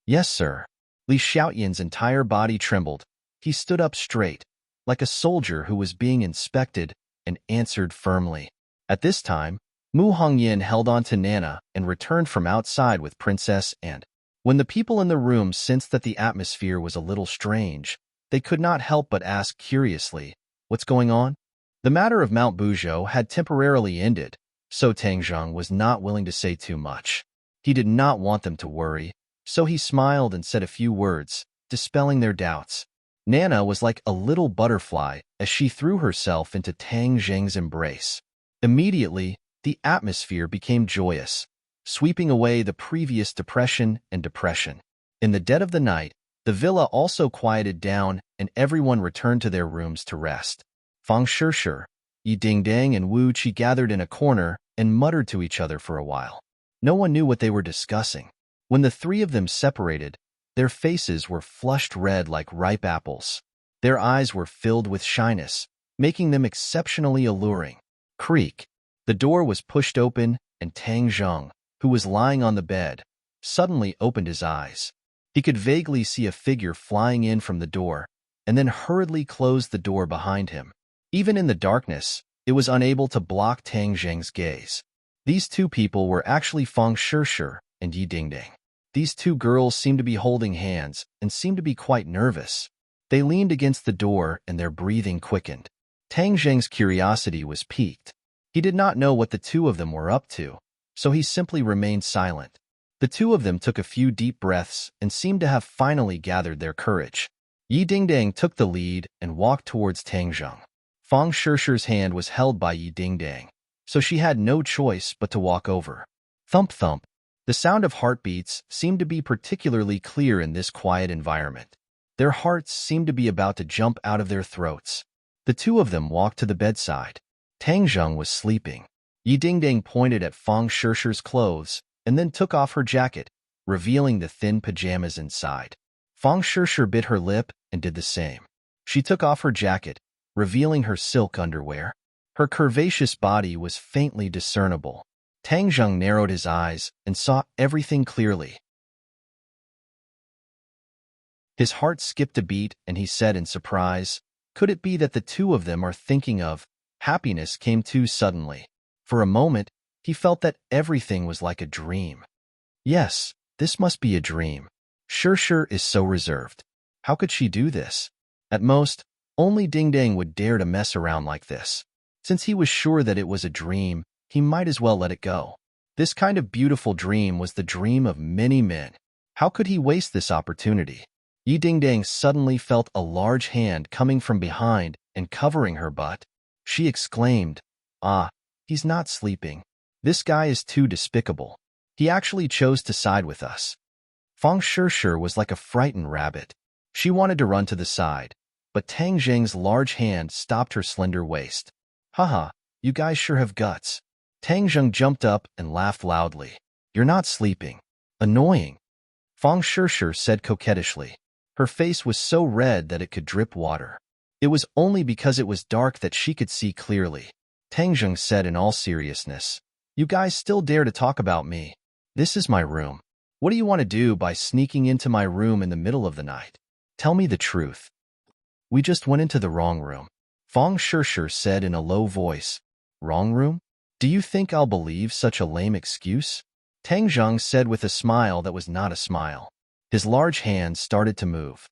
"Yes, sir." Li Xiaotian's entire body trembled. He stood up straight, like a soldier who was being inspected, and answered firmly. At this time, Mu Hongyan held on to Nana and returned from outside with Princess and, when the people in the room sensed that the atmosphere was a little strange, they could not help but ask curiously, "What's going on?" The matter of Mount Buzhou had temporarily ended, so Tang Zheng was not willing to say too much. He did not want them to worry, so he smiled and said a few words, dispelling their doubts. Nana was like a little butterfly as she threw herself into Tang Zheng's embrace. Immediately, the atmosphere became joyous, sweeping away the previous depression and depression. In the dead of the night, the villa also quieted down and everyone returned to their rooms to rest. Fang Shishir, Yi Dingdang, and Wu Qi gathered in a corner and muttered to each other for a while. No one knew what they were discussing. When the three of them separated, their faces were flushed red like ripe apples. Their eyes were filled with shyness, making them exceptionally alluring. Creak. The door was pushed open, and Tang Zheng, who was lying on the bed, suddenly opened his eyes. He could vaguely see a figure flying in from the door, and then hurriedly closed the door behind him. Even in the darkness, it was unable to block Tang Zheng's gaze. These two people were actually Fang Shishir and Yi Dingdang. These two girls seemed to be holding hands and seemed to be quite nervous. They leaned against the door and their breathing quickened. Tang Zheng's curiosity was piqued. He did not know what the two of them were up to, so he simply remained silent. The two of them took a few deep breaths and seemed to have finally gathered their courage. Yi Dingdang took the lead and walked towards Tang Zheng. Fang Shishir's hand was held by Yi Dingdang, so she had no choice but to walk over. Thump thump. The sound of heartbeats seemed to be particularly clear in this quiet environment. Their hearts seemed to be about to jump out of their throats. The two of them walked to the bedside. Tang Zheng was sleeping. Yi Dingdang pointed at Fang Shishir's clothes and then took off her jacket, revealing the thin pajamas inside. Fang Shishir bit her lip and did the same. She took off her jacket, revealing her silk underwear. Her curvaceous body was faintly discernible. Tang Zheng narrowed his eyes and saw everything clearly. His heart skipped a beat and he said in surprise, "Could it be that the two of them are thinking of..." Happiness came too suddenly. For a moment, He felt that everything was like a dream. Yes, this must be a dream. Sure is so reserved. How could she do this? At most, only Ding Dang would dare to mess around like this. Since he was sure that it was a dream, he might as well let it go. This kind of beautiful dream was the dream of many men. How could he waste this opportunity? Yi Ding Dang suddenly felt a large hand coming from behind and covering her butt. She exclaimed, "Ah, he's not sleeping. This guy is too despicable. He actually chose to side with us." Fang Shishir was like a frightened rabbit. She wanted to run to the side, but Tang Zheng's large hand stopped her slender waist. "Haha, you guys sure have guts." Tang Zheng jumped up and laughed loudly. "You're not sleeping. Annoying," Fang Shishir said coquettishly. Her face was so red that it could drip water. It was only because it was dark that she could see clearly. Tang Zheng said in all seriousness, "You guys still dare to talk about me? This is my room. What do you want to do by sneaking into my room in the middle of the night? Tell me the truth." "We just went into the wrong room," Fang Shishir said in a low voice. "Wrong room? Do you think I'll believe such a lame excuse?" Tang Zheng said with a smile that was not a smile. His large hands started to move.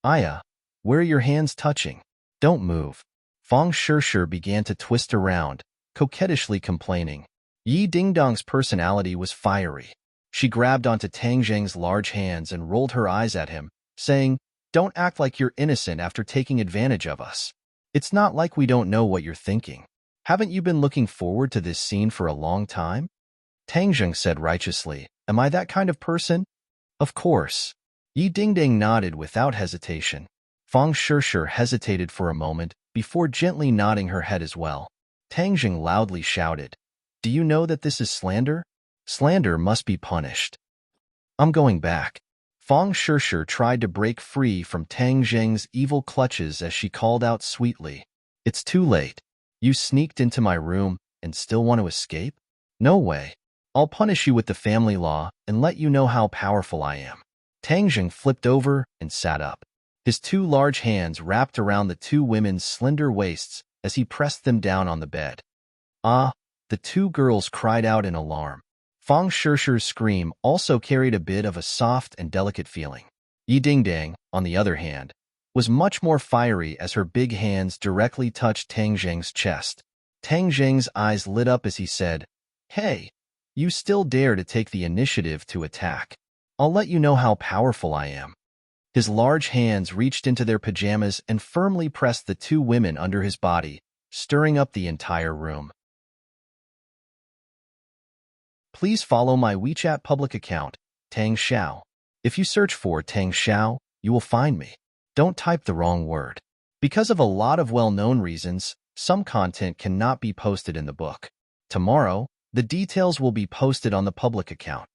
"Aya, where are your hands touching? Don't move." Fang Shishir began to twist around, coquettishly complaining. Yi Dingdong's personality was fiery. She grabbed onto Tang Zheng's large hands and rolled her eyes at him, saying, "Don't act like you're innocent after taking advantage of us. It's not like we don't know what you're thinking. Haven't you been looking forward to this scene for a long time?" Tang Zheng said righteously, "Am I that kind of person?" "Of course." Yi Dingdang nodded without hesitation. Fang Shishir hesitated for a moment before gently nodding her head as well. Tang Zheng loudly shouted, "Do you know that this is slander? Slander must be punished." "I'm going back." Fang Shishir tried to break free from Tang Zheng's evil clutches as she called out sweetly, "It's too late. You sneaked into my room and still want to escape? No way. I'll punish you with the family law and let you know how powerful I am." Tang Zheng flipped over and sat up. His two large hands wrapped around the two women's slender waists as he pressed them down on the bed. "Ah!" The two girls cried out in alarm. Fang Shishir's scream also carried a bit of a soft and delicate feeling. Yi Dingdang, on the other hand, was much more fiery as her big hands directly touched Tang Zheng's chest. Tang Zheng's eyes lit up as he said, "Hey, you still dare to take the initiative to attack. I'll let you know how powerful I am." His large hands reached into their pajamas and firmly pressed the two women under his body, stirring up the entire room. Please follow my WeChat public account, Tang Xiao. If you search for Tang Xiao, you will find me. Don't type the wrong word. Because of a lot of well-known reasons, some content cannot be posted in the book. Tomorrow, the details will be posted on the public account.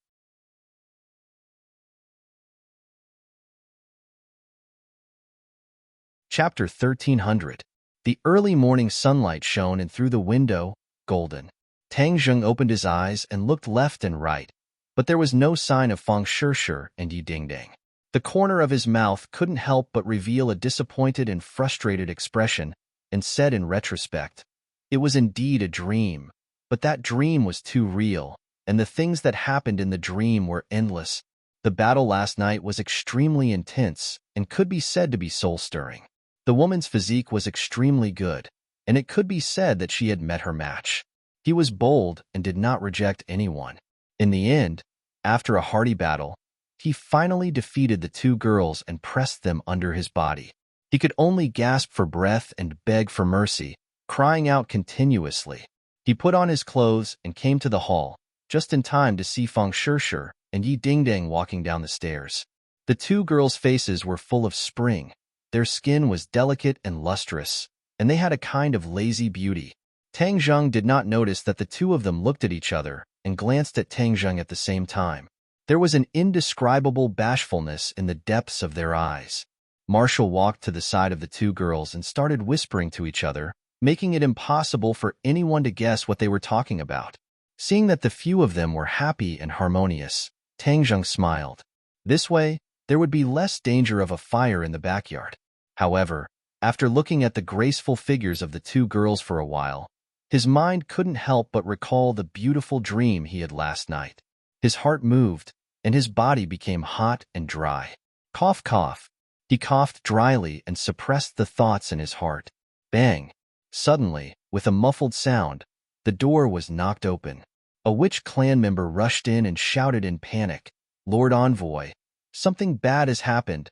Chapter 1300. The early morning sunlight shone in through the window, golden. Tang Zheng opened his eyes and looked left and right, but there was no sign of Fang Shishir and Yi Dingdang. The corner of his mouth couldn't help but reveal a disappointed and frustrated expression, and said in retrospect, "It was indeed a dream, but that dream was too real, and the things that happened in the dream were endless. The battle last night was extremely intense and could be said to be soul-stirring. The woman's physique was extremely good, and it could be said that she had met her match. He was bold and did not reject anyone. In the end, after a hearty battle, he finally defeated the two girls and pressed them under his body. He could only gasp for breath and beg for mercy, crying out continuously. He put on his clothes and came to the hall, just in time to see Fang Shishir and Yi Dingdang walking down the stairs. The two girls' faces were full of spring. Their skin was delicate and lustrous, and they had a kind of lazy beauty. Tang Zheng did not notice that the two of them looked at each other and glanced at Tang Zheng at the same time. There was an indescribable bashfulness in the depths of their eyes. Marshall walked to the side of the two girls and started whispering to each other, making it impossible for anyone to guess what they were talking about. Seeing that the few of them were happy and harmonious, Tang Zheng smiled. This way, there would be less danger of a fire in the backyard. However, after looking at the graceful figures of the two girls for a while, His mind couldn't help but recall the beautiful dream he had last night. His heart moved, and his body became hot and dry. Cough, cough. He coughed dryly and suppressed the thoughts in his heart. Bang! Suddenly, with a muffled sound, the door was knocked open. A witch clan member rushed in and shouted in panic, "Lord Envoy, something bad has happened."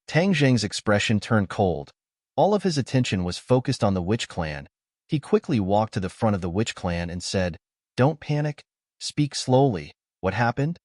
Tang Zheng's expression turned cold. All of his attention was focused on the witch clan. He quickly walked to the front of the witch clan and said, "Don't panic. Speak slowly. What happened?"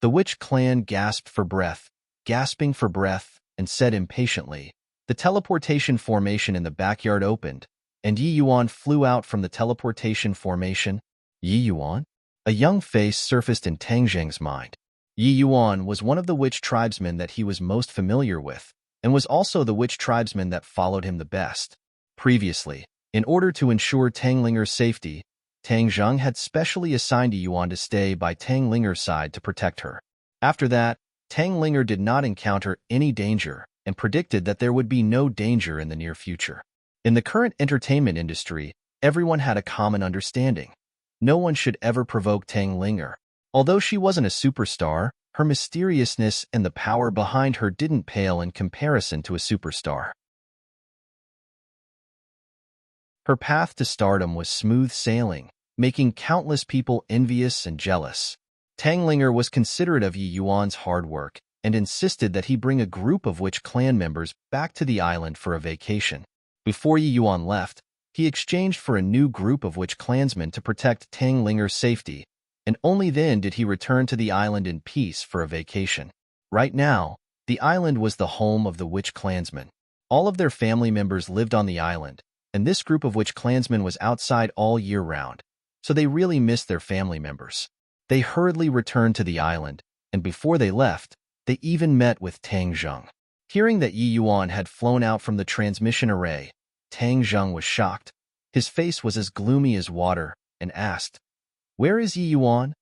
The witch clan gasped for breath, gasping for breath, and said impatiently, "The teleportation formation in the backyard opened, and Yi Yuan flew out from the teleportation formation." Yi Yuan? A young face surfaced in Tang Zheng's mind. Yi Yuan was one of the witch tribesmen that he was most familiar with, and was also the witch tribesman that followed him the best. Previously, in order to ensure Tang Linger's safety, Tang Zheng had specially assigned Yi Yuan to stay by Tang Linger's side to protect her. After that, Tang Linger did not encounter any danger and predicted that there would be no danger in the near future. In the current entertainment industry, everyone had a common understanding. No one should ever provoke Tang Linger. Although she wasn't a superstar, her mysteriousness and the power behind her didn't pale in comparison to a superstar. Her path to stardom was smooth sailing, making countless people envious and jealous. Tang Linger was considerate of Yi Yuan's hard work and insisted that he bring a group of witch clan members back to the island for a vacation. Before Yi Yuan left, he exchanged for a new group of witch clansmen to protect Tang Linger's safety, and only then did he return to the island in peace for a vacation. Right now, the island was the home of the witch clansmen. All of their family members lived on the island, and this group of witch clansmen was outside all year round, so they really missed their family members. They hurriedly returned to the island, and before they left, they even met with Tang Zheng. Hearing that Yi Yuan had flown out from the transmission array, Tang Zheng was shocked. His face was as gloomy as water, and asked, "Where is Yi Yuan?"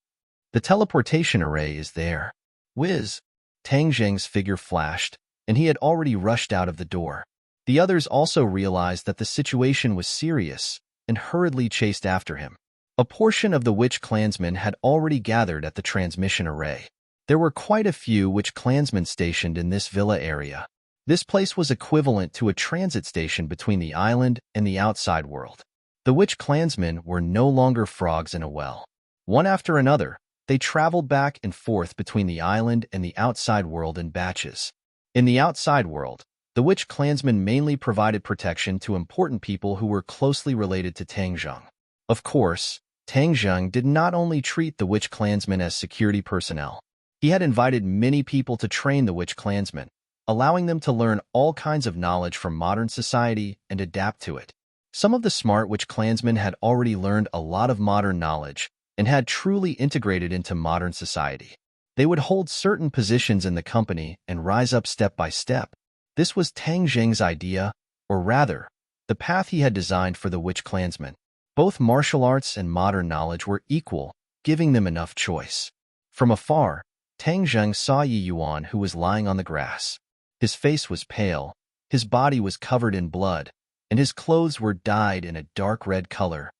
"The teleportation array is there." Whiz! Tang Zheng's figure flashed, and he had already rushed out of the door. The others also realized that the situation was serious and hurriedly chased after him. A portion of the witch clansmen had already gathered at the transmission array. There were quite a few witch clansmen stationed in this villa area. This place was equivalent to a transit station between the island and the outside world. The witch clansmen were no longer frogs in a well. One after another, they traveled back and forth between the island and the outside world in batches. In the outside world, the witch clansmen mainly provided protection to important people who were closely related to Tang Zheng. Of course, Tang Zheng did not only treat the witch clansmen as security personnel. He had invited many people to train the witch clansmen, allowing them to learn all kinds of knowledge from modern society and adapt to it. Some of the smart witch clansmen had already learned a lot of modern knowledge and had truly integrated into modern society. They would hold certain positions in the company and rise up step by step. This was Tang Zheng's idea, or rather, the path he had designed for the witch clansmen. Both martial arts and modern knowledge were equal, giving them enough choice. From afar, Tang Zheng saw Yi Yuan, who was lying on the grass. His face was pale, his body was covered in blood, and his clothes were dyed in a dark red color.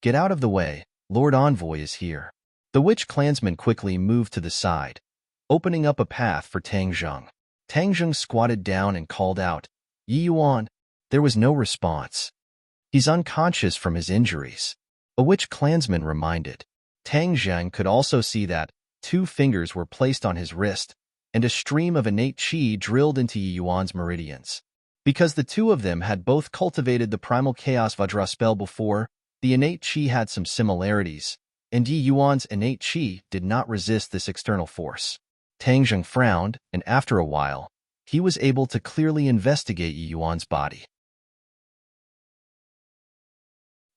"Get out of the way, Lord Envoy is here." The witch clansman quickly moved to the side, opening up a path for Tang Zheng. Tang Zheng squatted down and called out, "Yi Yuan." There was no response. "He's unconscious from his injuries," a witch clansman reminded. Tang Zheng could also see that 2 fingers were placed on his wrist, and a stream of innate qi drilled into Yi Yuan's meridians. Because the 2 of them had both cultivated the primal chaos Vajra spell before, the innate qi had some similarities, and Yi Yuan's innate qi did not resist this external force. Tang Zheng frowned, and after a while, he was able to clearly investigate Yi Yuan's body.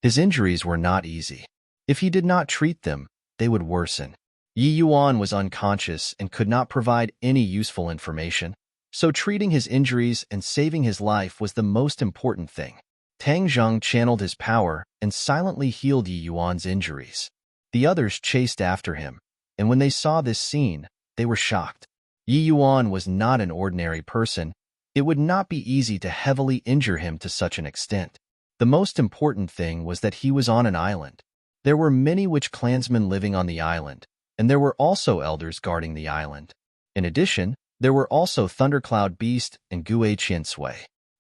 His injuries were not easy. If he did not treat them, they would worsen. Yi Yuan was unconscious and could not provide any useful information, so treating his injuries and saving his life was the most important thing. Tang Zheng channeled his power and silently healed Yi Yuan's injuries. The others chased after him, and when they saw this scene, they were shocked. Yi Yuan was not an ordinary person. It would not be easy to heavily injure him to such an extent. The most important thing was that he was on an island. There were many witch clansmen living on the island, and there were also elders guarding the island. In addition, there were also Thundercloud Beast and Gue Qiansui.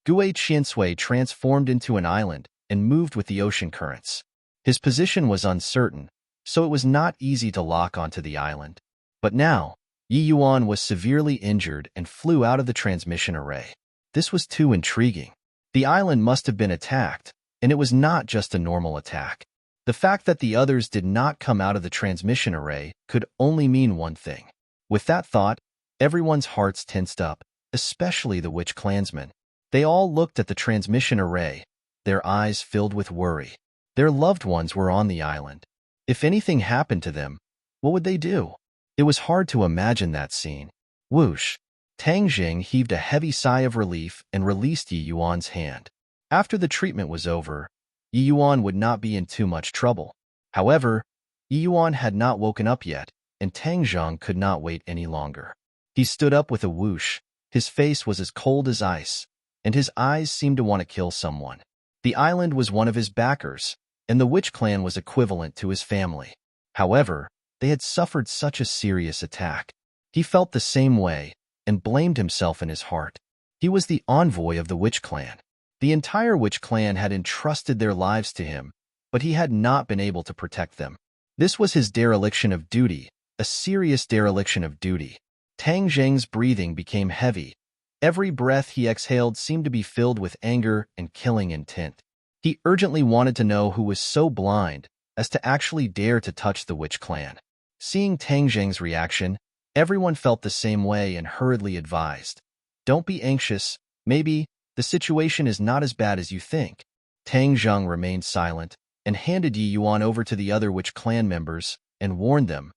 Gue Qiansui transformed into an island and moved with the ocean currents. His position was uncertain, so it was not easy to lock onto the island. But now, Yi Yuan was severely injured and flew out of the transmission array. This was too intriguing. The island must have been attacked, and it was not just a normal attack. The fact that the others did not come out of the transmission array could only mean one thing. With that thought, everyone's hearts tensed up, especially the witch clansmen. They all looked at the transmission array, their eyes filled with worry. Their loved ones were on the island. If anything happened to them, what would they do? It was hard to imagine that scene. Whoosh! Tang Jing heaved a heavy sigh of relief and released Yi Yuan's hand. After the treatment was over, Yi Yuan would not be in too much trouble. However, Yi Yuan had not woken up yet, and Tang Zheng could not wait any longer. He stood up with a whoosh. His face was as cold as ice, and his eyes seemed to want to kill someone. The island was one of his backers, and the witch clan was equivalent to his family. However, they had suffered such a serious attack. He felt the same way and blamed himself in his heart. He was the envoy of the witch clan. The entire witch clan had entrusted their lives to him, but he had not been able to protect them. This was his dereliction of duty, a serious dereliction of duty. Tang Zheng's breathing became heavy. Every breath he exhaled seemed to be filled with anger and killing intent. He urgently wanted to know who was so blind as to actually dare to touch the witch clan. Seeing Tang Zheng's reaction, everyone felt the same way and hurriedly advised, "Don't be anxious. Maybe the situation is not as bad as you think." Tang Zheng remained silent and handed Yi Yuan over to the other witch clan members and warned them,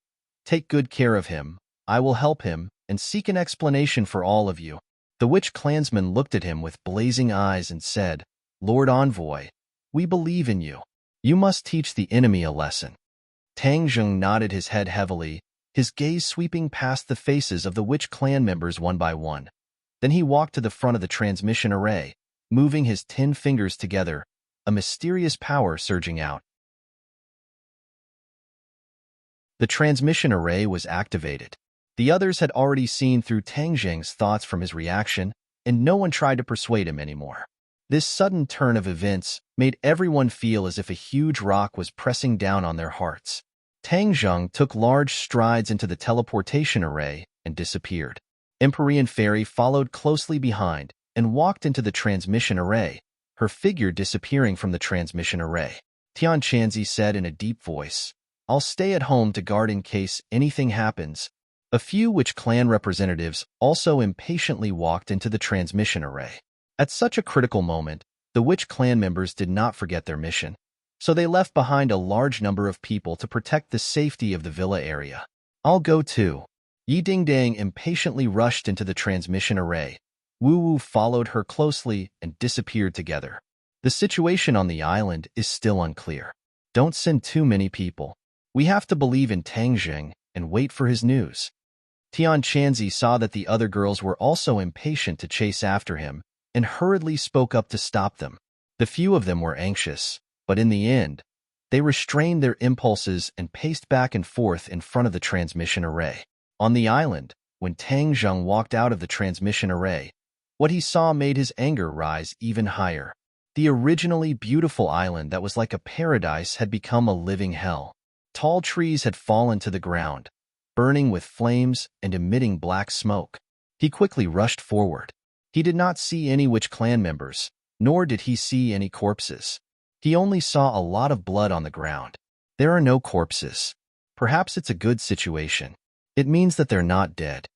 "Take good care of him. I will help him and seek an explanation for all of you." The witch clansmen looked at him with blazing eyes and said, "Lord Envoy, we believe in you. You must teach the enemy a lesson." Tang Zheng nodded his head heavily, his gaze sweeping past the faces of the witch clan members one by one. Then he walked to the front of the transmission array, moving his 10 fingers together, a mysterious power surging out. The transmission array was activated. The others had already seen through Tang Zheng's thoughts from his reaction, and no one tried to persuade him anymore. This sudden turn of events made everyone feel as if a huge rock was pressing down on their hearts. Tang Zheng took large strides into the teleportation array and disappeared. Empyrean Fairy followed closely behind and walked into the transmission array, her figure disappearing from the transmission array. Tian Chanzi said in a deep voice, "I'll stay at home to guard in case anything happens." A few witch clan representatives also impatiently walked into the transmission array. At such a critical moment, the witch clan members did not forget their mission, so they left behind a large number of people to protect the safety of the villa area. "I'll go too." Yi Dingdang impatiently rushed into the transmission array. Wu Wu followed her closely and disappeared together. The situation on the island is still unclear. Don't send too many people. We have to believe in Tang Zheng and wait for his news. Tian Chanzi saw that the other girls were also impatient to chase after him and hurriedly spoke up to stop them. The few of them were anxious, but in the end, they restrained their impulses and paced back and forth in front of the transmission array. On the island, when Tang Zheng walked out of the transmission array, what he saw made his anger rise even higher. The originally beautiful island that was like a paradise had become a living hell. Tall trees had fallen to the ground, burning with flames and emitting black smoke. He quickly rushed forward. He did not see any witch clan members, nor did he see any corpses. He only saw a lot of blood on the ground. There are no corpses. Perhaps it's a good situation. It means that they're not dead.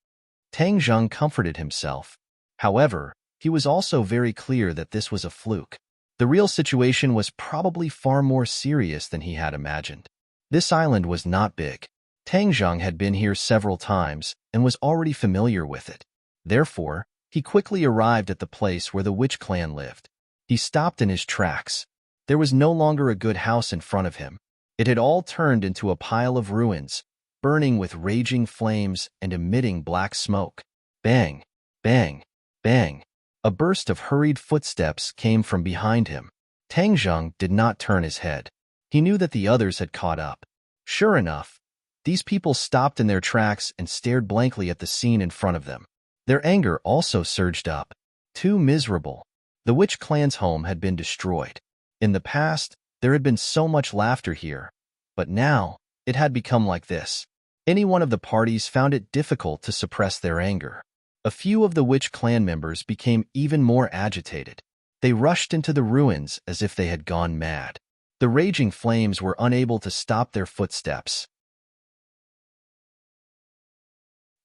Tang Zheng comforted himself. However, he was also very clear that this was a fluke. The real situation was probably far more serious than he had imagined. This island was not big. Tang Zheng had been here several times and was already familiar with it. Therefore, he quickly arrived at the place where the witch clan lived. He stopped in his tracks. There was no longer a good house in front of him. It had all turned into a pile of ruins, burning with raging flames and emitting black smoke. Bang, bang, bang. A burst of hurried footsteps came from behind him. Tang Zheng did not turn his head. He knew that the others had caught up. Sure enough, these people stopped in their tracks and stared blankly at the scene in front of them. Their anger also surged up. Too miserable. The witch clan's home had been destroyed. In the past, there had been so much laughter here, but now it had become like this. Any one of the parties found it difficult to suppress their anger. A few of the witch clan members became even more agitated. They rushed into the ruins as if they had gone mad. The raging flames were unable to stop their footsteps.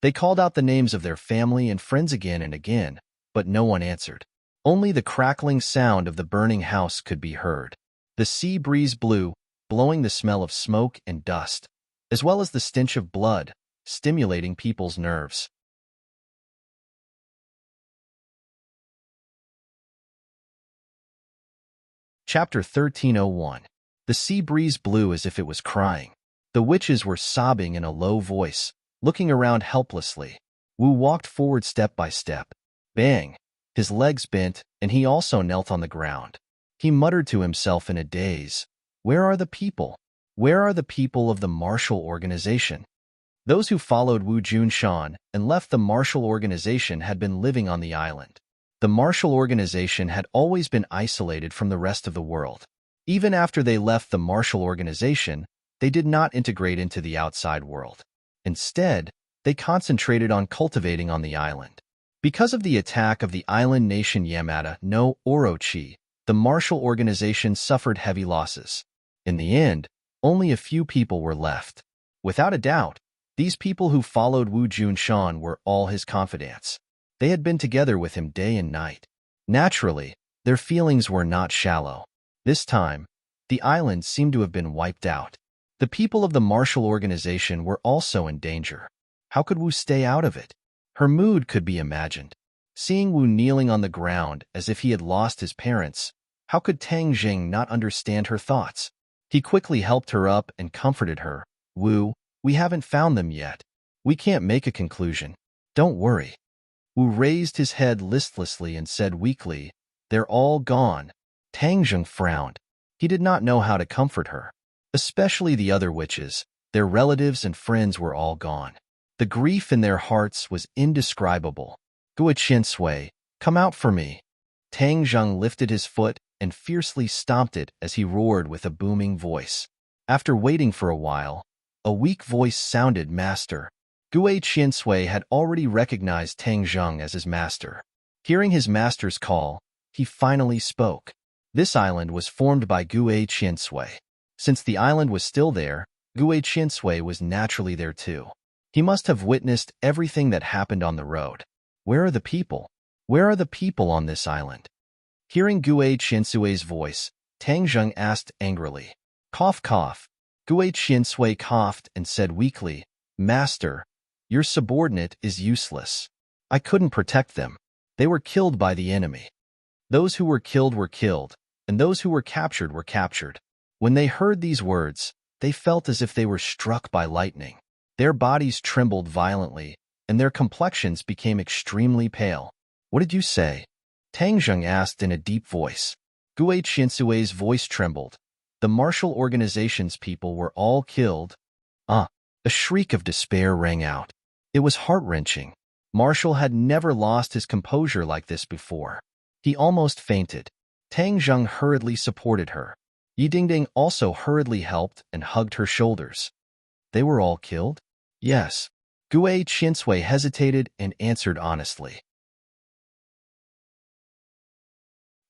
They called out the names of their family and friends again and again, but no one answered. Only the crackling sound of the burning house could be heard. The sea breeze blew, blowing the smell of smoke and dust, as well as the stench of blood, stimulating people's nerves. Chapter 1301. The sea breeze blew as if it was crying. The witches were sobbing in a low voice, looking around helplessly. Wu walked forward step by step. Bang! His legs bent, and he also knelt on the ground. He muttered to himself in a daze, "Where are the people? Where are the people of the martial organization?" Those who followed Wu Junshan and left the martial organization had been living on the island. The martial organization had always been isolated from the rest of the world. Even after they left the martial organization, they did not integrate into the outside world. Instead, they concentrated on cultivating on the island. Because of the attack of the island nation Yamata no Orochi, the martial organization suffered heavy losses. In the end, only a few people were left. Without a doubt, these people who followed Wu Junshan were all his confidants. They had been together with him day and night. Naturally, their feelings were not shallow. This time, the island seemed to have been wiped out. The people of the martial organization were also in danger. How could Wu stay out of it? Her mood could be imagined. Seeing Wu kneeling on the ground as if he had lost his parents, how could Tang Jing not understand her thoughts? He quickly helped her up and comforted her. "Wu, we haven't found them yet. We can't make a conclusion. Don't worry." Wu raised his head listlessly and said weakly, "They're all gone." Tang Jing frowned. He did not know how to comfort her. Especially the other witches, their relatives and friends were all gone. The grief in their hearts was indescribable. "Gua Qinsui, come out for me." Tang Zheng lifted his foot and fiercely stomped it as he roared with a booming voice. After waiting for a while, a weak voice sounded, "Master." Gua Qinsui had already recognized Tang Zheng as his master. Hearing his master's call, he finally spoke. This island was formed by Gua Qinsui. Since the island was still there, Gua Qinsui was naturally there too. He must have witnessed everything that happened on the road. Where are the people? Where are the people on this island? Hearing Gua Qiansui's voice, Tang Zheng asked angrily. Cough, cough. Gua Qiansui coughed and said weakly, "Master, your subordinate is useless. I couldn't protect them. They were killed by the enemy. Those who were killed, and those who were captured were captured." When they heard these words, they felt as if they were struck by lightning. Their bodies trembled violently, and their complexions became extremely pale. "What did you say?" Tang Zheng asked in a deep voice. Gua Qiansui's voice trembled. The martial organization's people were all killed. A shriek of despair rang out. It was heart-wrenching. Marshall had never lost his composure like this before. He almost fainted. Tang Zheng hurriedly supported her. Yi Dingding also hurriedly helped and hugged her shoulders. They were all killed? Yes. Gua Qiansui hesitated and answered honestly.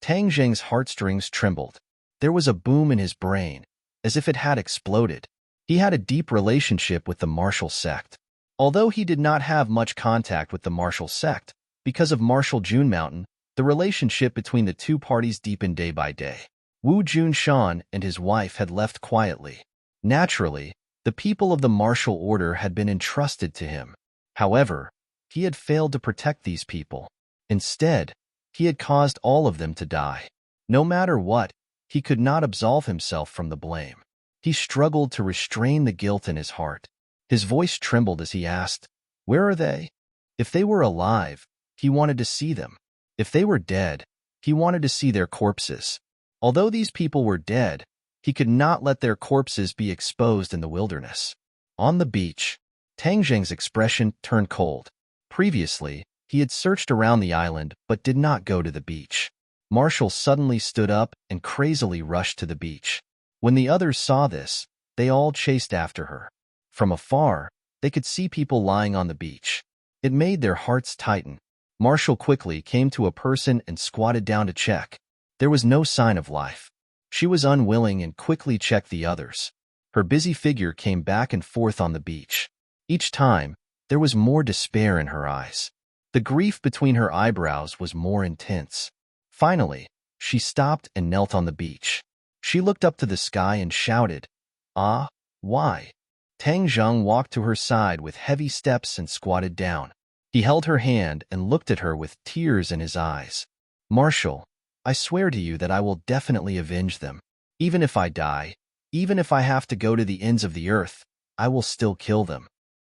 Tang Zheng's heartstrings trembled. There was a boom in his brain, as if it had exploded. He had a deep relationship with the martial sect. Although he did not have much contact with the martial sect, because of Martial June Mountain, the relationship between the two parties deepened day by day. Wu Junshan and his wife had left quietly. Naturally, the people of the martial order had been entrusted to him. However, he had failed to protect these people. Instead, he had caused all of them to die. No matter what, he could not absolve himself from the blame. He struggled to restrain the guilt in his heart. His voice trembled as he asked, "Where are they?" If they were alive, he wanted to see them. If they were dead, he wanted to see their corpses. Although these people were dead, he could not let their corpses be exposed in the wilderness. On the beach, Tang Zheng's expression turned cold. Previously, he had searched around the island but did not go to the beach. Marshall suddenly stood up and crazily rushed to the beach. When the others saw this, they all chased after her. From afar, they could see people lying on the beach. It made their hearts tighten. Marshall quickly came to a person and squatted down to check. There was no sign of life. She was unwilling and quickly checked the others. Her busy figure came back and forth on the beach. Each time, there was more despair in her eyes. The grief between her eyebrows was more intense. Finally, she stopped and knelt on the beach. She looked up to the sky and shouted, "Ah, why?" Tang Zheng walked to her side with heavy steps and squatted down. He held her hand and looked at her with tears in his eyes. "Marshall, I swear to you that I will definitely avenge them. Even if I die, even if I have to go to the ends of the earth, I will still kill them."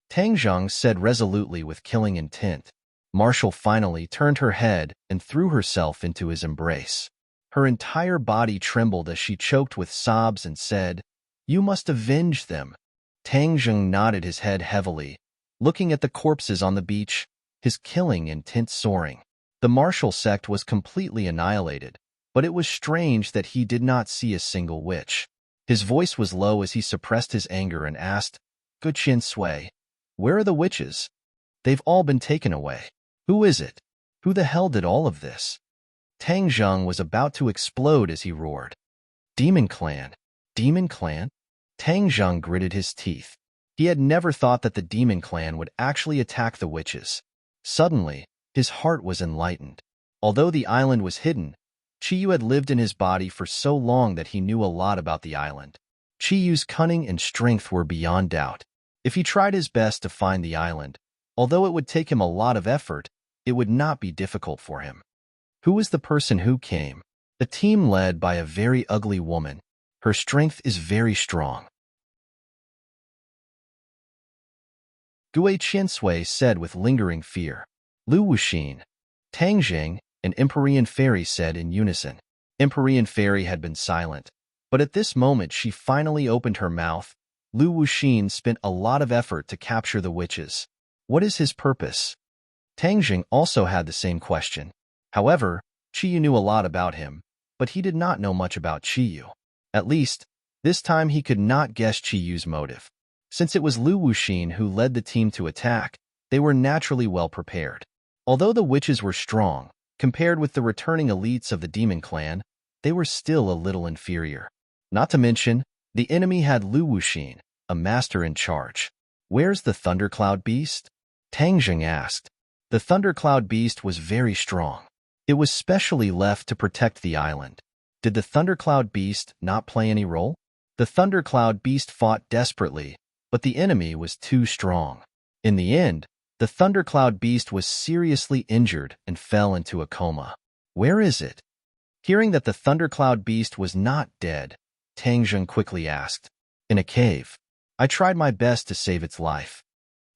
Tang Zheng said resolutely with killing intent. Marshall finally turned her head and threw herself into his embrace. Her entire body trembled as she choked with sobs and said, "You must avenge them." Tang Zheng nodded his head heavily, looking at the corpses on the beach, his killing intent soaring. The Marshall sect was completely annihilated, but it was strange that he did not see a single witch. His voice was low as he suppressed his anger and asked, "Good Chin Sui, where are the witches? They've all been taken away. Who is it? Who the hell did all of this?" Tang Zheng was about to explode as he roared. "Demon Clan! Demon Clan?" Tang Zheng gritted his teeth. He had never thought that the Demon Clan would actually attack the witches. Suddenly, his heart was enlightened. Although the island was hidden, Chiyu had lived in his body for so long that he knew a lot about the island. Chiyu's cunning and strength were beyond doubt. If he tried his best to find the island, although it would take him a lot of effort, it would not be difficult for him. Who was the person who came? A team led by a very ugly woman. Her strength is very strong. Gue Qiansui said with lingering fear. Lu Wuxin, Tang Zheng, and Empyrean Fairy said in unison. Empyrean Fairy had been silent, but at this moment she finally opened her mouth. Lu Wuxin spent a lot of effort to capture the witches. What is his purpose? Tang Zheng also had the same question. However, Chiyu knew a lot about him, but he did not know much about Chiyu. At least, this time he could not guess Chiyu's motive. Since it was Lu Wuxin who led the team to attack, they were naturally well prepared. Although the witches were strong, compared with the returning elites of the Demon Clan, they were still a little inferior. Not to mention, the enemy had Lu Wuxin, a master in charge. "Where's the Thundercloud Beast?" Tang Zheng asked. The Thundercloud Beast was very strong. It was specially left to protect the island. Did the Thundercloud Beast not play any role? The Thundercloud Beast fought desperately, but the enemy was too strong. In the end, the Thundercloud Beast was seriously injured and fell into a coma. Where is it? Hearing that the Thundercloud Beast was not dead, Tang Zheng quickly asked. In a cave. I tried my best to save its life.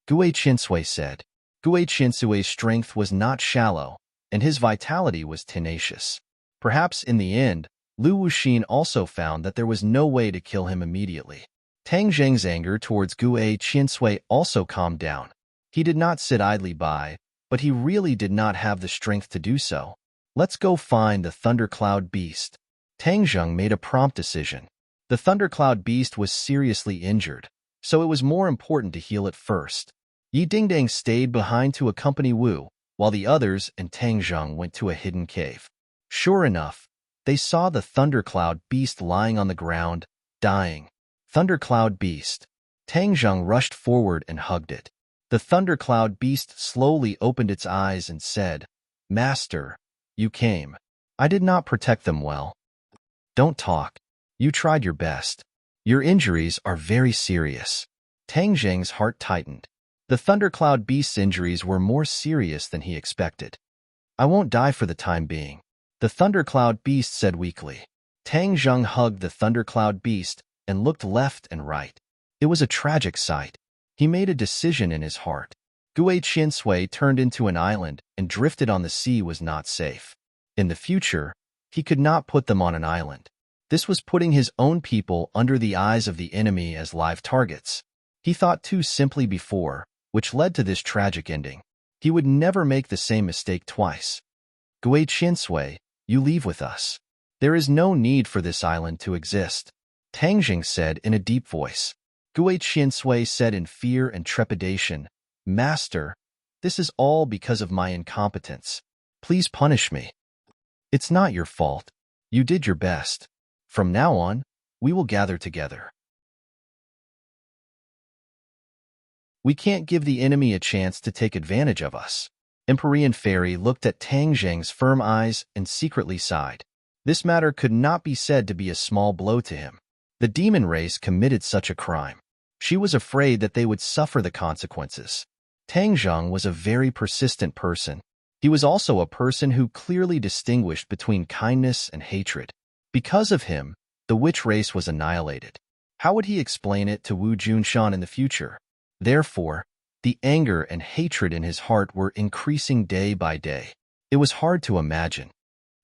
Gue Qiansui said. Gue Qiansui's strength was not shallow, and his vitality was tenacious. Perhaps in the end, Lu Wuxin also found that there was no way to kill him immediately. Tang Zheng's anger towards Gue Qiansui also calmed down. He did not sit idly by, but he really did not have the strength to do so. Let's go find the Thundercloud Beast. Tang Zheng made a prompt decision. The Thundercloud Beast was seriously injured, so it was more important to heal it first. Yi Dingdang stayed behind to accompany Wu, while the others and Tang Zheng went to a hidden cave. Sure enough, they saw the Thundercloud Beast lying on the ground, dying. Thundercloud Beast. Tang Zheng rushed forward and hugged it. The Thundercloud Beast slowly opened its eyes and said, "Master, you came. I did not protect them well." "Don't talk. You tried your best. Your injuries are very serious." Tang Zheng's heart tightened. The Thundercloud Beast's injuries were more serious than he expected. "I won't die for the time being," the Thundercloud Beast said weakly. Tang Zheng hugged the Thundercloud Beast and looked left and right. It was a tragic sight. He made a decision in his heart. Gue Qiansui turned into an island and drifted on the sea was not safe. In the future, He could not put them on an island. This was putting his own people under the eyes of the enemy as live targets. He thought too simply before, which led to this tragic ending. He would never make the same mistake twice. Gui Qinsui, you leave with us. There is no need for this island to exist, Tang Jing said in a deep voice. Gui Qinsui said in fear and trepidation, Master, this is all because of my incompetence. Please punish me. It's not your fault. You did your best. From now on, we will gather together. We can't give the enemy a chance to take advantage of us. Empyrean Fairy looked at Tang Jing's firm eyes and secretly sighed. This matter could not be said to be a small blow to him. The demon race committed such a crime. She was afraid that they would suffer the consequences. Tang Jing was a very persistent person. He was also a person who clearly distinguished between kindness and hatred. Because of him, the witch race was annihilated. How would he explain it to Wu Junshan in the future? Therefore, the anger and hatred in his heart were increasing day by day. It was hard to imagine.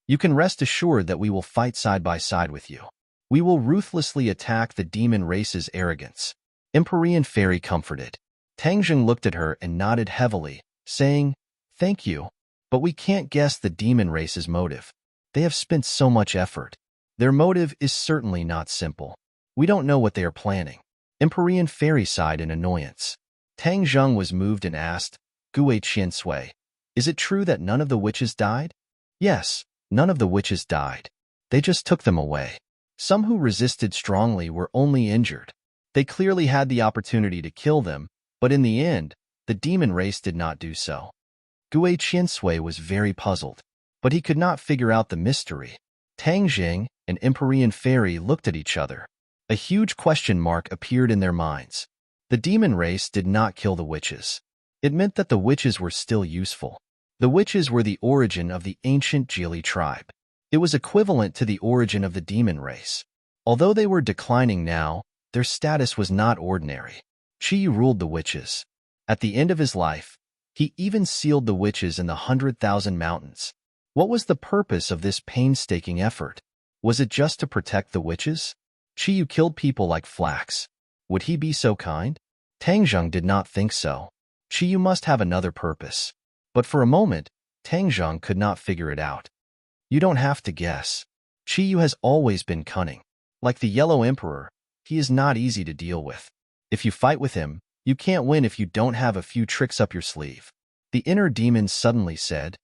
You can rest assured that we will fight side by side with you. We will ruthlessly attack the demon race's arrogance. Empyrean Fairy comforted. Tang Jing looked at her and nodded heavily, saying, Thank you, but we can't guess the demon race's motive. They have spent so much effort. Their motive is certainly not simple. We don't know what they are planning. Empyrean Fairy sighed in annoyance. Tang Jing was moved and asked, Gui Qinsui, is it true that none of the witches died? Yes, none of the witches died. They just took them away. Some who resisted strongly were only injured. They clearly had the opportunity to kill them, but in the end, the demon race did not do so. Gui Qinsui was very puzzled, but he could not figure out the mystery. Tang Jing and Empyrean Fairy looked at each other. A huge question mark appeared in their minds. The demon race did not kill the witches. It meant that the witches were still useful. The witches were the origin of the ancient Geely tribe. It was equivalent to the origin of the demon race. Although they were declining now, their status was not ordinary. Qi ruled the witches. At the end of his life, he even sealed the witches in the 100,000 mountains. What was the purpose of this painstaking effort? Was it just to protect the witches? Qi killed people like flax. Would he be so kind? Tang Jing did not think so. Qi must have another purpose. But for a moment, Tang Jing could not figure it out. You don't have to guess. Qi has always been cunning. Like the Yellow Emperor, he is not easy to deal with. If you fight with him, you can't win if you don't have a few tricks up your sleeve. The inner demon suddenly said.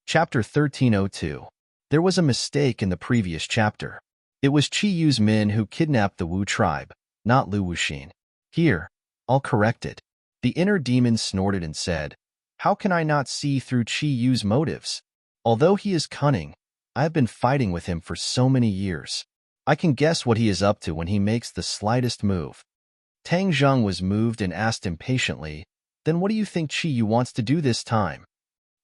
Chapter 1302. There was a mistake in the previous chapter. It was Qi Yu's men who kidnapped the Wu tribe, not Lu Wuxin. Here, I'll correct it. The inner demon snorted and said, How can I not see through Qi Yu's motives? Although he is cunning, I have been fighting with him for so many years. I can guess what he is up to when he makes the slightest move. Tang Jing was moved and asked impatiently, Then what do you think Qi Yu wants to do this time?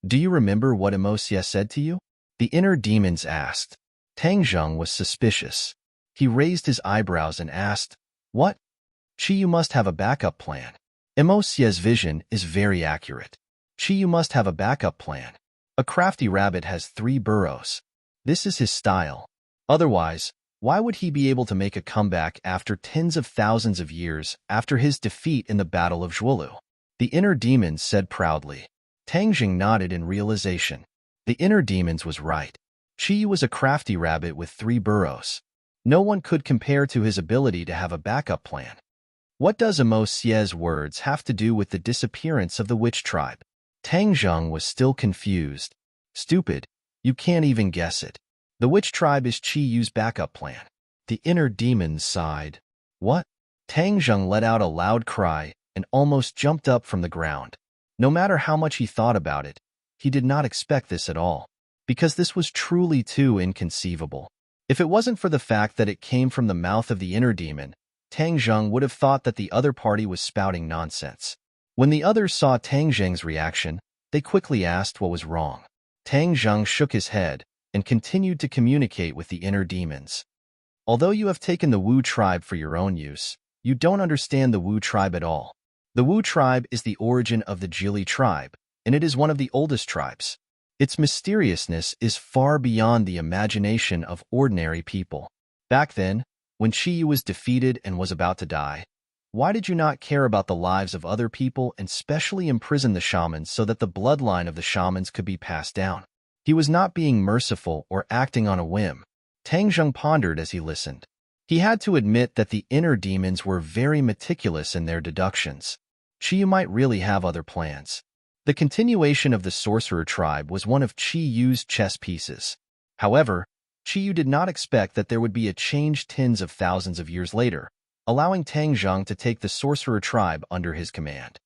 Do you remember what Emosia said to you? The inner demons asked. Tang Jing was suspicious. He raised his eyebrows and asked, What? Qi Yu must have a backup plan. Emosia's vision is very accurate. Qi Yu must have a backup plan. A crafty rabbit has 3 burrows. This is his style. Otherwise, why would he be able to make a comeback after tens of thousands of years after his defeat in the Battle of Zhuolu? The inner demons said proudly. Tang Jing nodded in realization. The inner demons was right. Qi Yu was a crafty rabbit with 3 burrows. No one could compare to his ability to have a backup plan. What does Emosia's words have to do with the disappearance of the witch tribe? Tang Jing was still confused. Stupid, you can't even guess it. The witch tribe is Qi Yu's backup plan. The inner demons sighed. What? Tang Jing let out a loud cry and almost jumped up from the ground. No matter how much he thought about it, he did not expect this at all, because this was truly too inconceivable. If it wasn't for the fact that it came from the mouth of the inner demon, Tang Jing would have thought that the other party was spouting nonsense. When the others saw Tang Jing's reaction, they quickly asked what was wrong. Tang Jing shook his head and continued to communicate with the inner demons. Although you have taken the Wu tribe for your own use, you don't understand the Wu tribe at all. The Wu tribe is the origin of the Jili tribe, and it is one of the oldest tribes. Its mysteriousness is far beyond the imagination of ordinary people. Back then, when Qiyu was defeated and was about to die, why did you not care about the lives of other people and specially imprison the shamans so that the bloodline of the shamans could be passed down? He was not being merciful or acting on a whim. Tang Zheng pondered as he listened. He had to admit that the inner demons were very meticulous in their deductions. Qiyu might really have other plans. The continuation of the sorcerer tribe was one of Qiyu's chess pieces. However, Qiyu did not expect that there would be a change tens of thousands of years later, allowing Tang Zheng to take the sorcerer tribe under his command.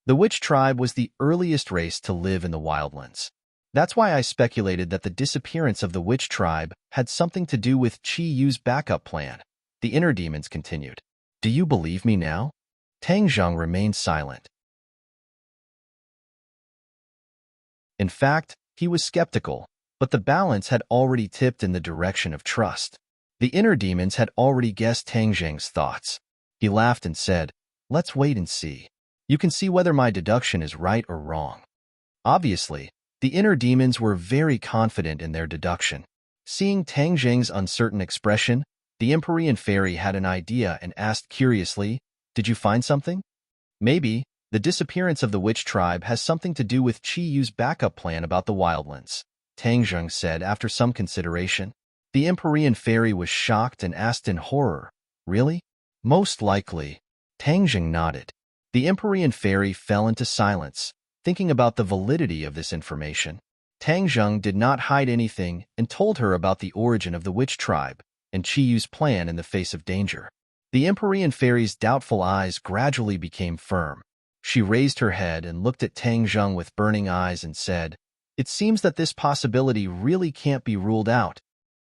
The witch tribe was the earliest race to live in the wildlands. That's why I speculated that the disappearance of the witch tribe had something to do with Qiyu's backup plan. The inner demons continued. Do you believe me now? Tang Zheng remained silent. In fact, he was skeptical, but the balance had already tipped in the direction of trust. The inner demons had already guessed Tang Zheng's thoughts. He laughed and said, "Let's wait and see. You can see whether my deduction is right or wrong." Obviously, the inner demons were very confident in their deduction. Seeing Tang Zheng's uncertain expression, the Empyrean fairy had an idea and asked curiously, "Did you find something?" "Maybe. The disappearance of the witch tribe has something to do with Qiyu's backup plan about the wildlands," Tang Zheng said after some consideration. The Empyrean fairy was shocked and asked in horror, "Really?" "Most likely." Tang Zheng nodded. The Empyrean fairy fell into silence, thinking about the validity of this information. Tang Zheng did not hide anything and told her about the origin of the witch tribe and Qiyu's plan in the face of danger. The Empyrean fairy's doubtful eyes gradually became firm. She raised her head and looked at Tang Zheng with burning eyes and said, "It seems that this possibility really can't be ruled out.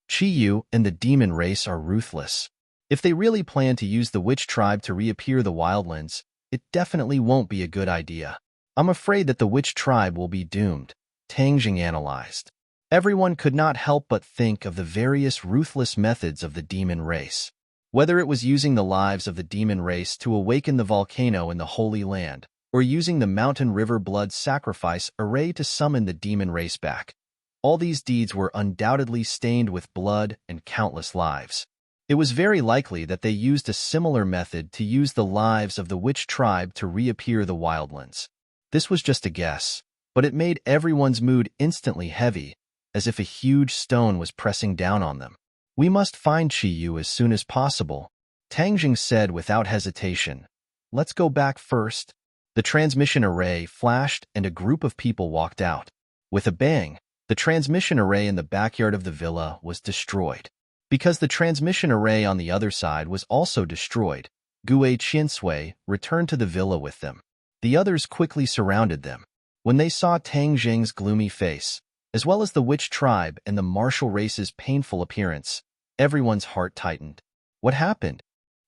Qiyu and the demon race are ruthless. If they really plan to use the witch tribe to reappear the wildlands, it definitely won't be a good idea. I'm afraid that the witch tribe will be doomed," Tang Zheng analyzed. Everyone could not help but think of the various ruthless methods of the demon race. Whether it was using the lives of the demon race to awaken the volcano in the Holy Land, or using the mountain river blood sacrifice array to summon the demon race back, all these deeds were undoubtedly stained with blood and countless lives. It was very likely that they used a similar method to use the lives of the witch tribe to reappear the wildlands. This was just a guess, but it made everyone's mood instantly heavy, as if a huge stone was pressing down on them. "We must find Qiyu as soon as possible," Tang Zheng said without hesitation. "Let's go back first." The transmission array flashed and a group of people walked out. With a bang, the transmission array in the backyard of the villa was destroyed. Because the transmission array on the other side was also destroyed, Gue Qiansui returned to the villa with them. The others quickly surrounded them. When they saw Tang Zheng's gloomy face, as well as the witch tribe and the martial race's painful appearance, everyone's heart tightened. What happened?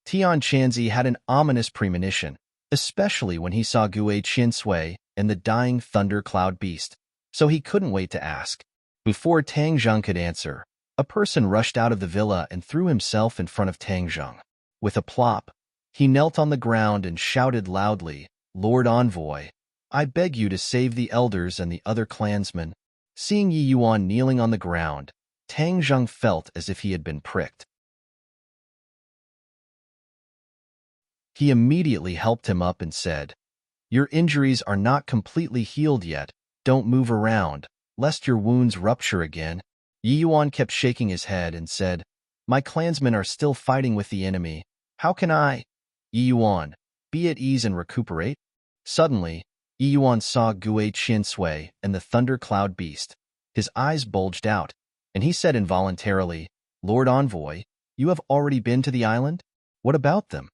Tian Chanzi had an ominous premonition, especially when he saw Gue Qiansui and the dying thunder cloud beast, so he couldn't wait to ask. Before Tang Zheng could answer, a person rushed out of the villa and threw himself in front of Tang Zheng. With a plop, he knelt on the ground and shouted loudly, "Lord Envoy, I beg you to save the elders and the other clansmen." Seeing Yi Yuan kneeling on the ground, Tang Zheng felt as if he had been pricked. He immediately helped him up and said, "Your injuries are not completely healed yet. Don't move around, lest your wounds rupture again." Yi Yuan kept shaking his head and said, "My clansmen are still fighting with the enemy. How can I?" "Yi Yuan, be at ease and recuperate." Suddenly, Yi Yuan saw Gue Qiansui and the thunder cloud beast. His eyes bulged out, and he said involuntarily, "Lord Envoy, you have already been to the island? What about them?"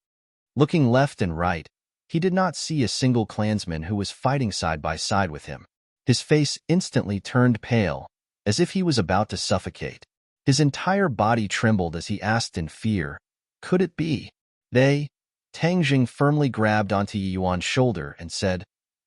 Looking left and right, he did not see a single clansman who was fighting side by side with him. His face instantly turned pale, as if he was about to suffocate. His entire body trembled as he asked in fear, "Could it be they?" Tang Zheng firmly grabbed onto Yi Yuan's shoulder and said,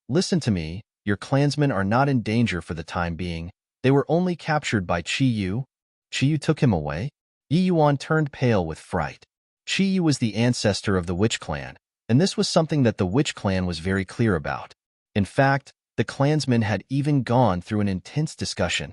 "Listen to me, your clansmen are not in danger for the time being. They were only captured by Qiyu." "Qiyu took him away?" Yi Yuan turned pale with fright. Qiyu was the ancestor of the witch clan, and this was something that the witch clan was very clear about. In fact, the clansmen had even gone through an intense discussion.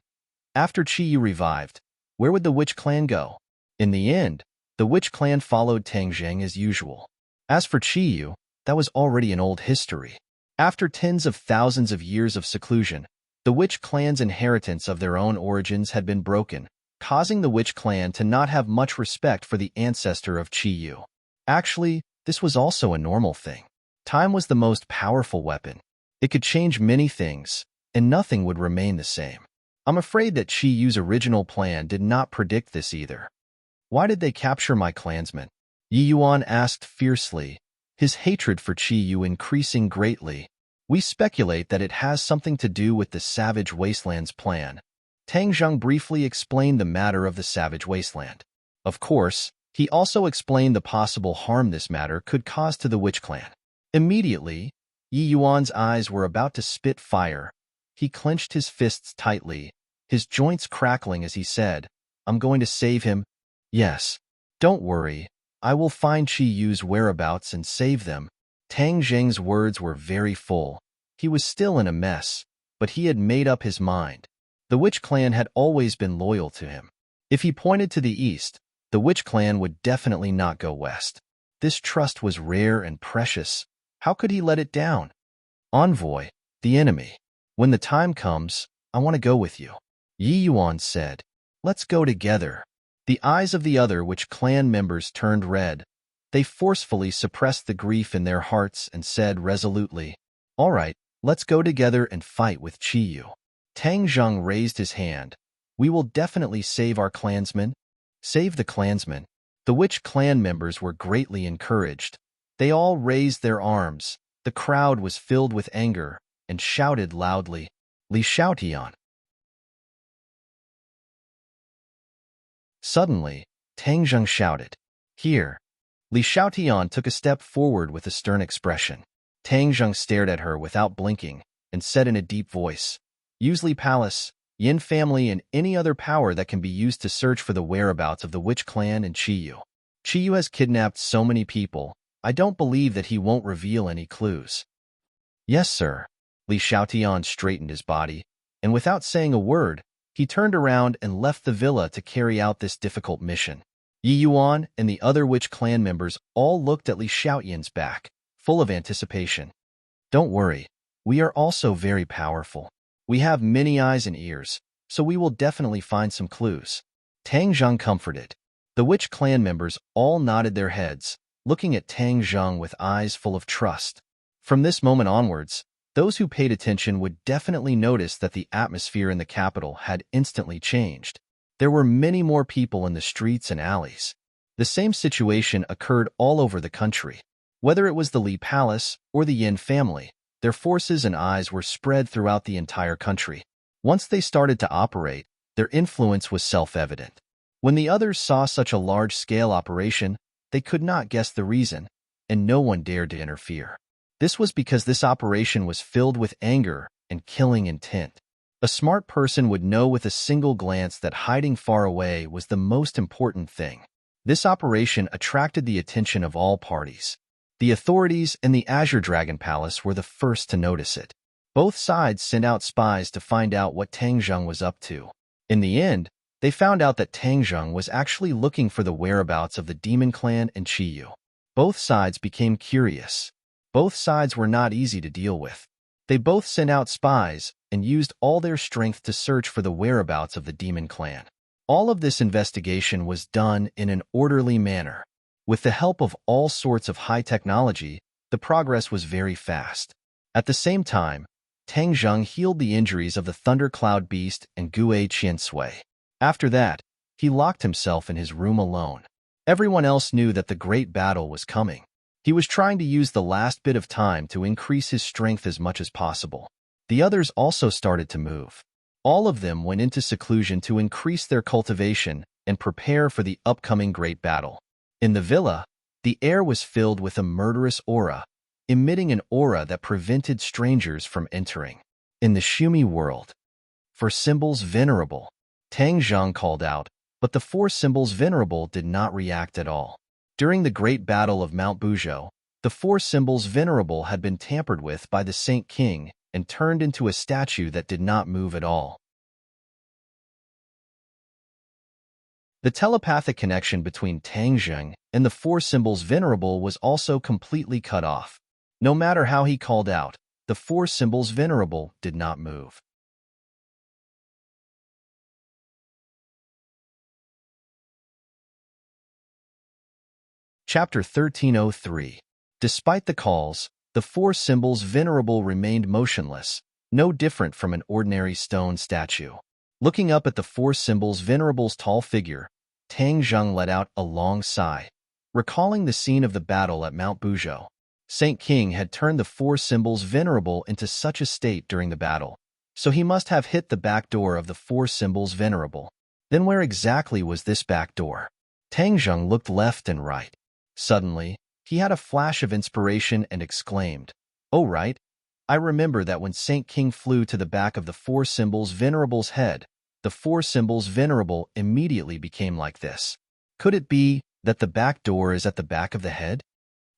After Chi Yu revived, where would the witch clan go? In the end, the witch clan followed Tang Zheng as usual. As for Chi Yu, that was already an old history. After tens of thousands of years of seclusion, the witch clan's inheritance of their own origins had been broken, causing the witch clan to not have much respect for the ancestor of Chi Yu. Actually, this was also a normal thing. Time was the most powerful weapon. It could change many things, and nothing would remain the same. I'm afraid that Chi Yu's original plan did not predict this either. Why did they capture my clansmen? Yi Yuan asked fiercely, his hatred for Chi Yu increasing greatly. We speculate that it has something to do with the Savage Wasteland's plan. Tang Zheng briefly explained the matter of the Savage Wasteland. Of course, he also explained the possible harm this matter could cause to the witch clan. Immediately, Yi Yuan's eyes were about to spit fire. He clenched his fists tightly, his joints crackling as he said, I'm going to save him. Yes. Don't worry. I will find Chi Yu's whereabouts and save them. Tang Zheng's words were very full. He was still in a mess, but he had made up his mind. The witch clan had always been loyal to him. If he pointed to the east, the witch clan would definitely not go west. This trust was rare and precious. How could he let it down? Envoy, the enemy. When the time comes, I want to go with you. Yi Yuan said. Let's go together. The eyes of the other witch clan members turned red. They forcefully suppressed the grief in their hearts and said resolutely, All right, let's go together and fight with Chi Yu. Tang Zheng raised his hand. We will definitely save our clansmen. Save the clansmen. The witch clan members were greatly encouraged. They all raised their arms. The crowd was filled with anger and shouted loudly, Li Xiaotian. Suddenly, Tang Zheng shouted, Here. Li Xiaotian took a step forward with a stern expression. Tang Zheng stared at her without blinking and said in a deep voice, Use Li Palace, Yin family and any other power that can be used to search for the whereabouts of the witch clan and Chi Yu. Chi Yu has kidnapped so many people, I don't believe that he won't reveal any clues. Yes, sir. Li Xiaotian straightened his body, and without saying a word, he turned around and left the villa to carry out this difficult mission. Yi Yuan and the other witch clan members all looked at Li Xiaotian's back, full of anticipation. Don't worry, we are also very powerful. We have many eyes and ears, so we will definitely find some clues. Tang Zheng comforted. The witch clan members all nodded their heads, looking at Tang Zheng with eyes full of trust. From this moment onwards, those who paid attention would definitely notice that the atmosphere in the capital had instantly changed. There were many more people in the streets and alleys. The same situation occurred all over the country. Whether it was the Li Palace or the Yin family, their forces and eyes were spread throughout the entire country. Once they started to operate, their influence was self-evident. When the others saw such a large-scale operation, they could not guess the reason, and no one dared to interfere. This was because this operation was filled with anger and killing intent. A smart person would know with a single glance that hiding far away was the most important thing. This operation attracted the attention of all parties. The authorities and the Azure Dragon Palace were the first to notice it. Both sides sent out spies to find out what Tang Zheng was up to. In the end, they found out that Tang Zheng was actually looking for the whereabouts of the Demon Clan and Chi Yu. Both sides became curious. Both sides were not easy to deal with. They both sent out spies and used all their strength to search for the whereabouts of the Demon Clan. All of this investigation was done in an orderly manner. With the help of all sorts of high technology, the progress was very fast. At the same time, Tang Zheng healed the injuries of the Thundercloud Beast and Gue Qiansui. After that, he locked himself in his room alone. Everyone else knew that the great battle was coming. He was trying to use the last bit of time to increase his strength as much as possible. The others also started to move. All of them went into seclusion to increase their cultivation and prepare for the upcoming great battle. In the villa, the air was filled with a murderous aura, emitting an aura that prevented strangers from entering. In the Shumi world, for symbols venerable, Tang Zheng called out, but the four symbols venerable did not react at all. During the great battle of Mount Buzhou, The four symbols venerable had been tampered with by the Saint King and turned into a statue that did not move at all. The telepathic connection between Tang Zheng and the four symbols venerable was also completely cut off. No matter how he called out, the four symbols venerable did not move. Chapter 1303. Despite the calls, the four symbols venerable remained motionless, no different from an ordinary stone statue. Looking up at the four symbols venerable's tall figure, Tang Zheng let out a long sigh. Recalling the scene of the battle at Mount Buzhou, Saint King had turned the four symbols venerable into such a state during the battle, so he must have hit the back door of the four symbols venerable. Then where exactly was this back door? Tang Zheng looked left and right. Suddenly, he had a flash of inspiration and exclaimed, "Oh right, I remember that when Saint King flew to the back of the four symbols venerable's head, the four symbols venerable immediately became like this. Could it be that the back door is at the back of the head?"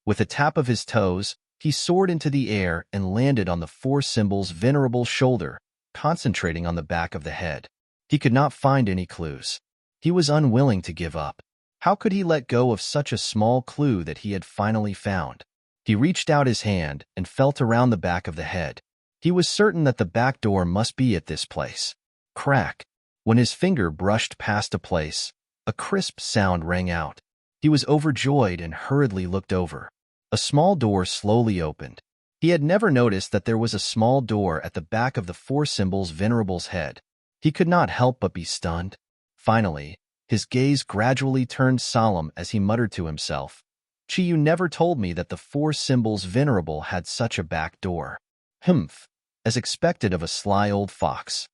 With a tap of his toes, he soared into the air and landed on the four symbols venerable's shoulder, concentrating on the back of the head. He could not find any clues. He was unwilling to give up. How could he let go of such a small clue that he had finally found? He reached out his hand and felt around the back of the head. He was certain that the back door must be at this place. Crack! When his finger brushed past a place, a crisp sound rang out. He was overjoyed and hurriedly looked over. A small door slowly opened. He had never noticed that there was a small door at the back of the four symbols venerable's head. He could not help but be stunned. Finally, his gaze gradually turned solemn as he muttered to himself, "Chi, you never told me that the four symbols venerable had such a back door." Humph, as expected of a sly old fox.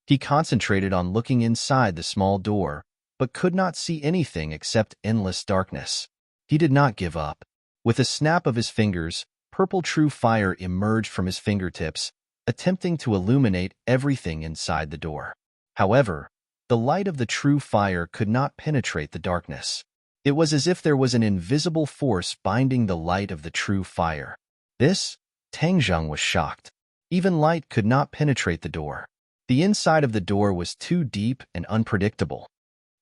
He concentrated on looking inside the small door, but could not see anything except endless darkness. He did not give up. With a snap of his fingers, purple true fire emerged from his fingertips, attempting to illuminate everything inside the door. However, the light of the true fire could not penetrate the darkness. It was as if there was an invisible force binding the light of the true fire. Tang Zheng was shocked. Even light could not penetrate the door. The inside of the door was too deep and unpredictable.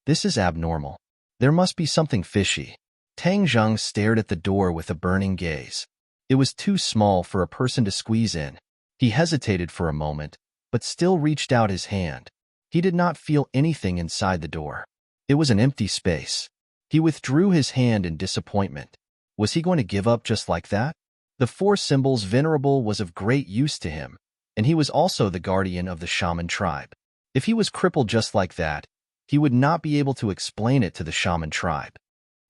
This is abnormal. There must be something fishy. Tang Zheng stared at the door with a burning gaze. It was too small for a person to squeeze in. He hesitated for a moment, but still reached out his hand. He did not feel anything inside the door. It was an empty space. He withdrew his hand in disappointment. Was he going to give up just like that? The four symbols venerable was of great use to him, and he was also the guardian of the shaman tribe. If he was crippled just like that, he would not be able to explain it to the shaman tribe.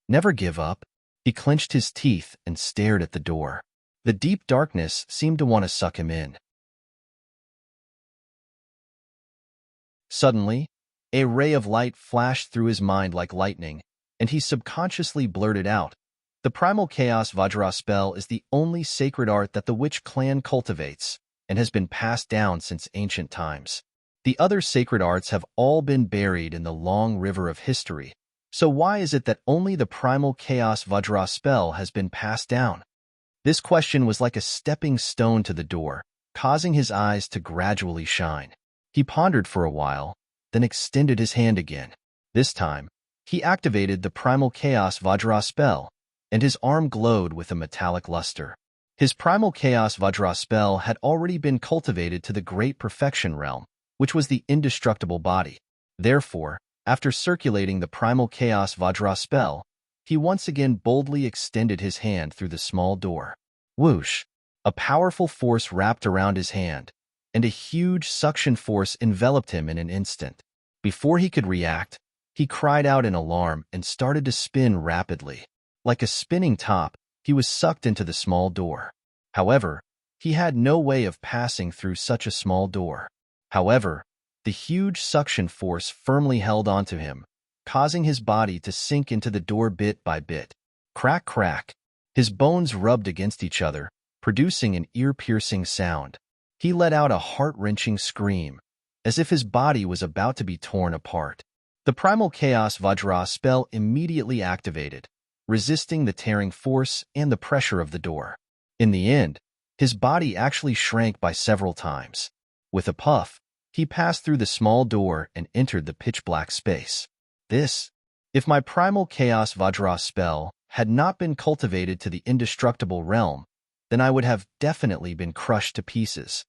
Never give up. He clenched his teeth and stared at the door. The deep darkness seemed to want to suck him in. Suddenly, a ray of light flashed through his mind like lightning, and he subconsciously blurted out, "The primal chaos Vajra spell is the only sacred art that the witch clan cultivates and has been passed down since ancient times. The other sacred arts have all been buried in the long river of history. So why is it that only the primal chaos Vajra spell has been passed down?" This question was like a stepping stone to the door, causing his eyes to gradually shine. He pondered for a while, then extended his hand again. This time, he activated the primal chaos Vajra spell, and his arm glowed with a metallic luster. His primal chaos Vajra spell had already been cultivated to the great perfection realm, which was the indestructible body. Therefore, after circulating the primal chaos Vajra spell, he once again boldly extended his hand through the small door. Whoosh! A powerful force wrapped around his hand, and a huge suction force enveloped him in an instant. Before he could react, he cried out in alarm and started to spin rapidly. Like a spinning top, he was sucked into the small door. However, he had no way of passing through such a small door. However, the huge suction force firmly held onto him, causing his body to sink into the door bit by bit. Crack, crack. His bones rubbed against each other, producing an ear-piercing sound. He let out a heart-wrenching scream, as if his body was about to be torn apart. The primal chaos Vajra spell immediately activated, resisting the tearing force and the pressure of the door. In the end, his body actually shrank by several times. With a puff, he passed through the small door and entered the pitch-black space. If my primal chaos Vajra spell had not been cultivated to the indestructible realm, then I would have definitely been crushed to pieces.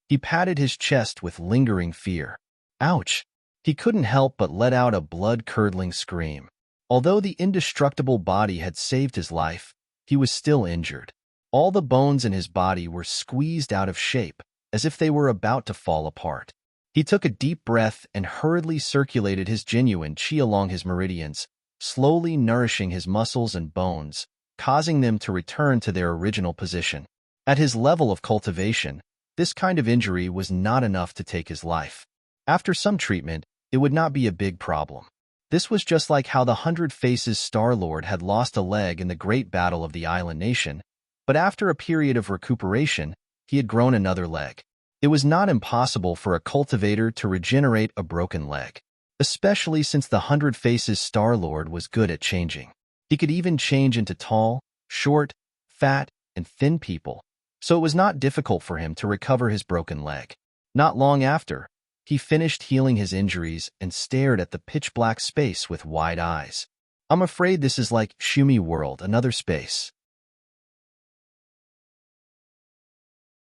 He patted his chest with lingering fear. Ouch! He couldn't help but let out a blood-curdling scream. Although the indestructible body had saved his life, he was still injured. All the bones in his body were squeezed out of shape, as if they were about to fall apart. He took a deep breath and hurriedly circulated his genuine chi along his meridians, slowly nourishing his muscles and bones, causing them to return to their original position. At his level of cultivation, this kind of injury was not enough to take his life. After some treatment, it would not be a big problem. This was just like how the 100 Faces Star-Lord had lost a leg in the Great Battle of the Island Nation, but after a period of recuperation, he had grown another leg. It was not impossible for a cultivator to regenerate a broken leg, especially since the 100 Faces Star-Lord was good at changing. He could even change into tall, short, fat, and thin people, so it was not difficult for him to recover his broken leg. Not long after, he finished healing his injuries and stared at the pitch-black space with wide eyes. I'm afraid this is like Shumi World, another space.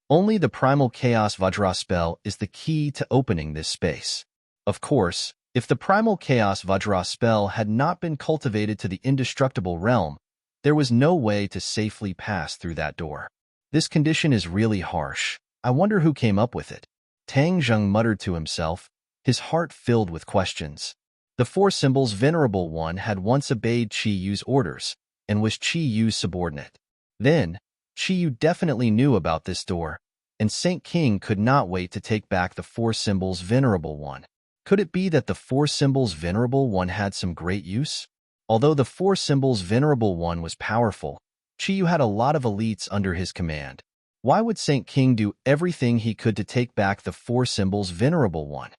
Only the primal chaos Vajra spell is the key to opening this space. Of course, if the primal chaos Vajra spell had not been cultivated to the indestructible realm, there was no way to safely pass through that door. This condition is really harsh. I wonder who came up with it. Tang Zheng muttered to himself, his heart filled with questions. The Four Symbols Venerable One had once obeyed Qi Yu's orders and was Qi Yu's subordinate. Then, Qi Yu definitely knew about this door, and Saint King could not wait to take back the Four Symbols Venerable One. Could it be that the Four Symbols Venerable One had some great use? Although the Four Symbols Venerable One was powerful, Qi Yu had a lot of elites under his command. Why would Saint King do everything he could to take back the Four Symbols Venerable One?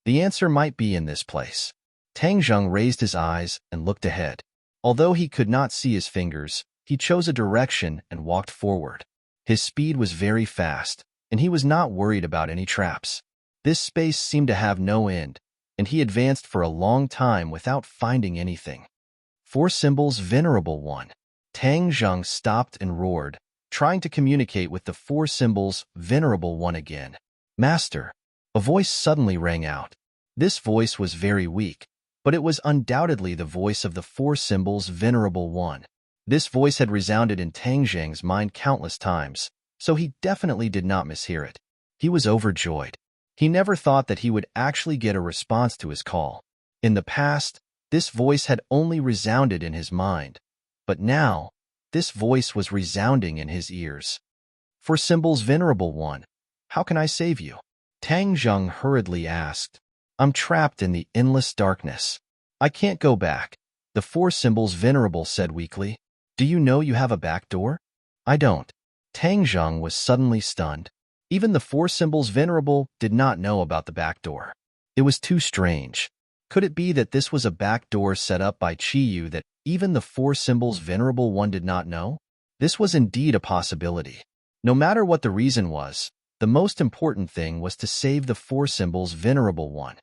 The answer might be in this place. Tang Zheng raised his eyes and looked ahead. Although he could not see his fingers, he chose a direction and walked forward. His speed was very fast, and he was not worried about any traps. This space seemed to have no end, and he advanced for a long time without finding anything. Four Symbols Venerable One. Tang Zheng stopped and roared, trying to communicate with the Four Symbols Venerable One again. Master! A voice suddenly rang out. This voice was very weak, but it was undoubtedly the voice of the Four Symbols Venerable One. This voice had resounded in Tang Zheng's mind countless times, so he definitely did not mishear it. He was overjoyed. He never thought that he would actually get a response to his call. In the past, this voice had only resounded in his mind, but now, this voice was resounding in his ears. Four Symbols Venerable One, how can I save you? Tang Zheng hurriedly asked. I'm trapped in the endless darkness. I can't go back, the Four Symbols Venerable said weakly. Do you know you have a back door? I don't. Tang Zheng was suddenly stunned. Even the Four Symbols Venerable did not know about the back door. It was too strange. Could it be that this was a back door set up by Qi Yu that even the Four Symbols Venerable One did not know? This was indeed a possibility. No matter what the reason was, the most important thing was to save the Four Symbols Venerable One.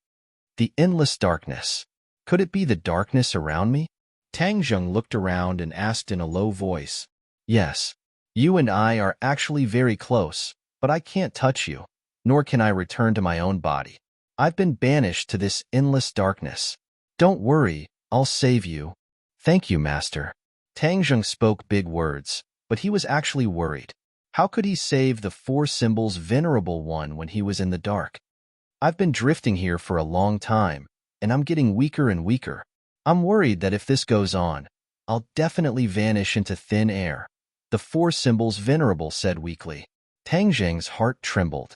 The endless darkness. Could it be the darkness around me? Tang Zheng looked around and asked in a low voice. Yes, you and I are actually very close, but I can't touch you, nor can I return to my own body. I've been banished to this endless darkness. Don't worry, I'll save you. Thank you, Master. Tang Zheng spoke big words, but he was actually worried. How could he save the Four Symbols Venerable One when he was in the dark? I've been drifting here for a long time, and I'm getting weaker and weaker. I'm worried that if this goes on, I'll definitely vanish into thin air, the Four Symbols Venerable said weakly. Tang Zheng's heart trembled.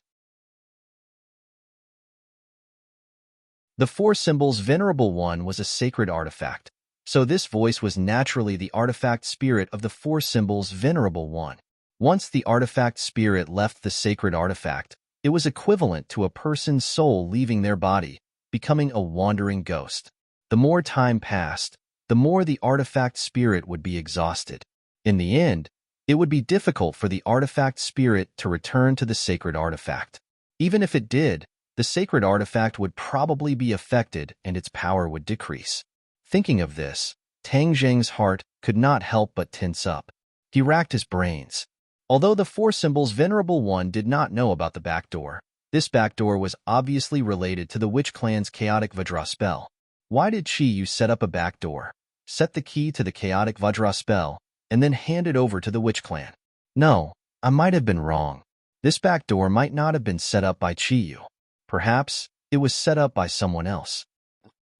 The Four Symbols Venerable One was a sacred artifact, so this voice was naturally the artifact spirit of the Four Symbols Venerable One. Once the artifact spirit left the sacred artifact, it was equivalent to a person's soul leaving their body, becoming a wandering ghost. The more time passed, the more the artifact spirit would be exhausted. In the end, it would be difficult for the artifact spirit to return to the sacred artifact. Even if it did, the sacred artifact would probably be affected and its power would decrease. Thinking of this, Tang Zheng's heart could not help but tense up. He racked his brains. Although the Four Symbols Venerable One did not know about the back door, this back door was obviously related to the Witch Clan's chaotic Vajra spell. Why did Qi Yu set up a back door, set the key to the chaotic Vajra spell, and then hand it over to the Witch Clan? No, I might have been wrong. This back door might not have been set up by Qi Yu. Perhaps it was set up by someone else.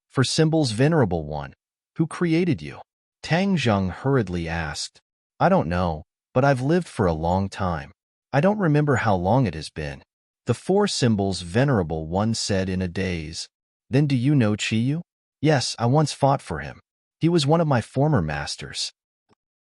For Symbols Venerable One, who created you? Tang Zheng hurriedly asked. I don't know, but I've lived for a long time. I don't remember how long it has been. The Four Symbols Venerable One said in a daze. Then do you know Qi Yu? Yes, I once fought for him. He was one of my former masters.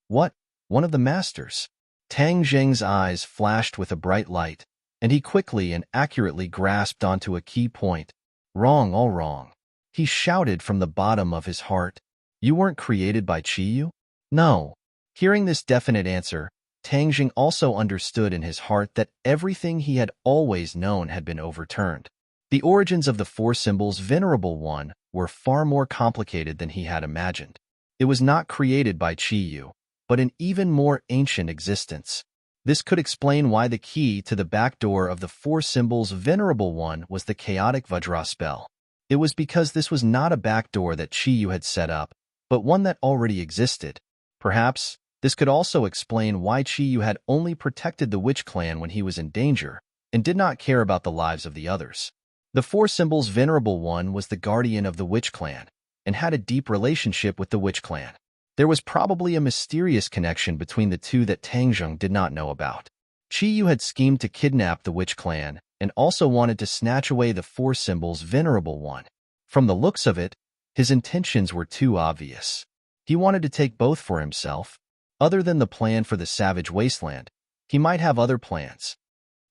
What? One of the masters? Tang Zheng's eyes flashed with a bright light, and he quickly and accurately grasped onto a key point. Wrong, all wrong. He shouted from the bottom of his heart. You weren't created by Qi Yu? No. Hearing this definite answer, Tang Zheng also understood in his heart that everything he had always known had been overturned. The origins of the Four Symbols Venerable One were far more complicated than he had imagined. It was not created by Qi Yu, but an even more ancient existence. This could explain why the key to the back door of the Four Symbols Venerable One was the chaotic Vajra spell. It was because this was not a back door that Qi Yu had set up, but one that already existed. Perhaps this could also explain why Qi Yu had only protected the Witch Clan when he was in danger and did not care about the lives of the others. The Four Symbols Venerable One was the guardian of the Witch Clan and had a deep relationship with the Witch Clan. There was probably a mysterious connection between the two that Tang Zheng did not know about. Qi Yu had schemed to kidnap the Witch Clan and also wanted to snatch away the Four Symbols Venerable One. From the looks of it, his intentions were too obvious. He wanted to take both for himself. Other than the plan for the Savage Wasteland, he might have other plans.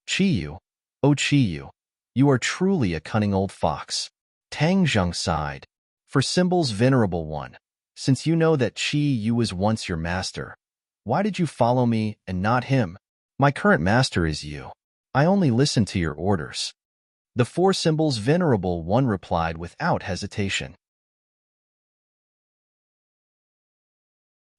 Qi Yu, oh Qi Yu, you are truly a cunning old fox. Tang Zheng sighed. For Symbols Venerable One, since you know that Qi Yu was once your master, why did you follow me and not him? My current master is you. I only listen to your orders. The Four Symbols Venerable One replied without hesitation.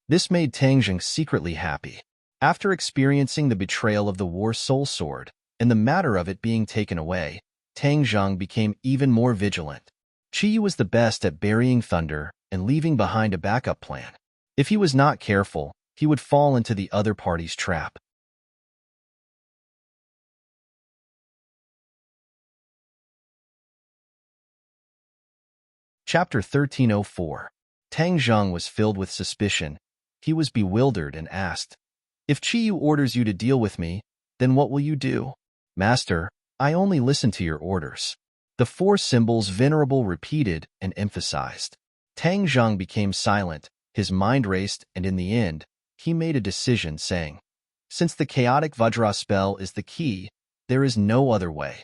This made Tang Zheng secretly happy. After experiencing the betrayal of the War Soul Sword and the matter of it being taken away, Tang Zheng became even more vigilant. Qi Yu was the best at burying thunder and leaving behind a backup plan. If he was not careful, he would fall into the other party's trap. Chapter 1304. Tang Zheng was filled with suspicion. He was bewildered and asked, If Qi Yu orders you to deal with me, then what will you do? Master, I only listen to your orders. The Four Symbols Venerable repeated and emphasized. Tang Zheng became silent, his mind raced, and in the end, he made a decision saying, Since the chaotic Vajra spell is the key, there is no other way.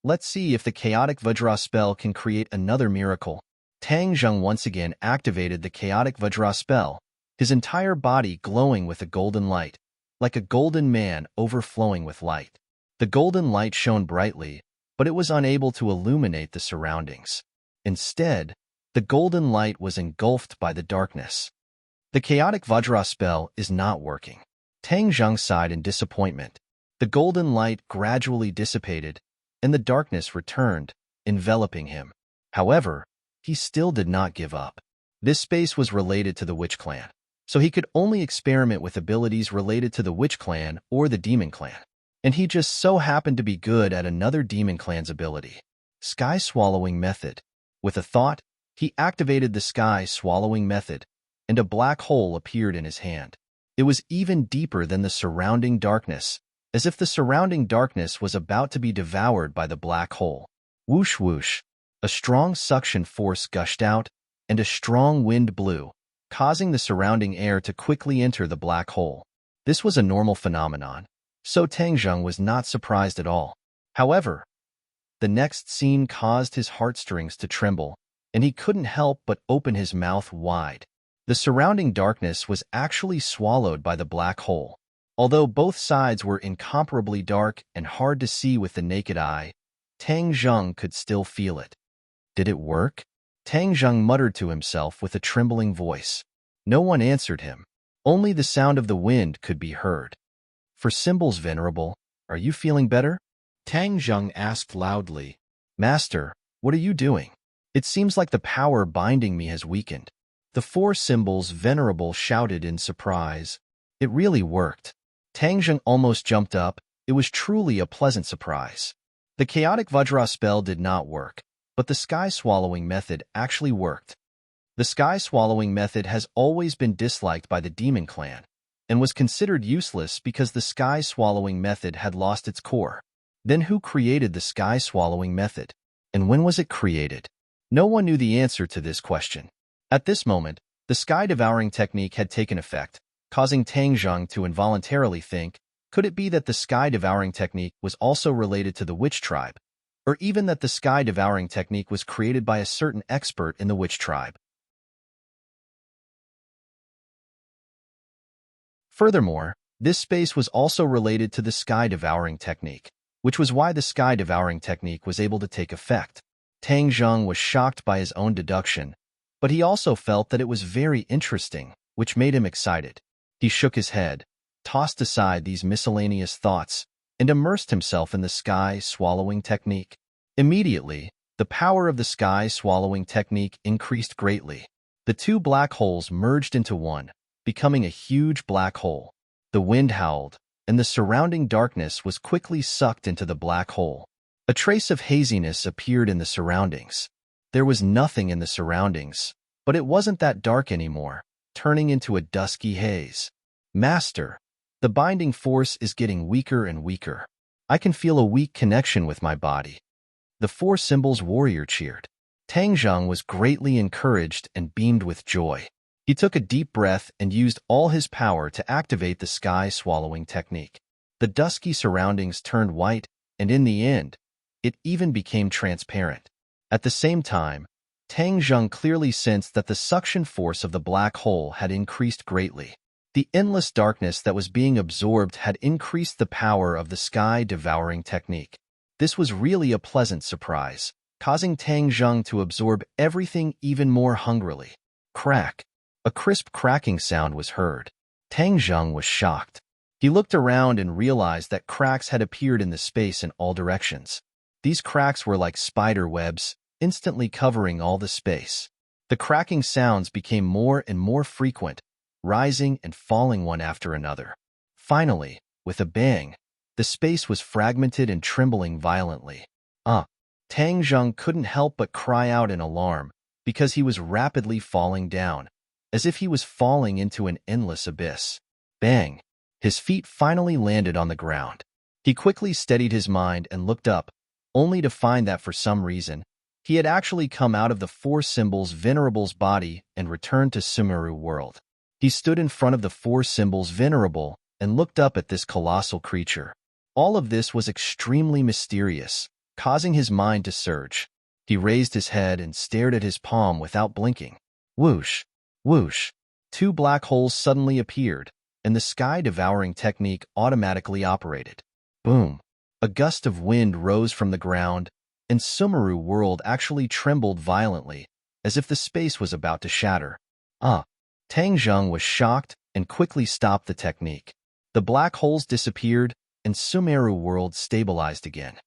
Let's see if the chaotic Vajra spell can create another miracle. Tang Zheng once again activated the chaotic Vajra spell, his entire body glowing with a golden light, like a golden man overflowing with light. The golden light shone brightly, but it was unable to illuminate the surroundings. Instead, the golden light was engulfed by the darkness. The chaotic Vajra spell is not working. Tang Zheng sighed in disappointment. The golden light gradually dissipated, and the darkness returned, enveloping him. However, he still did not give up. This space was related to the Witch Clan, so he could only experiment with abilities related to the Witch Clan or the Demon Clan. And he just so happened to be good at another Demon Clan's ability, Sky Swallowing Method. With a thought, he activated the Sky Swallowing Method, and a black hole appeared in his hand. It was even deeper than the surrounding darkness, as if the surrounding darkness was about to be devoured by the black hole. Whoosh whoosh. A strong suction force gushed out, and a strong wind blew, causing the surrounding air to quickly enter the black hole. This was a normal phenomenon, so Tang Zheng was not surprised at all. However, the next scene caused his heartstrings to tremble, and he couldn't help but open his mouth wide. The surrounding darkness was actually swallowed by the black hole. Although both sides were incomparably dark and hard to see with the naked eye, Tang Zheng could still feel it. Did it work? Tang Zheng muttered to himself with a trembling voice. No one answered him. Only the sound of the wind could be heard. For symbols, Venerable, are you feeling better? Tang Zheng asked loudly. Master, what are you doing? It seems like the power binding me has weakened. The four symbols, Venerable, shouted in surprise. It really worked. Tang Zheng almost jumped up. It was truly a pleasant surprise. The chaotic Vajra spell did not work, but the sky-swallowing method actually worked. The sky-swallowing method has always been disliked by the demon clan, and was considered useless because the sky-swallowing method had lost its core. Then who created the sky-swallowing method? And when was it created? No one knew the answer to this question. At this moment, the sky-devouring technique had taken effect, causing Tang Zheng to involuntarily think, could it be that the sky-devouring technique was also related to the witch tribe, or even that the sky-devouring technique was created by a certain expert in the witch tribe? Furthermore, this space was also related to the sky-devouring technique, which was why the sky-devouring technique was able to take effect. Tang Zheng was shocked by his own deduction, but he also felt that it was very interesting, which made him excited. He shook his head, tossed aside these miscellaneous thoughts, and immersed himself in the sky-swallowing technique. Immediately, the power of the sky-swallowing technique increased greatly. The two black holes merged into one, becoming a huge black hole. The wind howled, and the surrounding darkness was quickly sucked into the black hole. A trace of haziness appeared in the surroundings. There was nothing in the surroundings, but it wasn't that dark anymore, turning into a dusky haze. Master, the binding force is getting weaker and weaker. I can feel a weak connection with my body. The four symbols warrior cheered. Tang Zheng was greatly encouraged and beamed with joy. He took a deep breath and used all his power to activate the sky-swallowing technique. The dusky surroundings turned white, and in the end, it even became transparent. At the same time, Tang Zheng clearly sensed that the suction force of the black hole had increased greatly. The endless darkness that was being absorbed had increased the power of the sky-devouring technique. This was really a pleasant surprise, causing Tang Zheng to absorb everything even more hungrily. Crack! A crisp cracking sound was heard. Tang Zheng was shocked. He looked around and realized that cracks had appeared in the space in all directions. These cracks were like spider webs, instantly covering all the space. The cracking sounds became more and more frequent, rising and falling one after another. Finally, with a bang, the space was fragmented and trembling violently. Tang Zheng couldn't help but cry out in alarm, because he was rapidly falling down, as if he was falling into an endless abyss. Bang! His feet finally landed on the ground. He quickly steadied his mind and looked up, only to find that for some reason, he had actually come out of the four symbols Venerable's body and returned to Sumeru world. He stood in front of the four symbols Venerable and looked up at this colossal creature. All of this was extremely mysterious, causing his mind to surge. He raised his head and stared at his palm without blinking. Whoosh! Whoosh! Two black holes suddenly appeared, and the sky-devouring technique automatically operated. Boom! A gust of wind rose from the ground, and Sumeru world actually trembled violently, as if the space was about to shatter. Tang Zheng was shocked and quickly stopped the technique. The black holes disappeared, and Sumeru world stabilized again.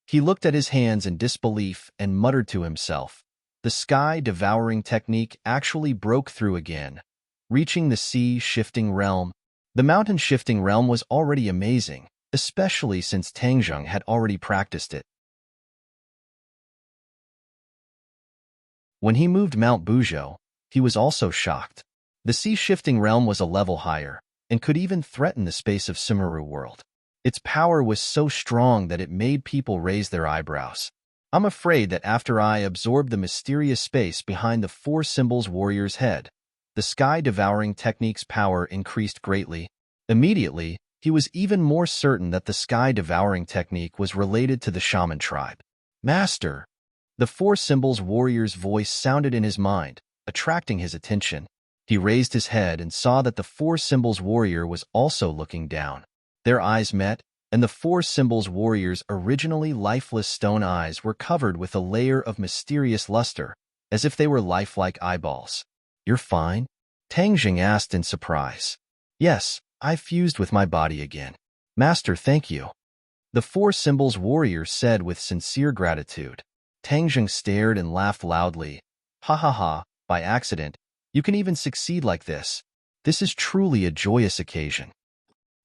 He looked at his hands in disbelief and muttered to himself. The sky-devouring technique actually broke through again, reaching the sea-shifting realm. The mountain-shifting realm was already amazing, especially since Tang Zheng had already practiced it. When he moved Mount Buzhou, he was also shocked. The sea-shifting realm was a level higher, and could even threaten the space of Sumeru world. Its power was so strong that it made people raise their eyebrows. I'm afraid that after I absorbed the mysterious space behind the four symbols warrior's head, the sky-devouring technique's power increased greatly. Immediately, he was even more certain that the sky-devouring technique was related to the shaman tribe. Master! The four symbols warrior's voice sounded in his mind, attracting his attention. He raised his head and saw that the four symbols warrior was also looking down. Their eyes met, and the four symbols warrior's originally lifeless stone eyes were covered with a layer of mysterious luster, as if they were lifelike eyeballs. "You're fine?" Tang Jing asked in surprise. "Yes, I fused with my body again. Master, thank you," the four symbols warrior said with sincere gratitude. Tang Jing stared and laughed loudly. "Ha ha ha, by accident. You can even succeed like this. This is truly a joyous occasion."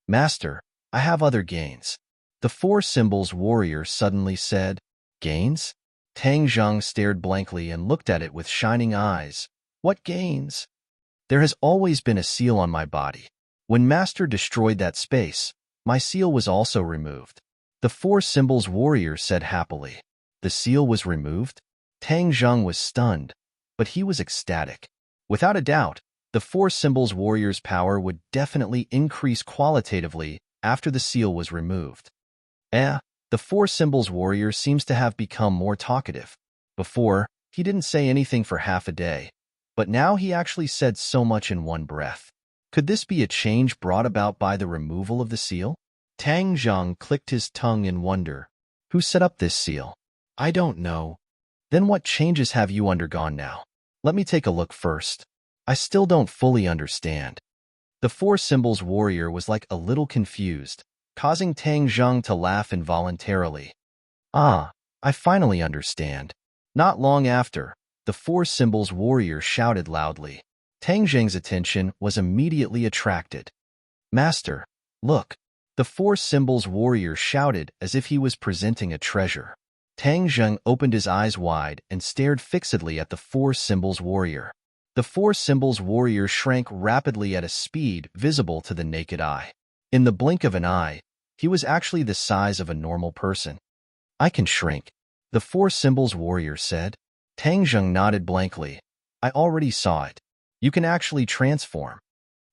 "Master, I have other gains," the four symbols warrior suddenly said. "Gains?" Tang Zhang stared blankly and looked at it with shining eyes. "What gains?" "There has always been a seal on my body. When Master destroyed that space, my seal was also removed," the four symbols warrior said happily. "The seal was removed?" Tang Zhang was stunned, but he was ecstatic. Without a doubt, the four symbols warrior's power would definitely increase qualitatively after the seal was removed. The four symbols warrior seems to have become more talkative. Before, he didn't say anything for half a day, but now he actually said so much in one breath. Could this be a change brought about by the removal of the seal? Tang Zhang clicked his tongue in wonder. "Who set up this seal?" "I don't know." "Then what changes have you undergone now? Let me take a look first. I still don't fully understand." The four symbols warrior was like a little confused, causing Tang Zhang to laugh involuntarily. "Ah, I finally understand." Not long after, the four symbols warrior shouted loudly. Tang Zhang's attention was immediately attracted. "Master, look!" The four symbols warrior shouted as if he was presenting a treasure. Tang Zhang opened his eyes wide and stared fixedly at the four symbols warrior. The four symbols warrior shrank rapidly at a speed visible to the naked eye. In the blink of an eye, he was actually the size of a normal person. "I can shrink," the four symbols warrior said. Tang Zhang nodded blankly. "I already saw it. You can actually transform."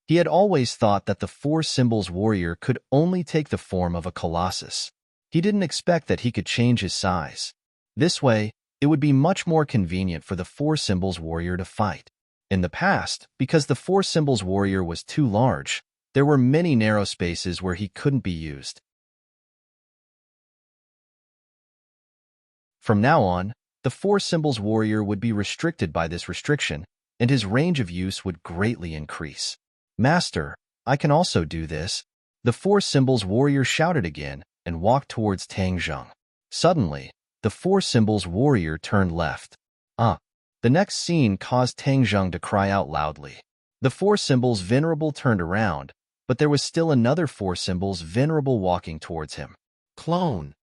He had always thought that the four symbols warrior could only take the form of a colossus. He didn't expect that he could change his size. This way, it would be much more convenient for the four symbols warrior to fight. In the past, because the four symbols warrior was too large, there were many narrow spaces where he couldn't be used. From now on, the four symbols warrior would be restricted by this restriction, and his range of use would greatly increase. "Master, I can also do this," the four symbols warrior shouted again and walked towards Tang Zhang. Suddenly, the four symbols warrior turned left. The next scene caused Tang Zhang to cry out loudly. The four symbols venerable turned around, but there was still another four symbols venerable walking towards him. "Clone!"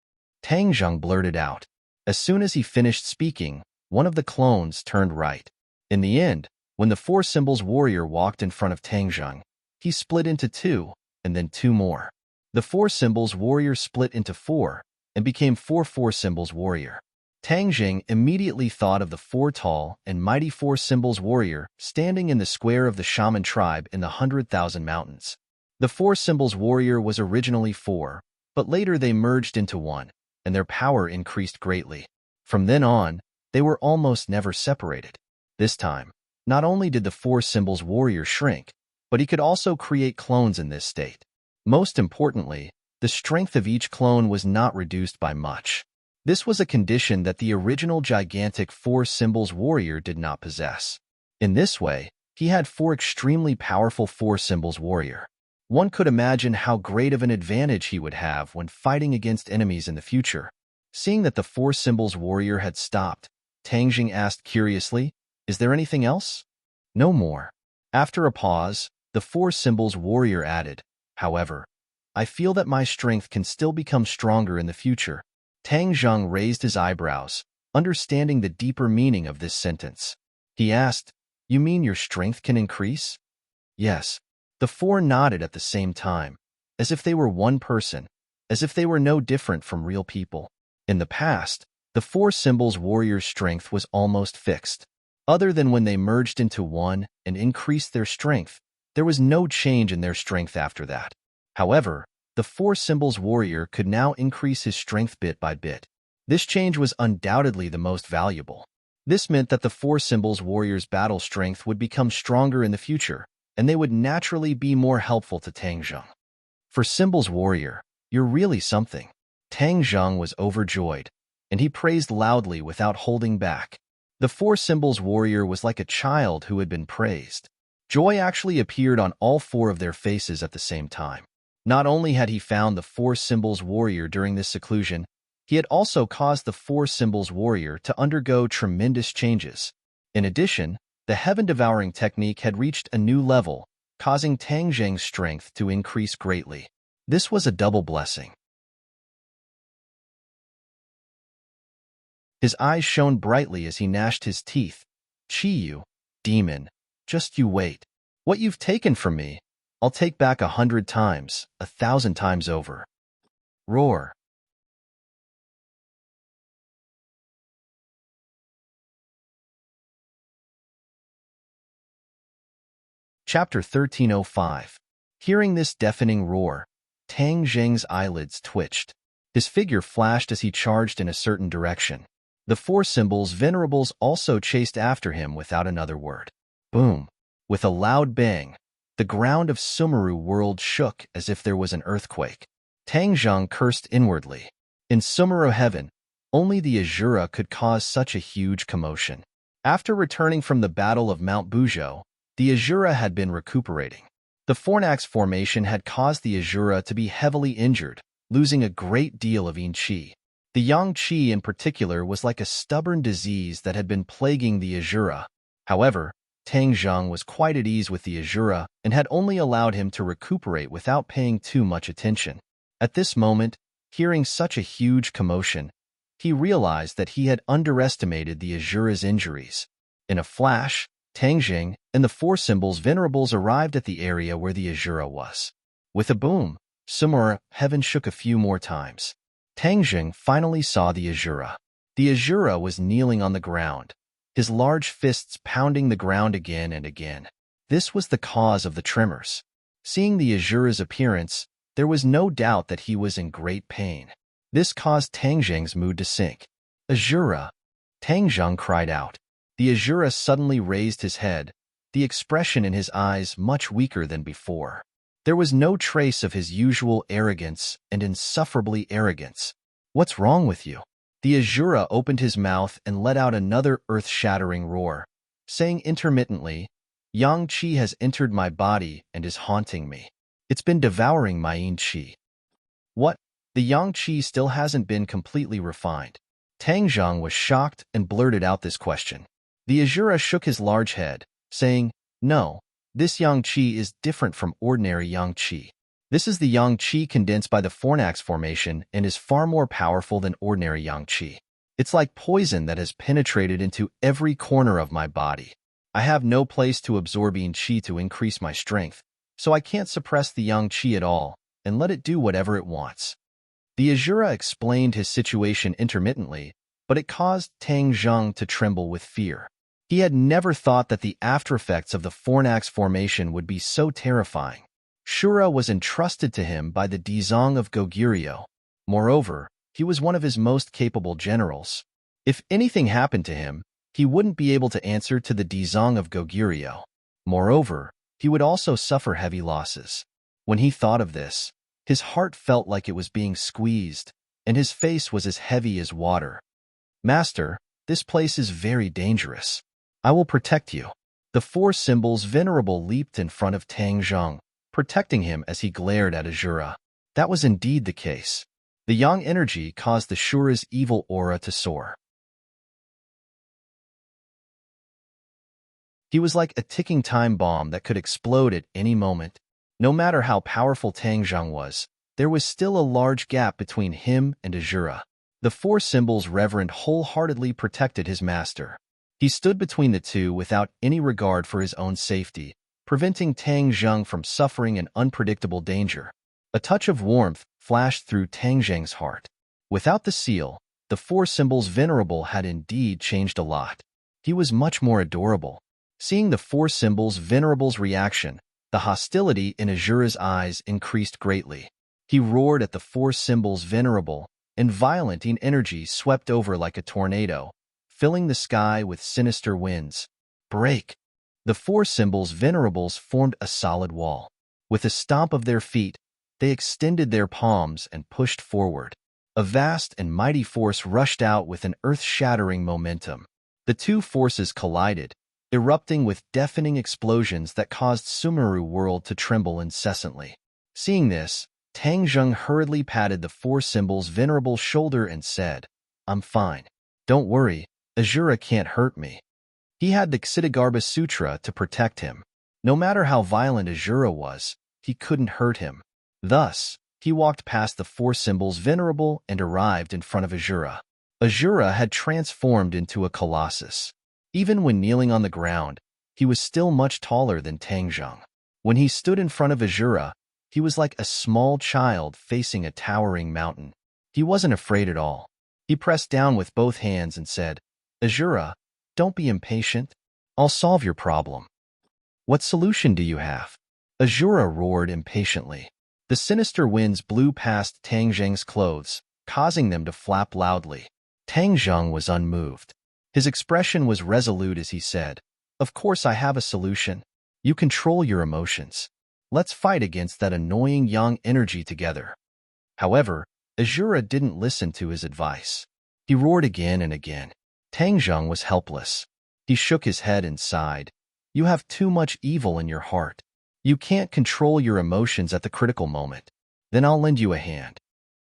Tang Zhang blurted out. As soon as he finished speaking, one of the clones turned right. In the end, when the four symbols warrior walked in front of Tang Zhang, he split into two, and then two more. The four symbols warrior split into four, and became four symbols warrior. Tang Jing immediately thought of the four tall and mighty four symbols warrior standing in the square of the shaman tribe in the 100,000 mountains. The four symbols warrior was originally four, but later they merged into one, and their power increased greatly. From then on, they were almost never separated. This time, not only did the four symbols warrior shrink, but he could also create clones in this state. Most importantly, the strength of each clone was not reduced by much. This was a condition that the original gigantic four symbols warrior did not possess. In this way, he had four extremely powerful four symbols warrior. One could imagine how great of an advantage he would have when fighting against enemies in the future. Seeing that the four symbols warrior had stopped, Tang Jing asked curiously, "Is there anything else?" "No more." After a pause, the four symbols warrior added, "However, I feel that my strength can still become stronger in the future." Tang Zhang raised his eyebrows, understanding the deeper meaning of this sentence. He asked, "You mean your strength can increase?" "Yes." The four nodded at the same time, as if they were one person, as if they were no different from real people. In the past, the four symbols warrior's strength was almost fixed. Other than when they merged into one and increased their strength, there was no change in their strength after that. However, the four symbols warrior could now increase his strength bit by bit. This change was undoubtedly the most valuable. This meant that the four symbols warriors' battle strength would become stronger in the future, and they would naturally be more helpful to Tang Zheng. For symbols warrior, you're really something. Tang Zheng was overjoyed, and he praised loudly without holding back. The four symbols warrior was like a child who had been praised. Joy actually appeared on all four of their faces at the same time. Not only had he found the four symbols warrior during this seclusion, he had also caused the four symbols warrior to undergo tremendous changes. In addition, the heaven-devouring technique had reached a new level, causing Tang Zheng's strength to increase greatly. This was a double blessing. His eyes shone brightly as he gnashed his teeth. "Chi you, demon, just you wait. What you've taken from me, I'll take back 100 times, 1,000 times over." Roar. Chapter 1305. Hearing this deafening roar, Tang Zheng's eyelids twitched. His figure flashed as he charged in a certain direction. The four symbols venerables also chased after him without another word. Boom! With a loud bang, the ground of Sumeru world shook as if there was an earthquake. Tang Zheng cursed inwardly. In Sumeru heaven, only the Azura could cause such a huge commotion. After returning from the Battle of Mount Buzhou, the Azura had been recuperating. The Fornax formation had caused the Azura to be heavily injured, losing a great deal of yin qi. The yang qi in particular was like a stubborn disease that had been plaguing the Azura. However, Tang Zheng was quite at ease with the Azura and had only allowed him to recuperate without paying too much attention. At this moment, hearing such a huge commotion, he realized that he had underestimated the Azura's injuries. In a flash, Tang Zheng and the four symbols venerables arrived at the area where the Azura was. With a boom, Sumeru heaven shook a few more times. Tang Zheng finally saw the Azura. The Azura was kneeling on the ground, his large fists pounding the ground again and again. This was the cause of the tremors. Seeing the Azura's appearance, there was no doubt that he was in great pain. This caused Tang Zheng's mood to sink. "Azura!" Tang Zheng cried out. The Azura suddenly raised his head, the expression in his eyes much weaker than before. There was no trace of his usual arrogance and insufferably arrogance. "What's wrong with you?" The Azura opened his mouth and let out another earth-shattering roar, saying intermittently, "Yang Qi has entered my body and is haunting me. It's been devouring my yin qi." "What? The Yang Qi still hasn't been completely refined?" Tang Zheng was shocked and blurted out this question. The Azura shook his large head, saying, "No, this Yang Qi is different from ordinary Yang Qi. This is the Yang Qi condensed by the Fornax formation and is far more powerful than ordinary Yang Qi. It's like poison that has penetrated into every corner of my body. I have no place to absorb yin qi to increase my strength, so I can't suppress the Yang Qi at all and let it do whatever it wants." The Azura explained his situation intermittently, but it caused Tang Zheng to tremble with fear. He had never thought that the aftereffects of the Fornax formation would be so terrifying. Shura was entrusted to him by the Dizong of Goguryeo. Moreover, he was one of his most capable generals. If anything happened to him, he wouldn't be able to answer to the Dizong of Goguryeo. Moreover, he would also suffer heavy losses. When he thought of this, his heart felt like it was being squeezed, and his face was as heavy as water. "Master, this place is very dangerous. I will protect you." The four symbols venerable leaped in front of Tang Zheng, protecting him as he glared at Azura. That was indeed the case. The yang energy caused the Shura's evil aura to soar. He was like a ticking time bomb that could explode at any moment. No matter how powerful Tang Zheng was, there was still a large gap between him and Azura. The four symbols reverend wholeheartedly protected his master. He stood between the two without any regard for his own safety, preventing Tang Zheng from suffering an unpredictable danger. A touch of warmth flashed through Tang Zheng's heart. Without the seal, the four symbols venerable had indeed changed a lot. He was much more adorable. Seeing the four symbols venerable's reaction, the hostility in Azura's eyes increased greatly. He roared at the four symbols venerable, and violent energy swept over like a tornado, filling the sky with sinister winds. Break! The four symbols' venerables formed a solid wall. With a stomp of their feet, they extended their palms and pushed forward. A vast and mighty force rushed out with an earth-shattering momentum. The two forces collided, erupting with deafening explosions that caused Sumeru world to tremble incessantly. Seeing this, Tang Zheng hurriedly patted the four symbols' venerable shoulder and said, "I'm fine. Don't worry, Azura can't hurt me." He had the Ksitigarbha Sutra to protect him. No matter how violent Azura was, he couldn't hurt him. Thus, he walked past the four symbols venerable and arrived in front of Azura. Azura had transformed into a colossus. Even when kneeling on the ground, he was still much taller than Tang Zheng. When he stood in front of Azura, he was like a small child facing a towering mountain. He wasn't afraid at all. He pressed down with both hands and said, "Azura, don't be impatient. I'll solve your problem." "What solution do you have?" Azura roared impatiently. The sinister winds blew past Tang Zheng's clothes, causing them to flap loudly. Tang Zheng was unmoved. His expression was resolute as he said, "Of course I have a solution. You control your emotions. Let's fight against that annoying yang energy together." However, Azura didn't listen to his advice. He roared again and again. Tang Zheng was helpless. He shook his head and sighed. "You have too much evil in your heart. You can't control your emotions at the critical moment. Then I'll lend you a hand."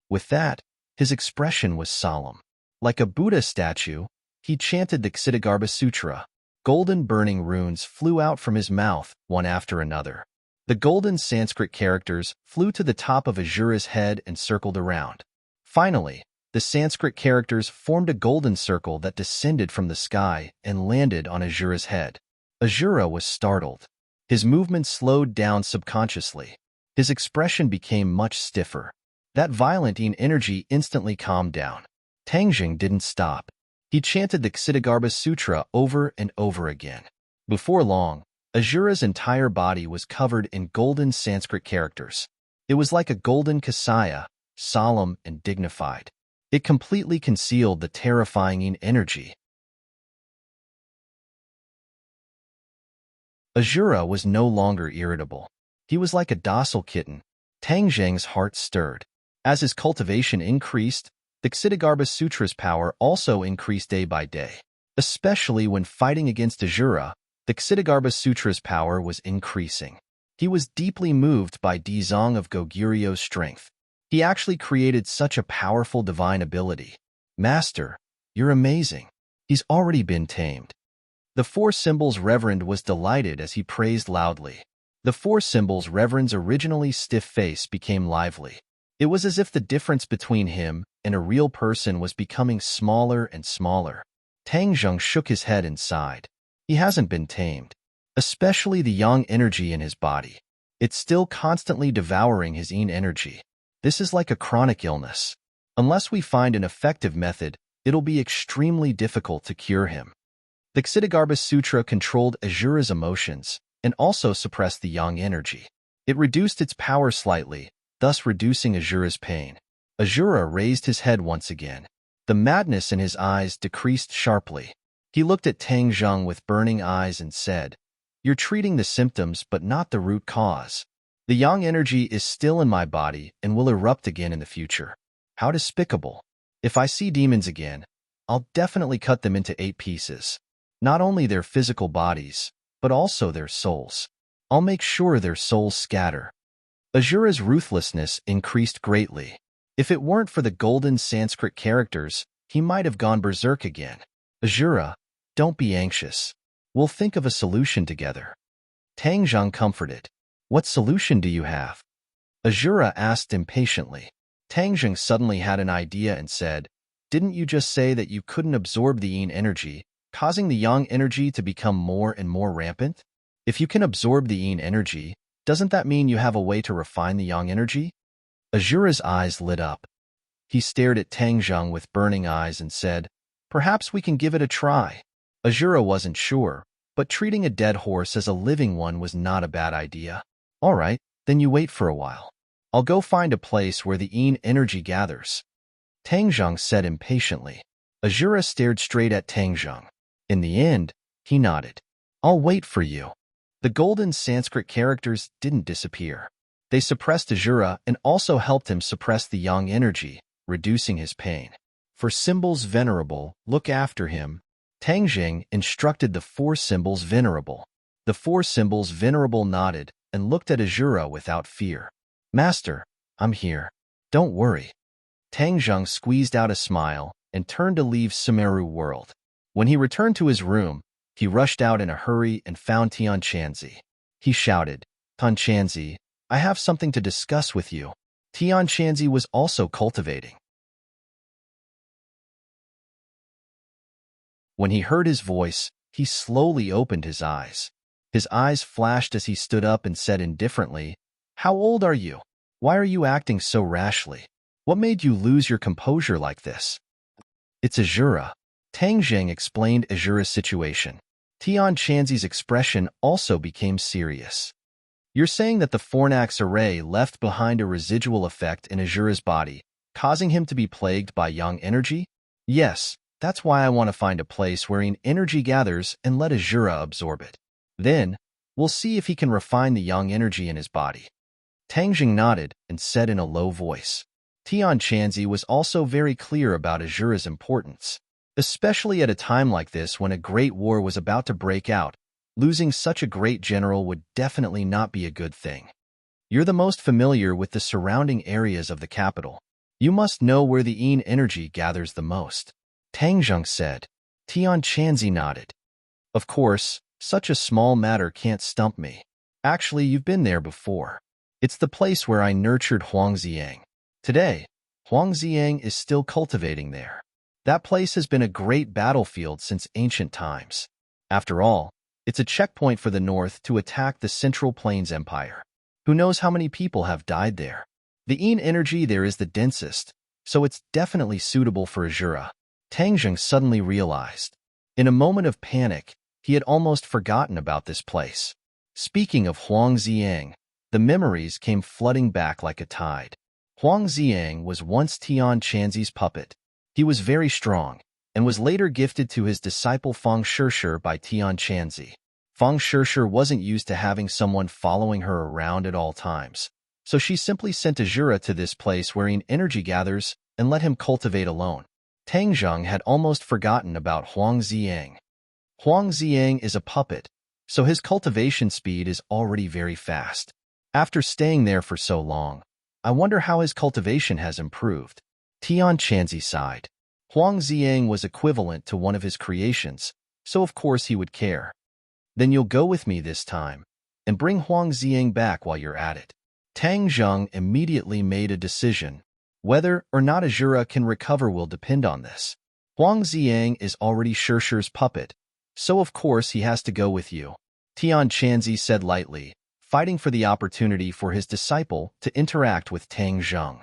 With that, his expression was solemn. Like a Buddha statue, he chanted the Ksitigarbha Sutra. Golden burning runes flew out from his mouth, one after another. The golden Sanskrit characters flew to the top of Azura's head and circled around. Finally, the Sanskrit characters formed a golden circle that descended from the sky and landed on Azura's head. Azura was startled. His movements slowed down subconsciously. His expression became much stiffer. That violent energy instantly calmed down. Tang Zheng didn't stop. He chanted the Ksitigarbha Sutra over and over again. Before long, Azura's entire body was covered in golden Sanskrit characters. It was like a golden kasaya, solemn and dignified. It completely concealed the terrifying energy. Azura was no longer irritable. He was like a docile kitten. Tang Zheng's heart stirred. As his cultivation increased, the Ksitigarbha Sutra's power also increased day by day. Especially when fighting against Azura, the Ksitigarbha Sutra's power was increasing. He was deeply moved by Dizong of Goguryu's strength. He actually created such a powerful divine ability. "Master, you're amazing. He's already been tamed." The four symbols' reverend was delighted as he praised loudly. The four symbols' reverend's originally stiff face became lively. It was as if the difference between him and a real person was becoming smaller and smaller. Tang Zheng shook his head and sighed. He hasn't been tamed, especially the yang energy in his body. It's still constantly devouring his yin energy. This is like a chronic illness. Unless we find an effective method, it'll be extremely difficult to cure him. The Ksitigarbha Sutra controlled Azura's emotions and also suppressed the yang energy. It reduced its power slightly, thus reducing Azura's pain. Azura raised his head once again. The madness in his eyes decreased sharply. He looked at Tang Zheng with burning eyes and said, "You're treating the symptoms but not the root cause. The yang energy is still in my body and will erupt again in the future. How despicable. If I see demons again, I'll definitely cut them into 8 pieces. Not only their physical bodies, but also their souls. I'll make sure their souls scatter." Azura's ruthlessness increased greatly. If it weren't for the golden Sanskrit characters, he might have gone berserk again. "Azura, don't be anxious. We'll think of a solution together." Tang Zheng comforted. "What solution do you have?" Azura asked impatiently. Tang Zheng suddenly had an idea and said, "Didn't you just say that you couldn't absorb the yin energy, causing the yang energy to become more and more rampant? If you can absorb the yin energy, doesn't that mean you have a way to refine the yang energy?" Azura's eyes lit up. He stared at Tang Zheng with burning eyes and said, "Perhaps we can give it a try." Azura wasn't sure, but treating a dead horse as a living one was not a bad idea. "All right, then you wait for a while. I'll go find a place where the yin energy gathers." Tang Zheng said impatiently. Azura stared straight at Tang Zheng. In the end, he nodded. I'll wait for you. The golden Sanskrit characters didn't disappear. They suppressed Azura and also helped him suppress the yang energy, reducing his pain. For symbols venerable, look after him. Tang Zheng instructed the four symbols venerable. The four symbols venerable nodded and looked at Azura without fear. Master, I'm here. Don't worry. Tang Zheng squeezed out a smile and turned to leave Sumeru world. When he returned to his room, he rushed out in a hurry and found Tian Chanzi. He shouted, Tian Chanzi, I have something to discuss with you. Tian Chanzi was also cultivating. When he heard his voice, he slowly opened his eyes. His eyes flashed as he stood up and said indifferently, How old are you? Why are you acting so rashly? What made you lose your composure like this? It's Azura. Tang Zheng explained Azura's situation. Tian Chanzi's expression also became serious. You're saying that the Fornax array left behind a residual effect in Azura's body, causing him to be plagued by yang energy? Yes, that's why I want to find a place wherein energy gathers and let Azura absorb it. Then, we'll see if he can refine the yang energy in his body. Tang Zheng nodded and said in a low voice. Tian Chanzi was also very clear about Azura's importance. Especially at a time like this when a great war was about to break out, losing such a great general would definitely not be a good thing. You're the most familiar with the surrounding areas of the capital. You must know where the yin energy gathers the most. Tang Zheng said. Tian Chanzi nodded. Of course, such a small matter can't stump me. Actually, you've been there before. It's the place where I nurtured Huang Ziang. Today, Huang Ziang is still cultivating there. That place has been a great battlefield since ancient times. After all, it's a checkpoint for the North to attack the Central Plains Empire. Who knows how many people have died there? The yin energy there is the densest, so it's definitely suitable for Azura. Tang Zheng suddenly realized. In a moment of panic, he had almost forgotten about this place. Speaking of Huang Ziang, the memories came flooding back like a tide. Huang Ziang was once Tian Chanzi's puppet. He was very strong, and was later gifted to his disciple Feng Shishir by Tian Chanzi. Feng Shishir wasn't used to having someone following her around at all times, so she simply sent Azura to this place wherein energy gathers and let him cultivate alone. Tang Zheng had almost forgotten about Huang Ziang. Huang Ziang is a puppet, so his cultivation speed is already very fast. After staying there for so long, I wonder how his cultivation has improved. Tian Chanzi sighed. Huang Ziang was equivalent to one of his creations, so of course he would care. Then you'll go with me this time, and bring Huang Ziang back while you're at it. Tang Zheng immediately made a decision. Whether or not Azura can recover will depend on this. Huang Ziang is already Shishir's puppet, so of course he has to go with you. Tian Chanzi said lightly, fighting for the opportunity for his disciple to interact with Tang Zheng.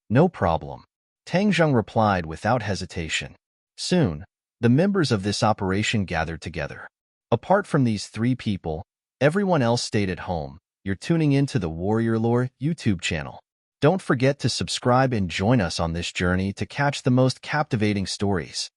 No problem. Tang Zheng replied without hesitation. Soon, the members of this operation gathered together. Apart from these three people, everyone else stayed at home. You're tuning into the Warrior Lore YouTube channel. Don't forget to subscribe and join us on this journey to catch the most captivating stories.